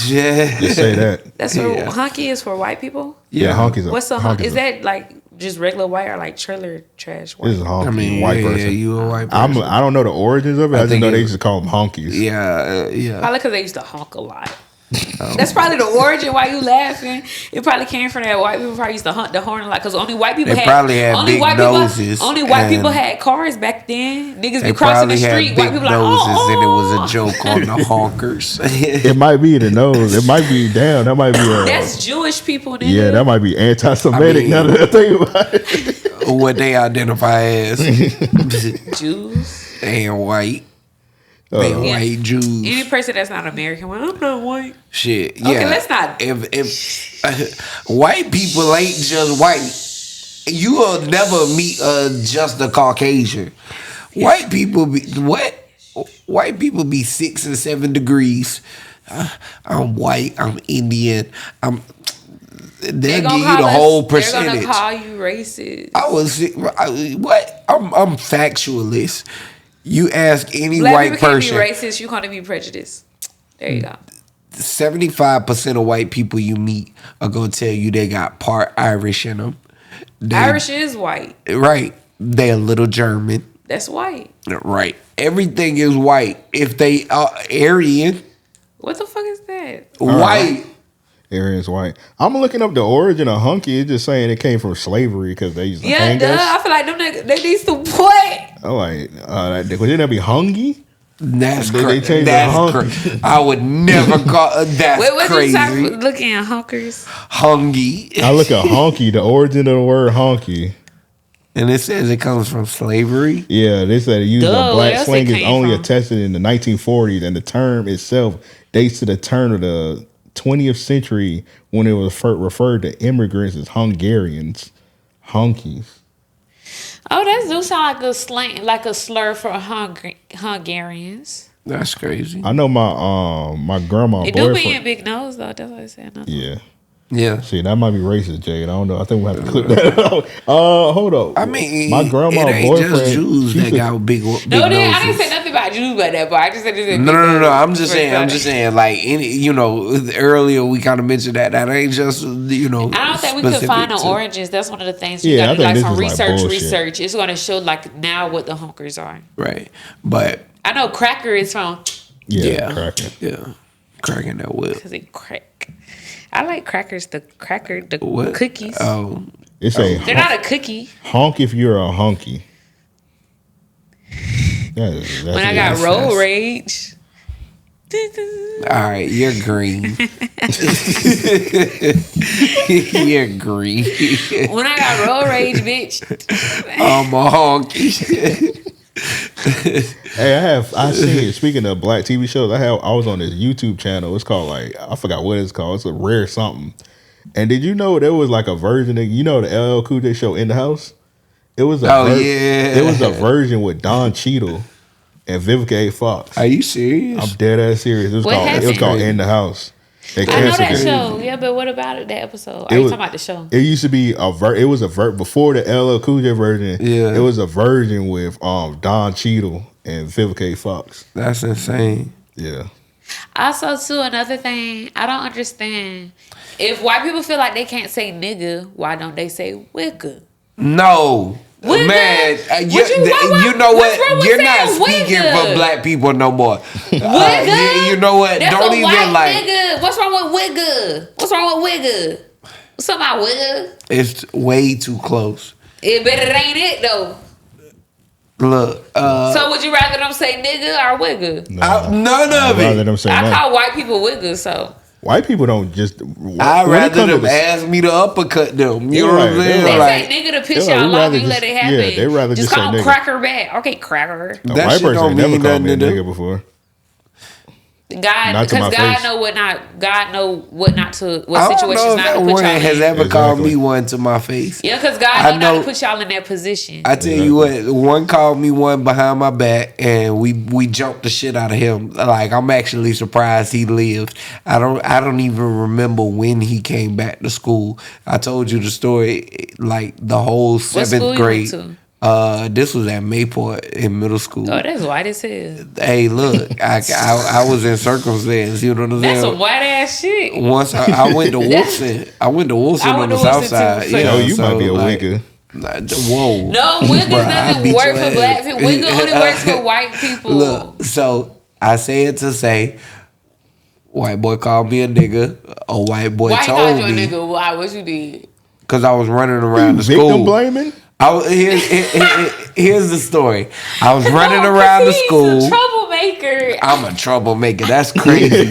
Yeah. Just say that. That's what honky is for white people? Yeah, honky's what's a honky? Is that like just regular white or like trailer trash white? This is a honky, white person. Yeah, you a white person. I don't know the origins of it. I just know they used to call them honkies. Yeah. Probably because they used to honk a lot. That's probably the origin why you laughing. It probably came from that white people probably used to hunt the horn a lot because only white people had big noses. Only white people had cars back then. Niggas be crossing the street. White people noses, and it was a joke on the honkers. It might be the nose. It might be that might be. That's Jewish people. Nigga. Yeah, that might be anti-Semitic. Now that I think about it, what they identify as Jews and white. White Jews. Any person that's not American, well, I'm not white. Shit, yeah. Okay, let's not. If white people ain't just white, you will never meet just a Caucasian. White people be what? White people be 6 and 7 degrees. I'm white. I'm Indian. They'll give you the whole percentage. They're gonna call you racist. I'm factualist. You ask any black white person. Black people can't be racist. You're going to be prejudiced. There you go. 75% of white people you meet are going to tell you they got part Irish in them. Irish is white. Right. They're a little German. That's white. Right. Everything is white. If they are Aryan. What the fuck is that? White. Aryan's white. I'm looking up the origin of hunky. It's just saying it came from slavery because they used to hang us. I feel like them niggas, they need some what? I'm like, wouldn't that be hungy? That's crazy. That's crazy. I would never call that's crazy. You looking at honkers? Hungy. I look at honky, the origin of the word honky. And it says it comes from slavery? Yeah, they said the use of black slang is only attested in the 1940s, and the term itself dates to the turn of the 20th century when it was referred to immigrants as Hungarians, honkies. Oh, that do sound like a slang, like a slur for Hungarians. That's crazy. I know my grandma. They do be in big nose though. That's what I said. Yeah. See, that might be racist, Jade. I don't know. I think we'll have to clip that out. Hold on. I mean, my grandma boyfriend. Just Jews that got big noses. I didn't say nothing about Jews like that, but I just said this. No. I'm just saying. Like earlier we kind of mentioned that ain't just I don't think we could find the origins. That's one of the things you got to do. Like some research. It's going to show like now what the honkers are. Right, but I know cracker is from. Yeah, cracker. Yeah, cracking that whip because they crack. I like crackers. The what? Cookies. Oh, they're not a cookie. Honk if you're a honky. That's when I got road rage. All right, you're green. You're green. When I got road rage, bitch. I'm a honky. Hey, I seen, speaking of black TV shows, I was on this YouTube channel. It's called I forgot what it's called. It's a rare something. And did you know there was like a version of, the LL Cool J show In the House? It was it was a version with Don Cheadle and Vivica A. Fox. Are you serious? I'm dead ass serious. It was called In the House. I know that show. Yeah, but what about it? That episode? Are you talking about the show? It used to be it was a before the LL Cool J version. Yeah, it was a version with Don Cheadle and Vivica K. Fox. That's insane. Yeah. Also, too, another thing I don't understand: if white people feel like they can't say nigga, why don't they say wigga? No. Wigga? Man, you know what? You're not speaking wigga for black people no more. You know what? That's don't even nigga. What's wrong with wigga? What's wrong with wigga? What's up about wigga? It's way too close. But it ain't it though. Look. So would you rather them say nigga or wigga? None of it. Rather them say I call white people wigga, so. White people don't just. I'd rather them ask me to uppercut them. You know what I'm saying? They say nigga to piss y'all off and let it happen. Yeah, they rather just call say cracker back. Okay, cracker. A white person ain't never called me a nigga before. God, because God know what situations not to put y'all in. Has ever called me one to my face. Yeah, because God know not to put y'all in that position. I tell you what, one called me one behind my back, and we jumped the shit out of him. Like, I'm actually surprised he lived. I don't even remember when he came back to school. I told you the story, like the whole 7th grade. This was at Mayport in middle school. Oh, that's white as hell. Hey, look, I was in circumstance. You know what I'm saying? That's some white ass shit. Once I went to Wilson. I went to Wilson on the south side. Yeah, you might be a wigger. Whoa. No, wigger doesn't work for black people. Wigger only works for white people. Look, so I say it to say, white boy called me a nigga. A white boy told me. Why called you a nigga? Why? What you did? Because I was running around the school. Victim blaming? Here's the story. I was running around the school. He's a troublemaker. I'm a troublemaker. That's crazy.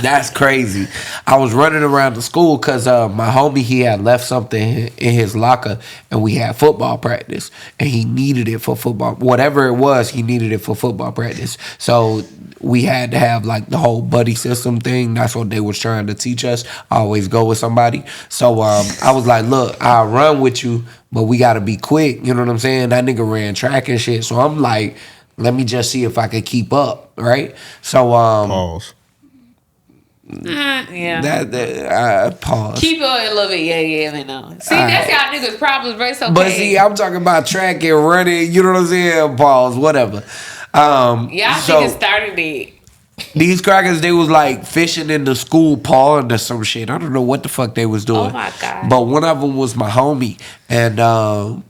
That's crazy. I was running around the school because my homie, he had left something in his locker, and we had football practice, and he needed it for football. Whatever it was, he needed it for football practice. So we had to have like the whole buddy system thing. That's what they was trying to teach us. Always go with somebody. So I was like, look, I'll run with you, but we got to be quick. You know what I'm saying? That nigga ran track and shit. So I'm like, let me just see if I could keep up, right? So pause. Yeah. Pause. Keep on a little bit. Yeah, man. No. See, that's y'all niggas' problems, right? So, but see, I'm talking about track and running. You know what I'm saying? Pause. Whatever. Y'all started it. These crackers, they was like fishing in the school pond or some shit. I don't know what the fuck they was doing. Oh my God. But one of them was my homie. And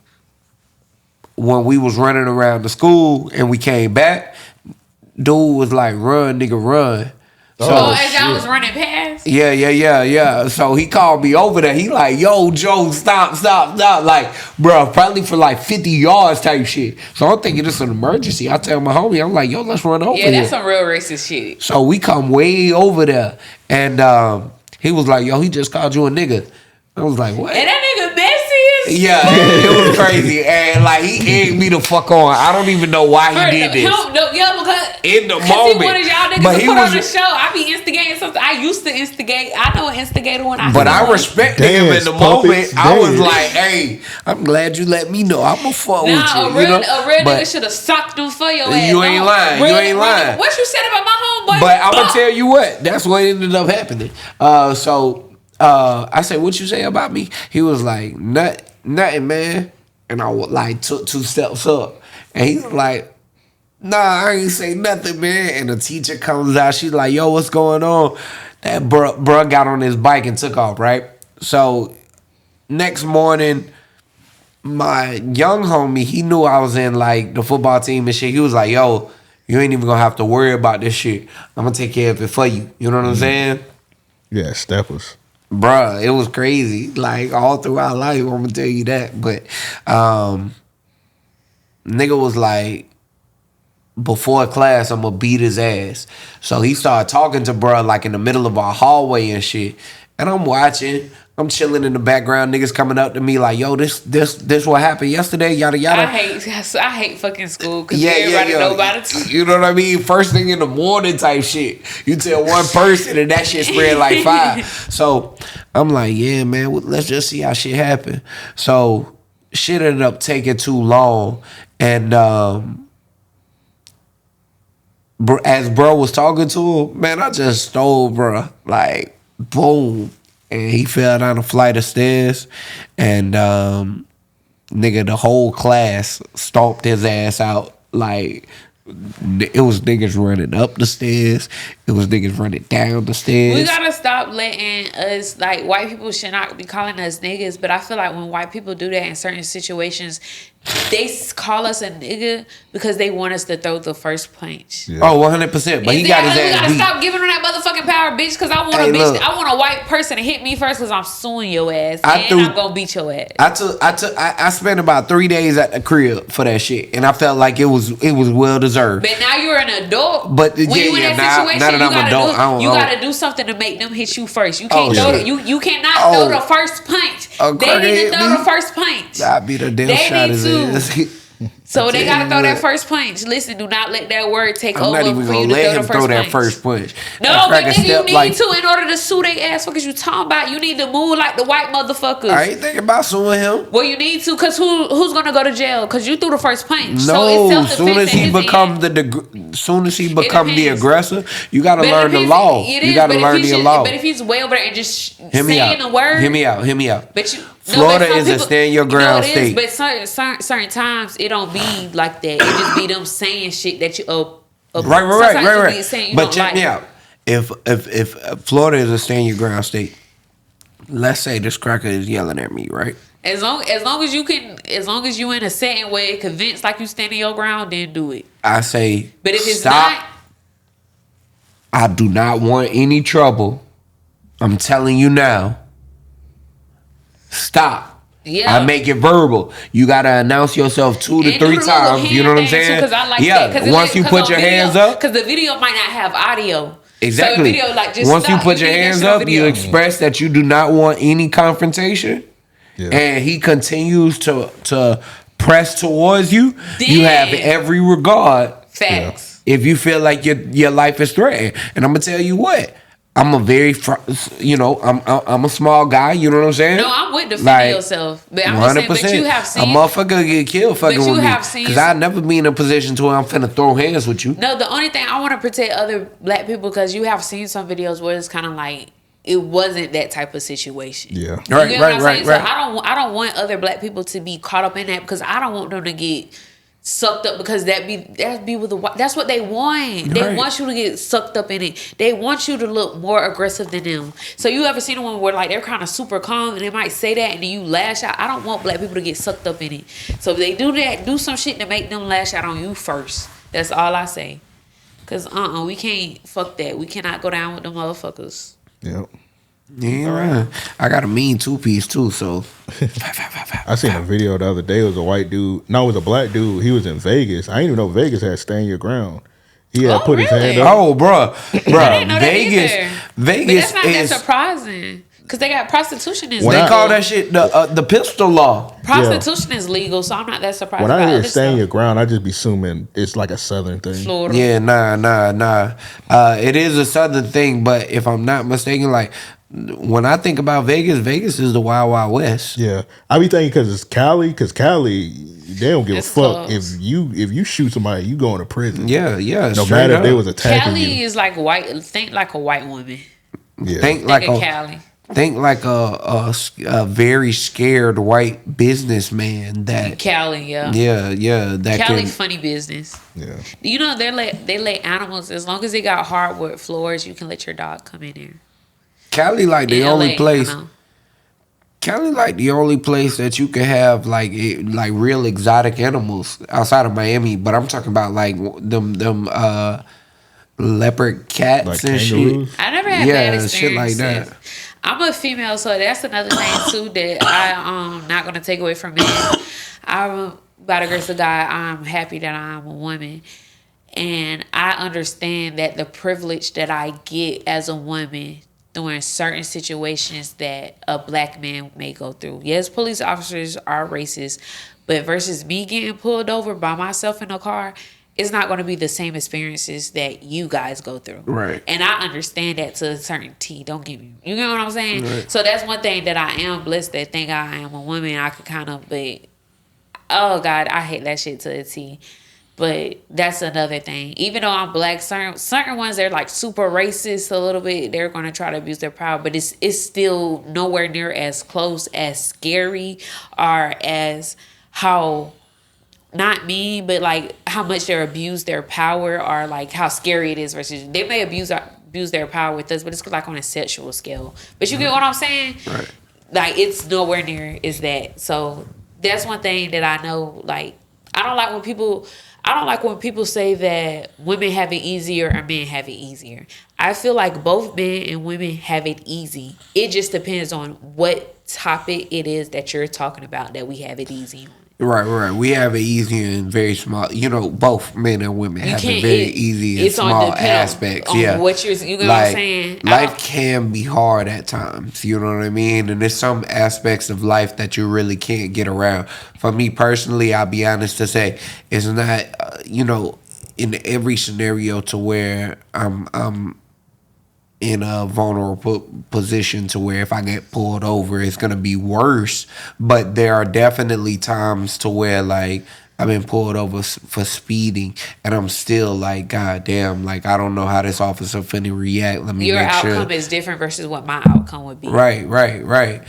when we was running around the school and we came back, dude was like, run, nigga, run. So as y'all was running past? Yeah. So he called me over there. He like, yo, Joe, stop. Like, bro, probably for like 50 yards type shit. So I'm thinking this is an emergency. I tell my homie, I'm like, yo, let's run over here. Yeah, that's some real racist shit. So we come way over there. And he was like, yo, he just called you a nigga. I was like, what? And that nigga messy as yeah, it was crazy. And like, he egged me the fuck on. I don't even know why he did this. Because in the moment. He wanted y'all niggas to put on the show. I be instigating something. I used to instigate. I know an instigator when I. But I respected him in the moment. I was like, hey, I'm glad you let me know. I'm gonna fuck with you. A real nigga should have socked them for your ass. You ain't lying. You ain't lying. What you said about my homeboy? But I'm gonna tell you what. That's what ended up happening. I said, what you say about me? He was like, nothing, man. And I like took 2 steps up. And he's like, nah, I ain't say nothing, man. And the teacher comes out. She's like, yo, what's going on? That bruh got on his bike and took off, right? So next morning, my young homie, he knew I was in like the football team and shit. He was like, yo, you ain't even gonna have to worry about this shit. I'm gonna take care of it for you. You know what I'm saying? Yeah, steppers. Bruh, it was crazy. Like all throughout life, I'm gonna tell you that. But nigga was like, before class, I'm gonna beat his ass. So he started talking to bruh like in the middle of our hallway and shit. And I'm watching. I'm chilling in the background. Niggas coming up to me like, yo, this what happened yesterday, yada yada. I hate fucking school because everybody know about it. You know what I mean? First thing in the morning type shit. You tell one person and that shit spread like 5. So I'm like, yeah, man, let's just see how shit happen. So shit ended up taking too long. And as bro was talking to him, man, I just stole bro. Like, boom. And he fell down a flight of stairs. And, nigga, the whole class stomped his ass out. Like, it was niggas running up the stairs. It was niggas running down the stairs. We gotta stop letting us, like, white people should not be calling us niggas. But I feel like when white people do that in certain situations, they call us a nigga because they want us to throw the first punch. Yeah. Oh, 100%. But he got his ass beat. We gotta beat. Stop giving him that motherfucking power, bitch. Because I want a bitch. Look, I want a white person to hit me first because I'm suing your ass I'm gonna beat your ass. I spent about 3 days at the crib for that shit, and I felt like it was well deserved. But now you're an adult. But when you in that situation, now that I'm adult, you gotta do something to make them hit you first. You can't you cannot throw the first punch. They need to throw the first punch. I'd be the damn shot his ass. So they gotta throw that first punch. Listen, do not let that word take over for you to throw that first punch. No, but nigga, you need to in order to sue their ass. What you talking about? You need to move like the white motherfuckers. I ain't thinking about suing him. Well, you need to, cause who's gonna go to jail? Cause you threw the first punch. No, so soon as he become the aggressor, you gotta learn the law. You gotta learn the law. But if he's way over there and just saying the word, hear me out. But you. Florida is a stand your ground state. But certain times it don't be like that. It just be them saying shit that you right. But check me out. If Florida is a stand your ground state, let's say this cracker is yelling at me, right? As long as you in a setting where it convinced like you standing your ground, then do it. I say, but if it's stop. not, I do not want any trouble. I'm telling you now. Stop. Yeah. I make it verbal. You gotta announce yourself 2 to 3 times. You know what I'm saying? Because I like that. Once you put your hands up, because the video might not have audio. Exactly. So the video, like, just once you put your hands up, you express that you do not want any confrontation, and he continues to press towards you. You have every regard. Facts. If you feel like your life is threatened, and I'm gonna tell you what. I'm I'm a small guy. You know what I'm saying? No, I'm with the female self, but I'm just saying. But you have seen a motherfucker get killed fucking with me because I'd never be in a position to where I'm finna throw hands with you. No, the only thing I want to protect other black people because you have seen some videos where it's kind of like it wasn't that type of situation. Yeah, right. So I don't want other black people to be caught up in that because I don't want them to get sucked up because that'd be with the that's what they want. They want you to get sucked up in it. They want you to look more aggressive than them. So you ever seen one where like they're kind of super calm and they might say that and then you lash out? I don't want black people to get sucked up in it. So if they do that, do some shit to make them lash out on you first. That's all I say. Cause we can't fuck that. We cannot go down with them motherfuckers. Yep. Yeah, right. I got a mean 2-piece too, so. I seen a video the other day. It was a white dude. No, it was a black dude. He was in Vegas. I didn't even know Vegas had stand your ground. He had put his hand up. Oh, bro. Vegas but that's not that surprising. Because they got prostitution is legal. They call that shit the pistol law. Prostitution is legal, so I'm not that surprised. When I hear stand your ground, I just be assuming it's like a southern thing. Florida. Yeah, nah. It is a southern thing, but if I'm not mistaken, like when I think about Vegas, Vegas is the Wild Wild West. Yeah, I be thinking because Cali, they don't give a fuck if you shoot somebody, you going to prison. Yeah. No matter if they was attacking you. Cali is like white. Think like a white woman. Yeah. Think like a Cali. Think like a very scared white businessman that Cali, yeah. That Cali funny business. Yeah, you know they let animals as long as they got hardwood floors, you can let your dog come in there. Cali like the only place. Cali like the only place that you can have like real exotic animals outside of Miami, but I'm talking about like them leopard cats like and kangaroos? Shit. I never had bad experiences. Shit like that. I'm a female, so that's another thing too that I'm not gonna take away from men. By the grace of God, I'm happy that I'm a woman, and I understand that the privilege that I get as a woman during certain situations that a black man may go through. Yes, police officers are racist, but versus me getting pulled over by myself in a car, it's not going to be the same experiences that you guys go through. Right. And I understand that to a certain T. Don't get me. You know what I'm saying? Right. So that's one thing that I am blessed that think I am a woman. I could kind of, but oh God, I hate that shit to a T. But that's another thing. Even though I'm black, certain ones, they're like super racist a little bit. They're going to try to abuse their power. But it's still nowhere near as close as scary or as how, not mean, but like how much they abuse their power or like how scary it is versus they may abuse their power with us, but it's like on a sexual scale. But you get what I'm saying? Right. Like it's nowhere near is that. So that's one thing that I know. Like I don't like when people say that women have it easier or men have it easier. I feel like both men and women have it easy. It just depends on what topic it is that you're talking about that we have it easy on. Right. We have it easy and very small. Both men and women have it very easy and small aspects. On what you know what I'm saying? Life can be hard at times. You know what I mean? And there's some aspects of life that you really can't get around. For me personally, I'll be honest to say, it's not, in every scenario to where I'm in a vulnerable position to where if I get pulled over, it's going to be worse. But there are definitely times to where, like, I've been pulled over for speeding, and I'm still like, God damn, like, I don't know how this officer finna react. Let me Your make sure. Your outcome is different versus what my outcome would be. Right.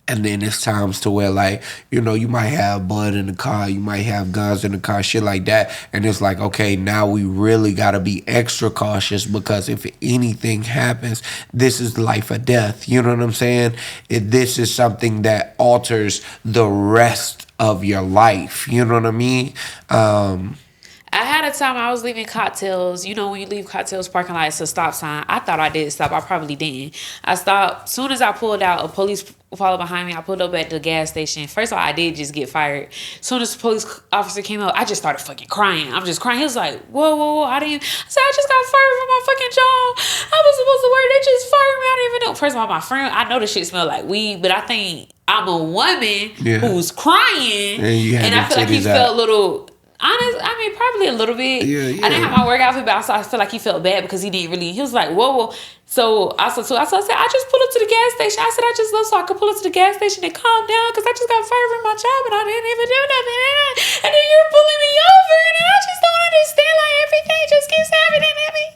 And then it's times to where, like, you might have blood in the car, you might have guns in the car, shit like that. And it's like, okay, now we really got to be extra cautious because if anything happens, this is life or death. You know what I'm saying? This is something that alters the rest of your life. You know what I mean? I had a time I was leaving cocktails. You know, when you leave cocktails parking lot, it's a stop sign. I thought I did stop. I probably didn't. I stopped. Soon as I pulled out, a police followed behind me. I pulled up at the gas station. First of all, I did just get fired. Soon as the police officer came up, I just started fucking crying. I'm just crying. He was like, whoa. I said, I just got fired from my fucking job. I was supposed to work. They just fired me. I didn't even know. First of all, my friend, I know the shit smelled like weed, but I think I'm a woman who's crying. And I feel like he felt a little... Honest, I mean, probably a little bit. Yeah. I didn't have my work outfit, but I feel like he felt bad because he was like, whoa. So I said, I just pulled up to the gas station. I said, I just left so I could pull up to the gas station and calm down because I just got fired from my job and I didn't even do nothing. And then you're pulling me over and I just don't understand. Like, everything just keeps happening at me.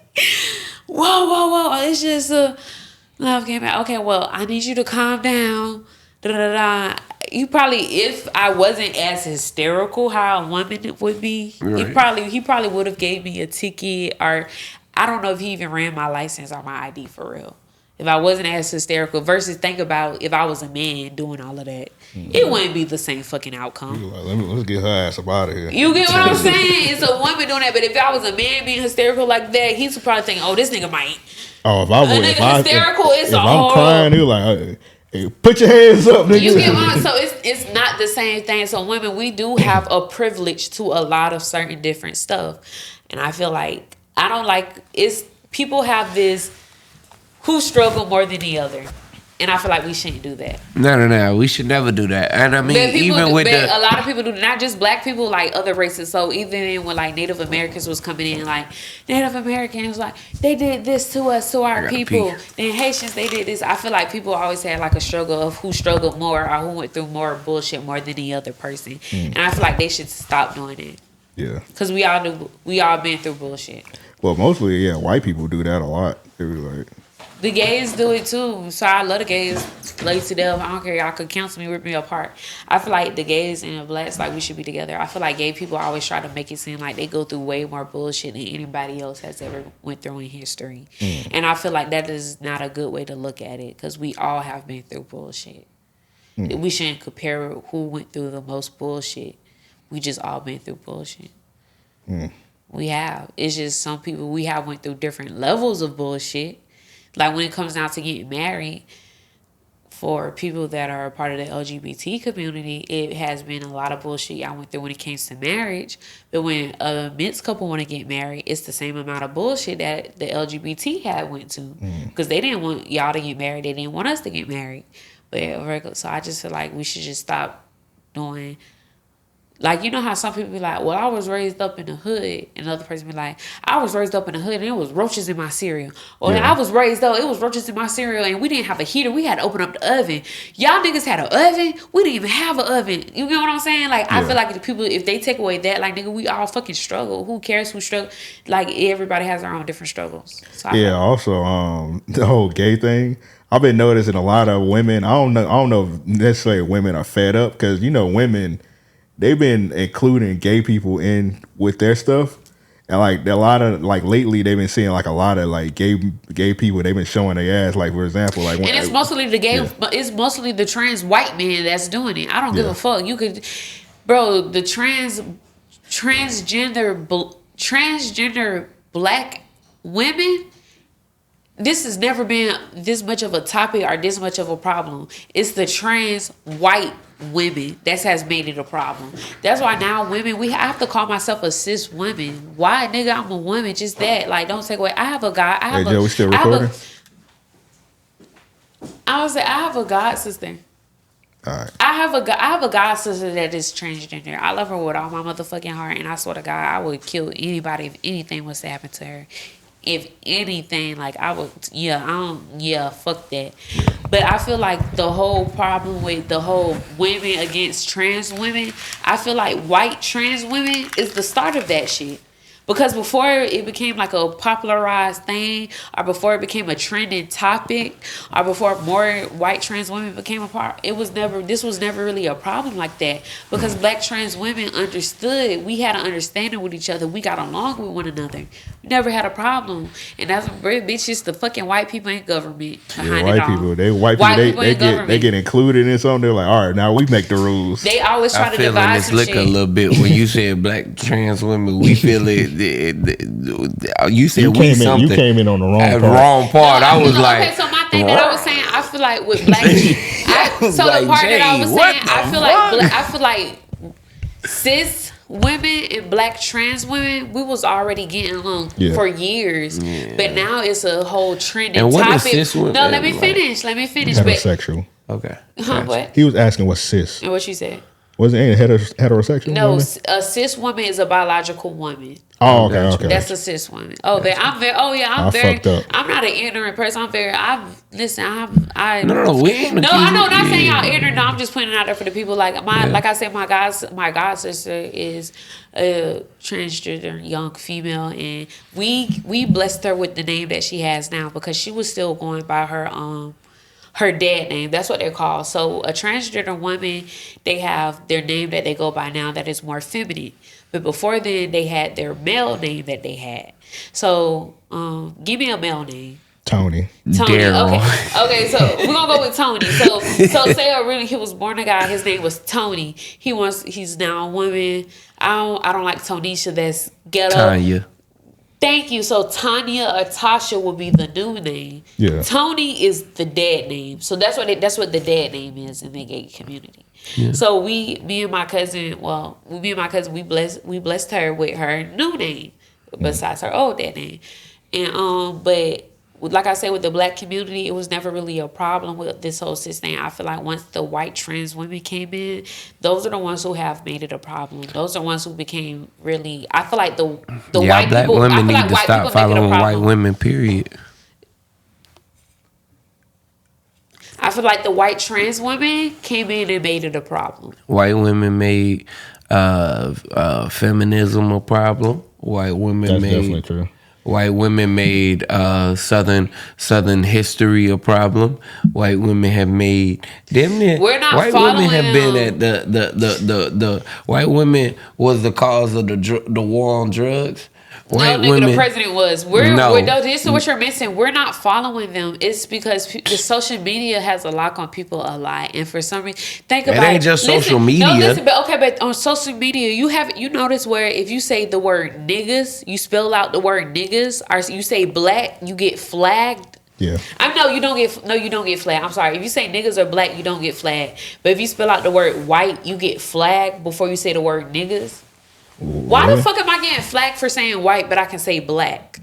Whoa. It's just, love came out. Okay, well, I need you to calm down. You probably, if I wasn't as hysterical how a woman would be, right. he probably would have gave me a ticket, or I don't know if he even ran my license or my ID for real. If I wasn't as hysterical, versus think about if I was a man doing all of that, it wouldn't be the same fucking outcome. Like, let's get her ass up out of here. You get what I'm saying? It's a woman doing that, but if I was a man being hysterical like that, he's probably thinking, "Oh, this nigga might." Oh, if I'm crying, he like. Hey, put your hands up, nigga. You get one. So it's not the same thing. So women, we do have a privilege to a lot of certain different stuff. And I feel like people have this who struggle more than the other. And I feel like we shouldn't do that. No. We should never do that. And I mean, a lot of people do, not just black people, like other races. So even when like Native Americans was coming in, like Native Americans, like they did this to us, to our people. Then Haitians, they did this. I feel like people always had like a struggle of who struggled more or who went through more bullshit more than the other person. And I feel like they should stop doing it. Yeah. Because we all been through bullshit. Well, mostly, white people do that a lot. They be like. The gays do it too. So I love the gays. Love to death. I don't care. Y'all could cancel me, rip me apart. I feel like the gays and the blacks, like, we should be together. I feel like gay people always try to make it seem like they go through way more bullshit than anybody else has ever went through in history. And I feel like that is not a good way to look at it because we all have been through bullshit. We shouldn't compare who went through the most bullshit. We just all been through bullshit. We have. It's just some people, we have went through different levels of bullshit. Like when it comes down to getting married, for people that are a part of the LGBT community, it has been a lot of bullshit I went through when it came to marriage. But when a mixed couple want to get married, it's the same amount of bullshit that the LGBT had went to. Because they didn't want y'all to get married. They didn't want us to get married. But so I just feel like we should just stop doing Like, you know how some people be like, well, I was raised up in the hood. And another person be like, I was raised up in the hood and it was roaches in my cereal. Or I was raised up, it was roaches in my cereal and we didn't have a heater. We had to open up the oven. Y'all niggas had an oven. We didn't even have an oven. You know what I'm saying? Like, I feel like the people, if they take away that, like, nigga, we all fucking struggle. Who cares who struggle? Like, everybody has their own different struggles. So also, the whole gay thing. I've been noticing a lot of women. I don't know if necessarily women are fed up because, you know, women, they've been including gay people in with their stuff, and like a lot of like lately they've been seeing like a lot of like gay people. They've been showing their ass, like for example, like and it's mostly the gay, it's mostly the trans white man that's doing it. I don't give a fuck. You could, bro, the transgender black women. This has never been this much of a topic or this much of a problem. It's the trans white women that has made it a problem. That's why now women, I have to call myself a cis woman. Why, nigga? I'm a woman. Just that. Like, don't take away. I have a guy. Joe, we still recording? I would say I have a god sister. All right. I have a god sister that is transgender. I love her with all my motherfucking heart, and I swear to God, I would kill anybody if anything was to happen to her. If anything, like I would, fuck that. But I feel like the whole problem with the whole women against trans women, I feel like white trans women is the start of that shit. Because before it became like a popularized thing, or before it became a trending topic, or before more white trans women became a part, this was never really a problem like that. Because black trans women understood, we had an understanding with each other, we got along with one another. We never had a problem. And that's bitches, the fucking white people in government behind it all. White people, they get included in something. They're like, all right, now we make the rules. They always try to divide some shit. I feel in this liquor a little bit when you said black trans women, we feel it. You said you came in on the wrong part. I was like, okay. So my thing that I was saying, I feel like with black, the part that I was saying, I feel like cis women and black trans women, we was already getting along for years, but now it's a whole trending topic. Let me finish. Heterosexual. Okay. What? He was asking what's cis. And what you said? Wasn't it heterosexual? No, woman? A cis woman is a biological woman. Oh, okay. That's a cis woman. I'm fucked up. I'm not an ignorant person. No, we ain't. No, I know. Not saying y'all ignorant. No, I'm just putting it out there for the people. Like like I said, my god sister is a transgender young female, and we blessed her with the name that she has now because she was still going by her dad name. That's what they're called. So a transgender woman, they have their name that they go by now that is more feminine. But before then, they had their male name that they had. So give me a male name. Tony. Daryl. Okay, so we're gonna go with Tony. So say he was born a guy, his name was Tony. He's now a woman. I don't like Tonisha, that's ghetto. Tanya. Thank you. So Tanya or Tasha will be the new name. Yeah. Tony is the dad name. So that's what the dad name is in the gay community. Yeah. So me and my cousin, we blessed her with her new name besides her old dad name. And but like I said, with the black community, it was never really a problem with this whole cis thing. I feel like once the white trans women came in, those are the ones who have made it a problem. Those are the ones who became really. I feel like the white black people. women need like to stop following white women. Period. I feel like the white trans women came in and made it a problem. White women made feminism a problem. White women That's made. Definitely true. White women made Southern history a problem. White women have made We're not white following women have been at the white women was the cause of the war on drugs. White women, the president was. This is what you're missing. We're not following them. It's because the social media has a lock on people a lot, and for some reason, think about it. It ain't just social media. No, listen, but on social media, you notice where if you say the word niggas, you spell out the word niggas, or you say black, you get flagged. Yeah. You don't get flagged. I'm sorry. If you say niggas or black, you don't get flagged. But if you spell out the word white, you get flagged before you say the word niggas. Why the fuck am I getting flagged for saying white, but I can say black?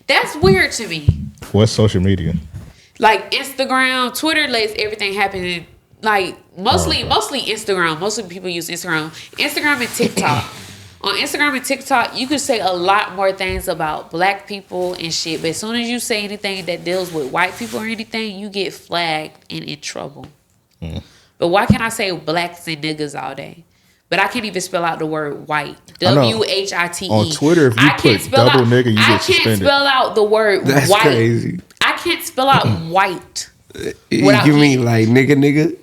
That's weird to me. What's social media? Like Instagram, Twitter lets everything happen like mostly Instagram. Mostly people use Instagram and TikTok. On Instagram and TikTok, you can say a lot more things about black people and shit. But as soon as you say anything that deals with white people or anything, you get flagged and in trouble. But why can't I say blacks and niggas all day? But I can't even spell out the word white. WHITE. On Twitter, if you put double nigga, you get suspended. I can't spell out the word That's white. Crazy. I can't spell out white. You mean like nigga?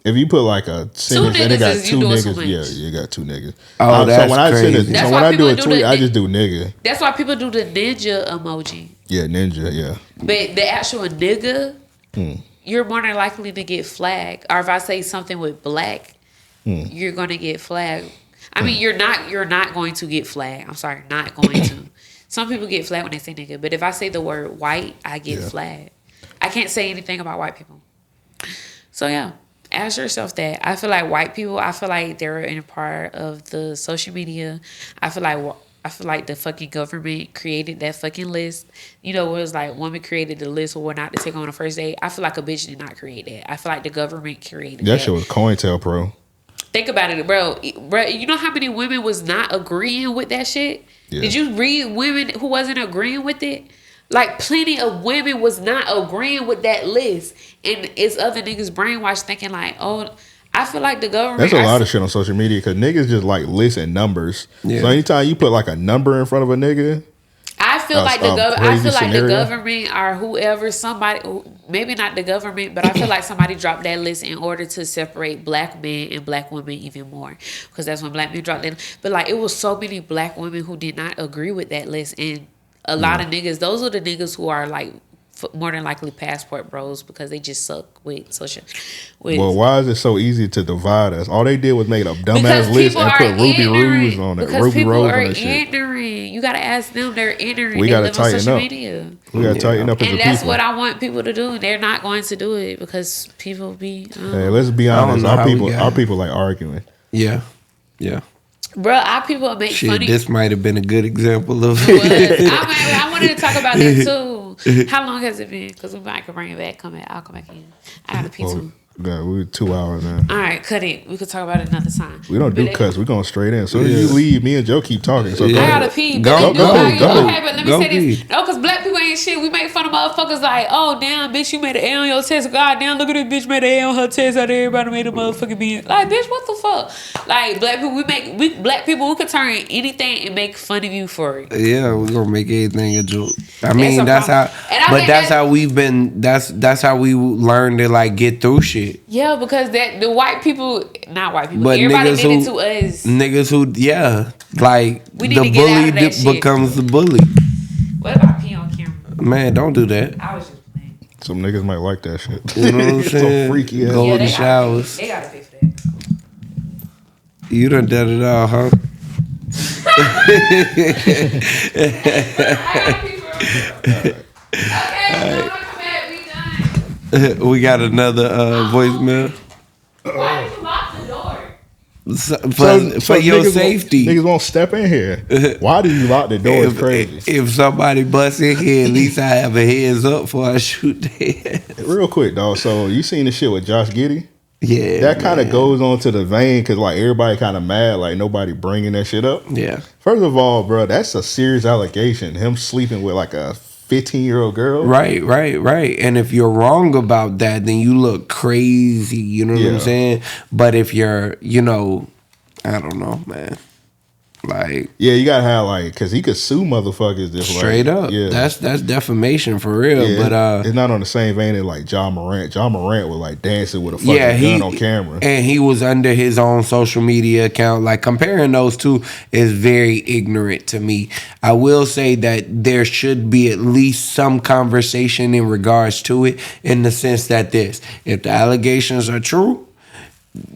If you put like a sentence and it got two niggas, you got two niggas. Oh, that's crazy. So when I do a tweet, I just do nigga. That's why people do the ninja emoji. Yeah, ninja, yeah. But the actual nigga, you're more than likely to get flagged. Or if I say something with black, you're going to get flagged. I mean, you're not going to get flagged. I'm sorry, not going to. Some people get flagged when they say nigga. But if I say the word white, I get flagged. I can't say anything about white people. So, yeah. Ask yourself that. I feel like white people, I feel like they're in a part of the social media. I feel like the fucking government created that fucking list. You know, it was like women created the list of what not to take on the first date. I feel like a bitch did not create that. I feel like the government created that. That shit was COINTELPRO. Think about it, bro. You know how many women was not agreeing with that shit? Yeah. Did you read women who wasn't agreeing with it? Like, plenty of women was not agreeing with that list. And it's other niggas brainwashed thinking like, oh, I feel like the government... There's a lot of shit on social media because niggas just like lists and numbers. Yeah. So anytime you put like a number in front of a nigga... I feel like the government or whoever, somebody, maybe not the government, but I feel like somebody dropped that list in order to separate black men and black women even more. Because that's when black men dropped that. But like, it was so many black women who did not agree with that list. And a lot of niggas, those are the niggas who are like more than likely passport bros because they just suck with social. Well, why is it so easy to divide us? All they did was make a dumbass list and put Ruby Rose on it. Because people are ignorant. You gotta ask them. They're ignorant. We gotta tighten up. We gotta tighten up as a people. And that's what I want people to do. They're not going to do it because people be. Hey, let's be honest. Our people like arguing. Yeah. Bro, our people make funny. This might have been a good example of it. I wanted to talk about that too. How long has it been? Because we might bring it back. I'll come back in. I got a pizza. Yeah, we're 2 hours now. All right, cut it. We could talk about it another time. We don't do cuts. We're going straight in. So you leave, me and Joe keep talking. So I gotta pee. Go. Okay, but let me say this. No, because black people ain't shit. We make fun of motherfuckers like, oh, damn, bitch, you made an A on your test. God damn, look at this bitch made an A on her test. Out everybody made a motherfucking B. Like, bitch, what the fuck? Like, black people, we could turn anything and make fun of you for it. Yeah, we're going to make anything a joke. I mean, that's how we've been, that's how we learned to, like, get through shit. Yeah, because the white people, not white people, but everybody did it to us. Niggas who, like, the bully becomes the bully. What if I pee on camera? Man, don't do that. I was just playing. Some niggas might like that shit. You know what I'm saying? So freaky ass. Golden showers. They gotta pay for that. You done done it all, huh? We got another voicemail. Why did you lock the door? For your safety. Niggas won't step in here. Why do you lock the door? It's crazy. If somebody busts in here, at least I have a heads up before I shoot their ass. Real quick, dog. So you seen the shit with Josh Giddey? Yeah. That kind of goes on to the vein because like everybody kind of mad, like nobody bringing that shit up. Yeah. First of all, bro, that's a serious allegation. Him sleeping with like a 15-year-old girl. Right. And if you're wrong about that, then you look crazy. You know what I'm saying? But if you're, I don't know, man. Like, yeah, you gotta have like, cause he could sue motherfuckers just straight like, up. Yeah, that's defamation for real. Yeah, but it's not on the same vein as like John Morant. John Morant was like dancing with a fucking gun on camera, and he was under his own social media account. Like comparing those two is very ignorant to me. I will say that there should be at least some conversation in regards to it, in the sense that if the allegations are true,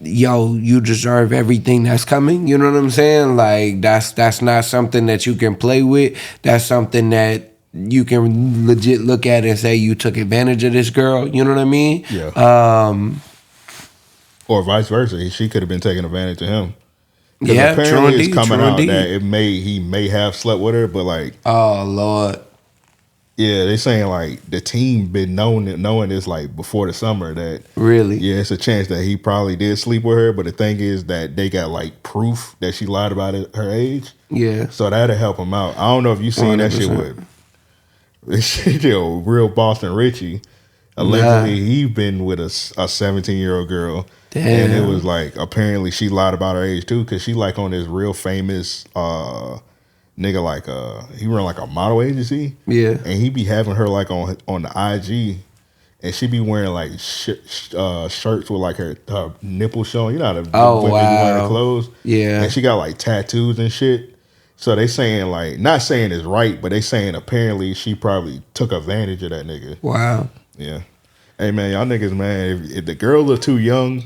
you deserve everything that's coming. You know what I'm saying? Like that's not something that you can play with. That's something that you can legit look at and say you took advantage of this girl. You know what I mean? Yeah. Or vice versa. She could have been taking advantage of him. Yeah. Apparently it's coming out that he may have slept with her, but like, oh Lord. Yeah, they saying like the team been knowing this like before the summer that really, yeah, it's a chance that he probably did sleep with her. But the thing is that they got like proof that she lied about her age. Yeah, so that'll help him out. I don't know if you seen 100%. That shit with real Boston Richie. Allegedly, he been with a 17-year-old girl. Damn. And it was like apparently she lied about her age too, because she like on this real famous nigga, like he run like a model agency. Yeah, and he be having her like on the IG, and she be wearing like shirts with like her nipple showing. You know how the women be wearing clothes. Yeah, and she got like tattoos and shit. So they saying like, not saying it's right, but they saying apparently she probably took advantage of that nigga. Wow. Yeah. Hey man, y'all niggas, man, if the girl look too young,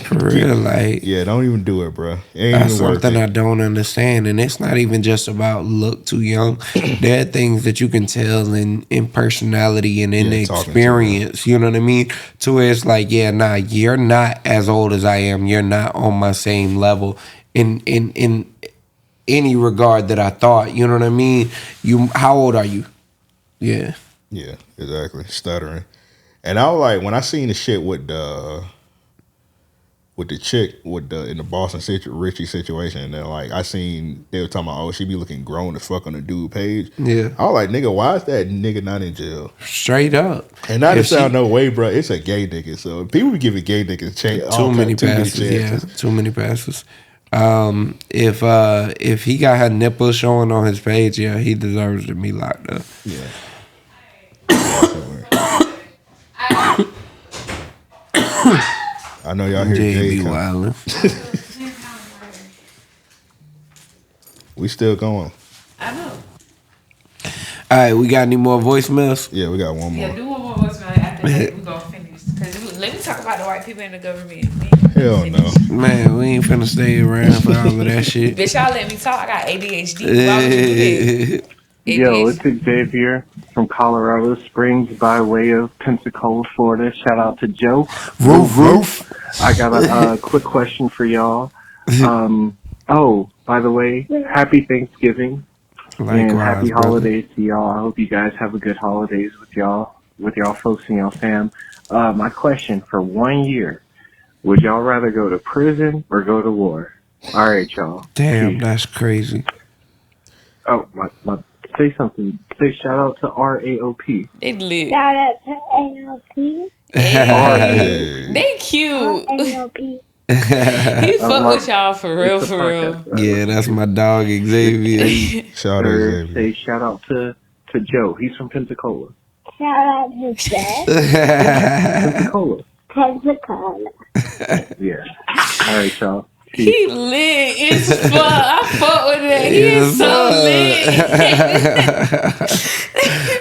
for real, like, yeah, don't even do it, bro. It ain't that's something I don't understand, and it's not even just about look too young. There are things that you can tell in personality and in the experience. You know what I mean? To where it's like, yeah, nah, you're not as old as I am. You're not on my same level in any regard that I thought. You know what I mean? How old are you? Yeah. Yeah, exactly. Stuttering. And I was like, when I seen the shit with the chick in the Boston Richie situation, and then like I seen they were talking about, oh, she be looking grown as fuck on the dude page. Yeah, I was like, nigga, why is that nigga not in jail? Straight up. And not to sound no way, bro, it's a gay nigga, so people be giving gay niggas too many passes. Yeah, too many passes. If he got her nipples showing on his page, yeah, he deserves to be locked up. Yeah. I know y'all hear Jade wildin'. We still going. I know. All right, we got any more voicemails? Yeah, we got one more. Yeah, do one more voicemail. After that, we gonna finish. Cause let me talk about the white people in the government. Hell no. Man, we ain't finna stay around for all of that shit. Bitch, y'all let me talk. I got ADHD. Why would you do that? Yo, it's Xavier from Colorado Springs by way of Pensacola, Florida. Shout out to Joe. Roof. I got a quick question for y'all. Oh, by the way, happy Thanksgiving. Likewise, and happy holidays to y'all. I hope you guys have a good holidays with y'all folks and y'all fam. My question for 1 year, would y'all rather go to prison or go to war? All right, y'all. Damn, peace. That's crazy. Oh, my. Say something. Say shout out to RAOP. They lit. Shout out to AOP. They cute. RAOP. He fuck with y'all for real. Yeah, that's my dog Xavier. Shout out Xavier. Say shout out to Joe. He's from Pensacola. Shout out to Joe. Pensacola. Yeah. All right, y'all. He lit as fuck. I fuck with that. He is so lit.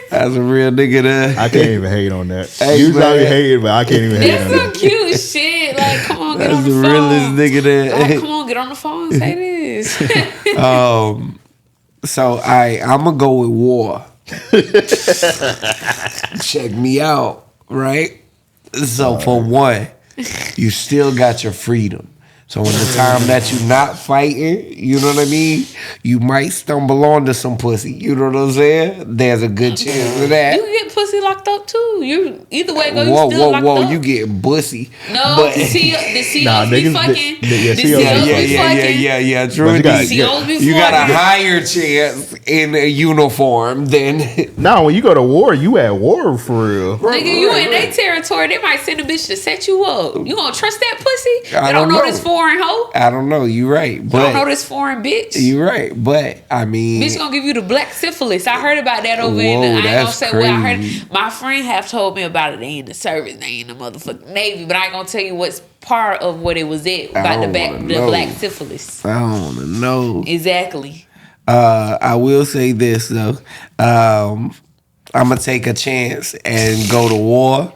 That's a real nigga there. I can't even hate on that. Usually I be hating, but I can't even hate on that. That's some cute shit. Like, come on, get on the phone. That's the realest nigga there. Like, come on, get on the phone and say this. So I'm gonna go with war. Check me out, right? So for one, you still got your freedom. So in the time that you're not fighting, you know what I mean? You might stumble onto some pussy. You know what I'm saying? There's a good chance of that. You can get pussy locked up too. You either way go, you still locked up. You get bussy. No, but the COs be fucking. Yeah. True. You got a higher chance in a uniform than. No, when you go to war, you at war for real. Nigga, you in their territory. They might send a bitch to set you up. You gonna trust that pussy? I don't know this foreign hoe. I don't know. You right. But you don't know this foreign bitch. You right. But I mean, bitch gonna give you the black syphilis. I heard about that over in the. I ain't gonna say crazy. What I heard. My friend have told me about it. They in the service. They in the motherfucking Navy. But I ain't gonna tell you what's part of what it was at about the black syphilis. I don't wanna know. Exactly. I will say this though. I'm gonna take a chance and go to war.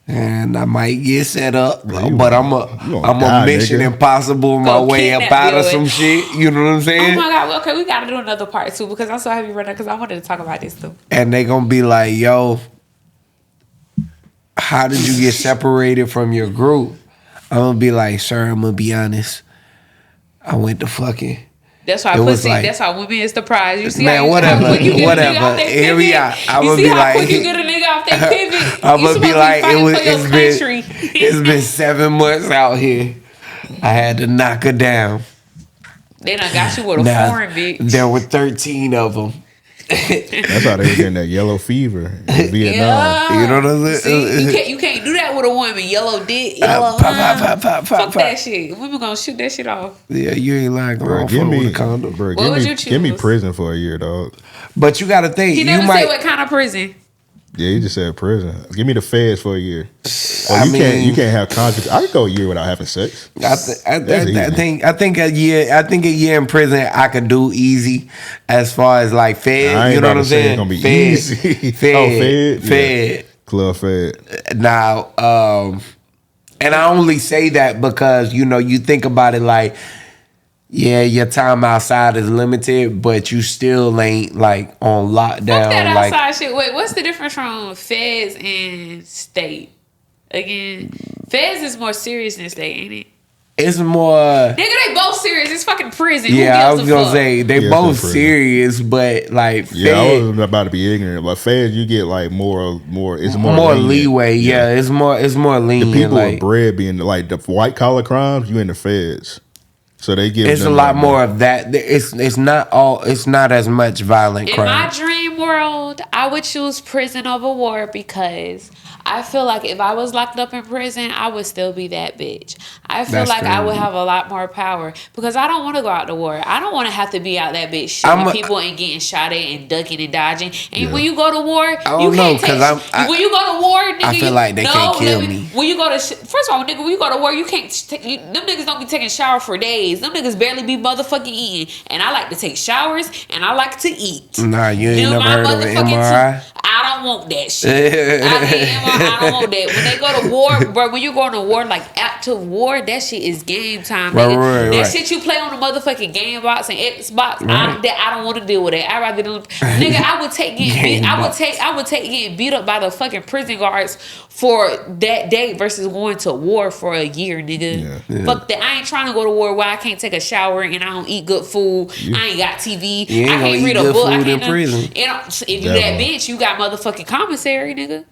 And I might get set up, but I'm a Mission Impossible my way up out of some shit. You know what I'm saying? Oh my God. Okay, we got to do another part too because I'm so happy right now because I wanted to talk about this too. And they going to be like, yo, how did you get separated from your group? I'm going to be like, sir, I'm going to be honest. I went to fucking. That's why pussy. Like, that's why women is the prize. You see, man, whatever. Here we are. I'm gonna be like, quick you get a nigga off that pivot. I'm gonna be like, it's been 7 months out here. I had to knock her down. They done got you with a foreign bitch. There were 13 of them. That's how they were getting that yellow fever in Vietnam. Yeah. You know what I'm saying? See, you can't do that with a woman. Yellow dick, yellow fuck that shit. Women gonna shoot that shit off. Yeah, you ain't lying. Bro, give me a condom. Bro, give me prison for a year, dog. But you gotta think. He never said what kind of prison. Yeah, he just said prison. Give me the feds for a year. You can't have contact. I could go a year without having sex. I think a year in prison I could do easy as far as like fed. You know what I'm saying? It's gonna be easy. Fed. Yeah. Club fed. Now, and I only say that because you think about it like. Yeah, your time outside is limited, but you still ain't like on lockdown. Fuck that outside shit. Wait, what's the difference from feds and state? Again, feds is more serious than state, ain't it? It's more. Nigga, they both serious. It's fucking prison. Yeah, I was gonna say they both serious, but like yeah, I was about to be ignorant. But feds, you get like more. It's more leeway. Yeah, it's more lenient. The people with bread being like the white collar crimes, you in the feds. So they give. It's a lot more of that. It's not as much violent crime. In my dream world, I would choose prison over war because I feel like if I was locked up in prison, I would still be that bitch. I feel like I would have a lot more power because I don't want to go out to war. I don't want to have to be out that bitch shooting people and getting shot at and ducking and dodging. And when you go to war, you can't take. When you go to war, nigga, I feel like they can't kill me. When you go to first of all, nigga, when you go to war, you can't. Them niggas don't be taking shower for days. Them niggas barely be motherfucking eating. And I like to take showers and I like to eat. Nah, you ain't never heard of an MRI? I don't want that shit. I don't want that. When they go to war, bro, when you going to war, like active war, that shit is game time. That shit you play on the motherfucking game box and Xbox, I don't want to deal with that. I rather nigga, I would take getting beat up by the fucking prison guards for that day versus going to war for a year, nigga. Yeah. Fuck that. I ain't trying to go to war where I can't take a shower and I don't eat good food. I ain't got TV. I can't read a book. I can't. If you that bitch, you got motherfucking commissary, nigga.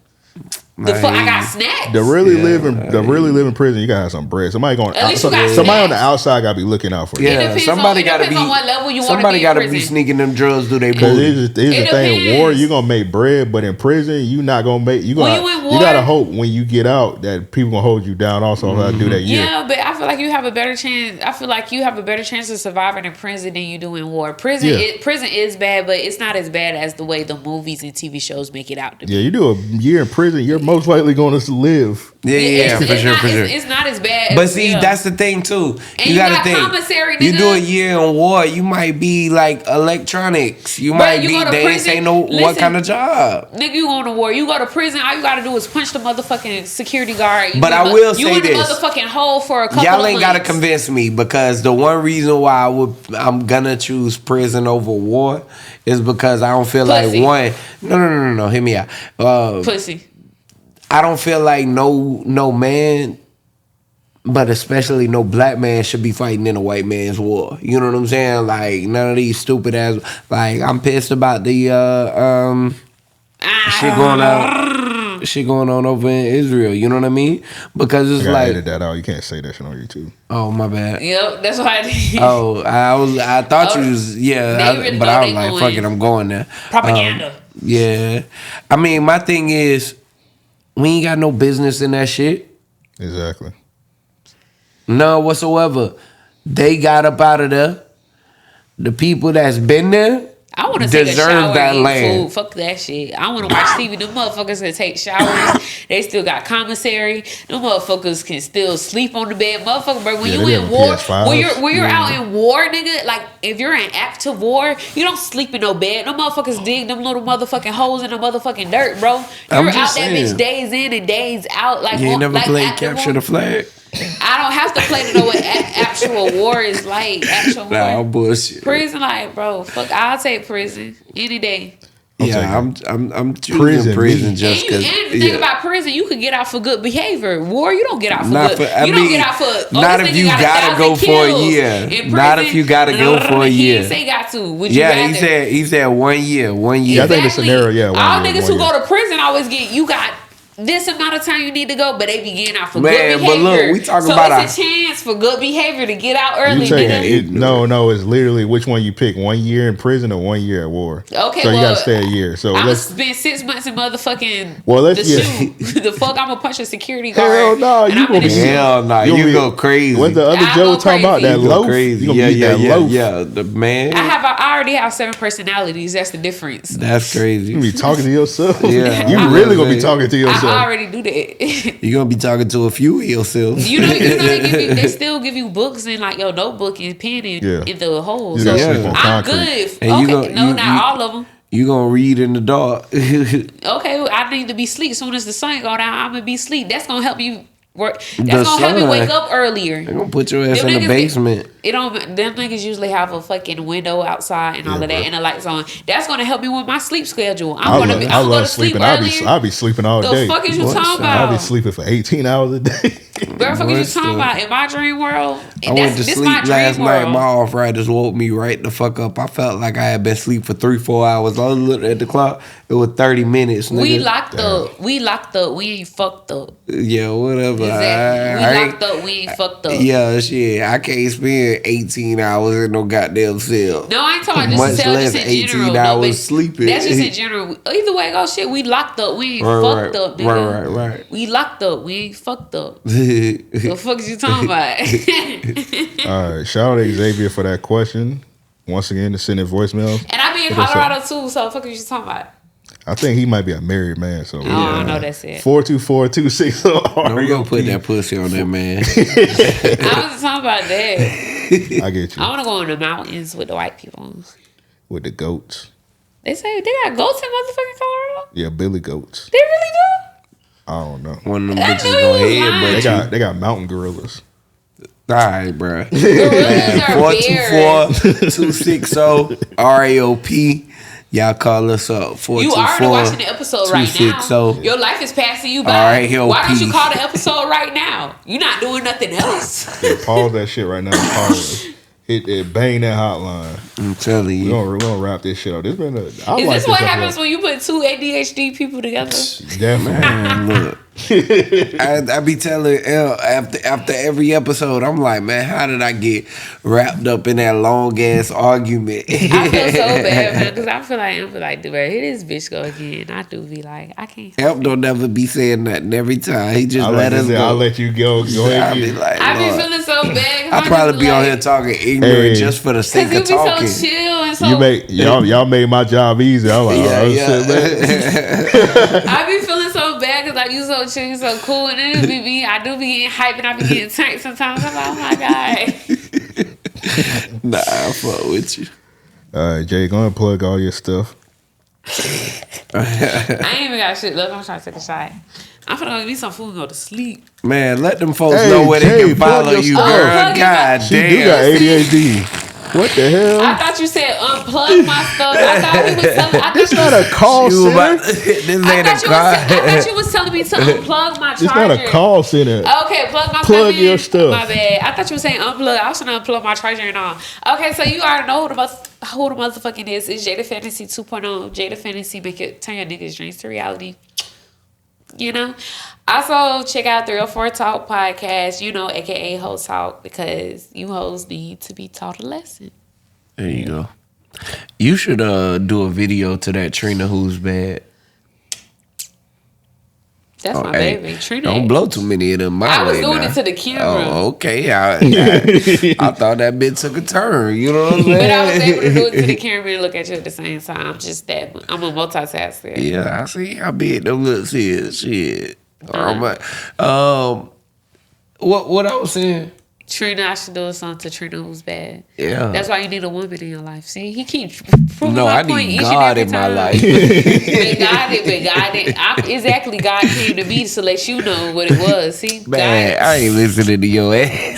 I got snacks. The really live in prison. You gotta have some bread. Somebody on the outside gotta be looking out for you. Yeah, somebody gotta be on what level you somebody gotta be sneaking them drugs through their booty. Here's the thing: war, you gonna make bread, but in prison, you not gonna make. You gotta hope when you get out that people gonna hold you down. Also, how to do that year. Yeah, but I feel like you have a better chance. I feel like you have a better chance of surviving in prison than you do in war. Prison is bad, but it's not as bad as the way the movies and TV shows make it out to be. Yeah, you do a year in prison, you're most likely going to live. Yeah, for sure. It's not as bad. But see, that's the thing too. And you gotta think. Commissary, nigga. You do a year in war, you might be like electronics. You might be. They ain't say no. What kind of job? Nigga, you going to war? You go to prison. All you gotta do is punch the motherfucking security guard. But I will say this: you in the motherfucking hole for a couple. Y'all ain't gotta convince me because the one reason why I'm gonna choose prison over war is because I don't feel like one. No. Hear me out. Pussy. I don't feel like no man, but especially no black man should be fighting in a white man's war. You know what I'm saying? Like none of these stupid ass. Like I'm pissed about the shit going on over in Israel. You know what I mean? Because it's like edit that out. You can't say that shit on YouTube. Oh my bad. Yep, that's why I did. Oh, I thought you was but I was like, fuck it, I'm going there. Propaganda. Yeah, I mean, my thing is. We ain't got no business in that shit. Exactly. None whatsoever. They got up out of there. The people that's been there, I want to take a shower and eat food. Fuck that shit. I want to watch TV. Them motherfuckers can take showers. They still got commissary. Them motherfuckers can still sleep on the bed. Motherfucker, bro, when you in war, when you're out in war, nigga, like if you're in active war, you don't sleep in no bed. Them motherfuckers dig them little motherfucking holes in the motherfucking dirt, bro. You're out that bitch days in and days out. Like you ain't never played Capture the Flag. I don't have to play to know what actual war is like. Actual war. Bullshit. Prison, like, bro, fuck, I'll take prison any day. I'm choosing prison just because. And the thing about prison, you could get out for good behavior. War, you don't get out for good. You don't get out for. Not if you gotta go for a year. Not if you gotta go for a year. He say got to. He said 1 year. 1 year. I think the scenario. Yeah, all niggas who go to prison always get you got. This amount of time you need to go, but they be getting out for good behavior. But look, we talking about it's a chance for good behavior to get out early. No, it's literally which one you pick: 1 year in prison or 1 year at war. Okay, so you gotta stay a year. So I'm gonna spend 6 months in motherfucking the fuck. I'm gonna punch a security guard. Hell no, you gonna be hell no, you go crazy. What the other Joe talking about? That loaf? Crazy. Yeah. The man. I already have 7 personalities. That's the difference. That's crazy. You be talking to yourself. Yeah, you really gonna be talking to yourself. I already do that. You're gonna be talking to a few of yourself. You know they still give you books and like your notebook and pen in the hole. So I'm good. And not all of them. You gonna read in the dark. Okay, I need to be asleep. As soon as the sun go down, I'm gonna be asleep. That's gonna help you work. That's gonna help me wake up earlier. They're gonna put your ass in the basement. Them niggas usually have a fucking window outside and all of that and the lights on. That's gonna help me with my sleep schedule. I'm gonna sleep earlier. I'll be sleeping all day. The fuck is you talking about? I'll be sleeping for 18 hours a day. What the fuck is you talking about? In my dream world, I went to sleep last night. My arthritis woke me right the fuck up. I felt like I had been asleep for 3-4 hours. I looked at the clock. It was 30 minutes. Nigga. We locked up. We ain't fucked up. Yeah, whatever. Exactly. We locked up. We ain't fucked up. Yeah, shit. I can't spend 18 hours in no goddamn cell. No, I ain't talking about just less 18 hours sleeping. That's just in general. Either way, go shit. We locked up. We ain't fucked up, nigga. Right. We locked up. We ain't fucked up. The fuck is you talking about? All right, shout out to Xavier for that question. Once again, to send in voicemails. And I be in Colorado too, so the fuck is you talking about? I think he might be a married man. So I know that's it. 424-260. We gonna put that pussy on that man. I wasn't talking about that. I get you. I want to go in the mountains with the white people. With the goats. They say they got goats in motherfucking Colorado? Yeah, billy goats. They really do? I don't know. One of them bitches go ahead, but they got mountain gorillas. All right, bro. Gorillas are 424-260 RAOP. Y'all call us up. 424-260. You already watching the episode right now. Your life is passing you by. Why don't you call the episode right now? You're not doing nothing else. Yeah, pause that shit right now. Pause it. Bang that hotline. I'm telling you. We're gonna wrap this shit up. Is this what happens when you put 2 ADHD people together? Definitely. Man, look. I be telling Elle after every episode, I'm like, man, how did I get wrapped up in that long ass argument? I feel so bad, man, because I feel like, dude, here this bitch go again. I do be like, I can't. Help don't never be saying nothing every time. He just let us go. I'll let you go. Go ahead. I be like, I be feeling so bad. I probably be on here talking ignorant just for the sake of talking. So chill and so y'all made my job easy. I'm like, I be feeling so bad because like you so chill, you so cool, and then it be me. I do be getting hyped and I be getting tight sometimes. I'm like, oh my god. Nah, I fuck with you. All right, Jay, go ahead and plug all your stuff. I ain't even got shit left. I'm trying to take a shot. I'm finna go get some food and go to sleep. Man, let them folks know where they can follow you, girl. God damn. She do got ADHD. What the hell? I thought you said unplug my stuff. I thought he was telling me. It's not a call center. This ain't a call. I thought you was telling me to unplug my charger. It's not a call center. Okay, plug your stuff. My bad. I thought you were saying unplug. I was trying to unplug my charger and all. Okay, so you already know who the motherfucking is. It's JADE Fantasy 2.0. JADE Fantasy turn your niggas' dreams to reality. You know? Also, check out 304 Talk podcast, aka Host Talk, because you hoes need to be taught a lesson. There you go. You should do a video to that Trina Who's Bad. That's my baby. Trina. Don't blow too many of them. I was doing it to the camera. Oh, okay. I thought that bitch took a turn. You know what I'm saying? But I was able to do it to the camera and look at you at the same time. Just that. I'm a multitasker. Yeah, I see how big them looks is. Shit. What I was saying? Trina, I should do something to Trina who's bad. Yeah. That's why you need a woman in your life. See, he keeps proving no, my I point need each God and every in my time. life. but God didn't. Exactly, God came to me to let you know what it was. See, man, God, I ain't listening to your ass.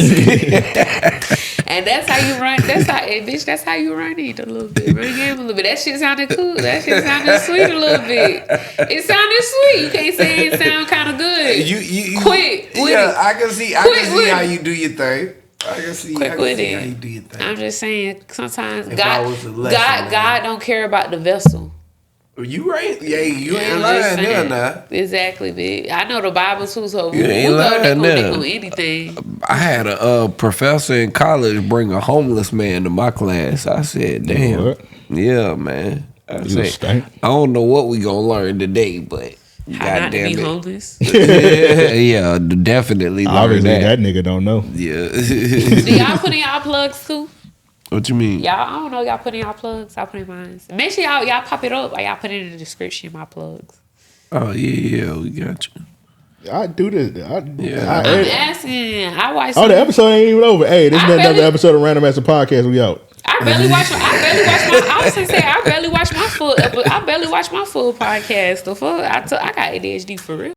and that's how you run. That's how you run it a little bit. Run the game a little bit. That shit sounded cool. That shit sounded sweet a little bit. It sounded sweet. You can't say it sound kind of good. You quit. Yeah, I can see how you do your thing. I can see how you do your thing. I'm just saying, sometimes God don't care about the vessel. You right? Yeah, you ain't lying there now. Exactly, bitch. I know the Bible too, so you ain't lying there. On anything. I had a professor in college bring a homeless man to my class. I said, "Damn, what? Yeah, man." I said, "I don't know what we gonna learn today, but." How not to be homeless? yeah, definitely. Obviously, that nigga don't know. Yeah. Do y'all put in y'all plugs too? What you mean? Y'all, I don't know. Y'all put in y'all plugs. I put in mine. Make sure y'all pop it up. Or y'all put it in the description. My plugs. Oh yeah, we got you. I do this. I'm asking. I watch. The episode ain't even over. Hey, this is another episode of Random Master Podcast. We out. I barely watch my full podcast. The fuck, I got ADHD for real.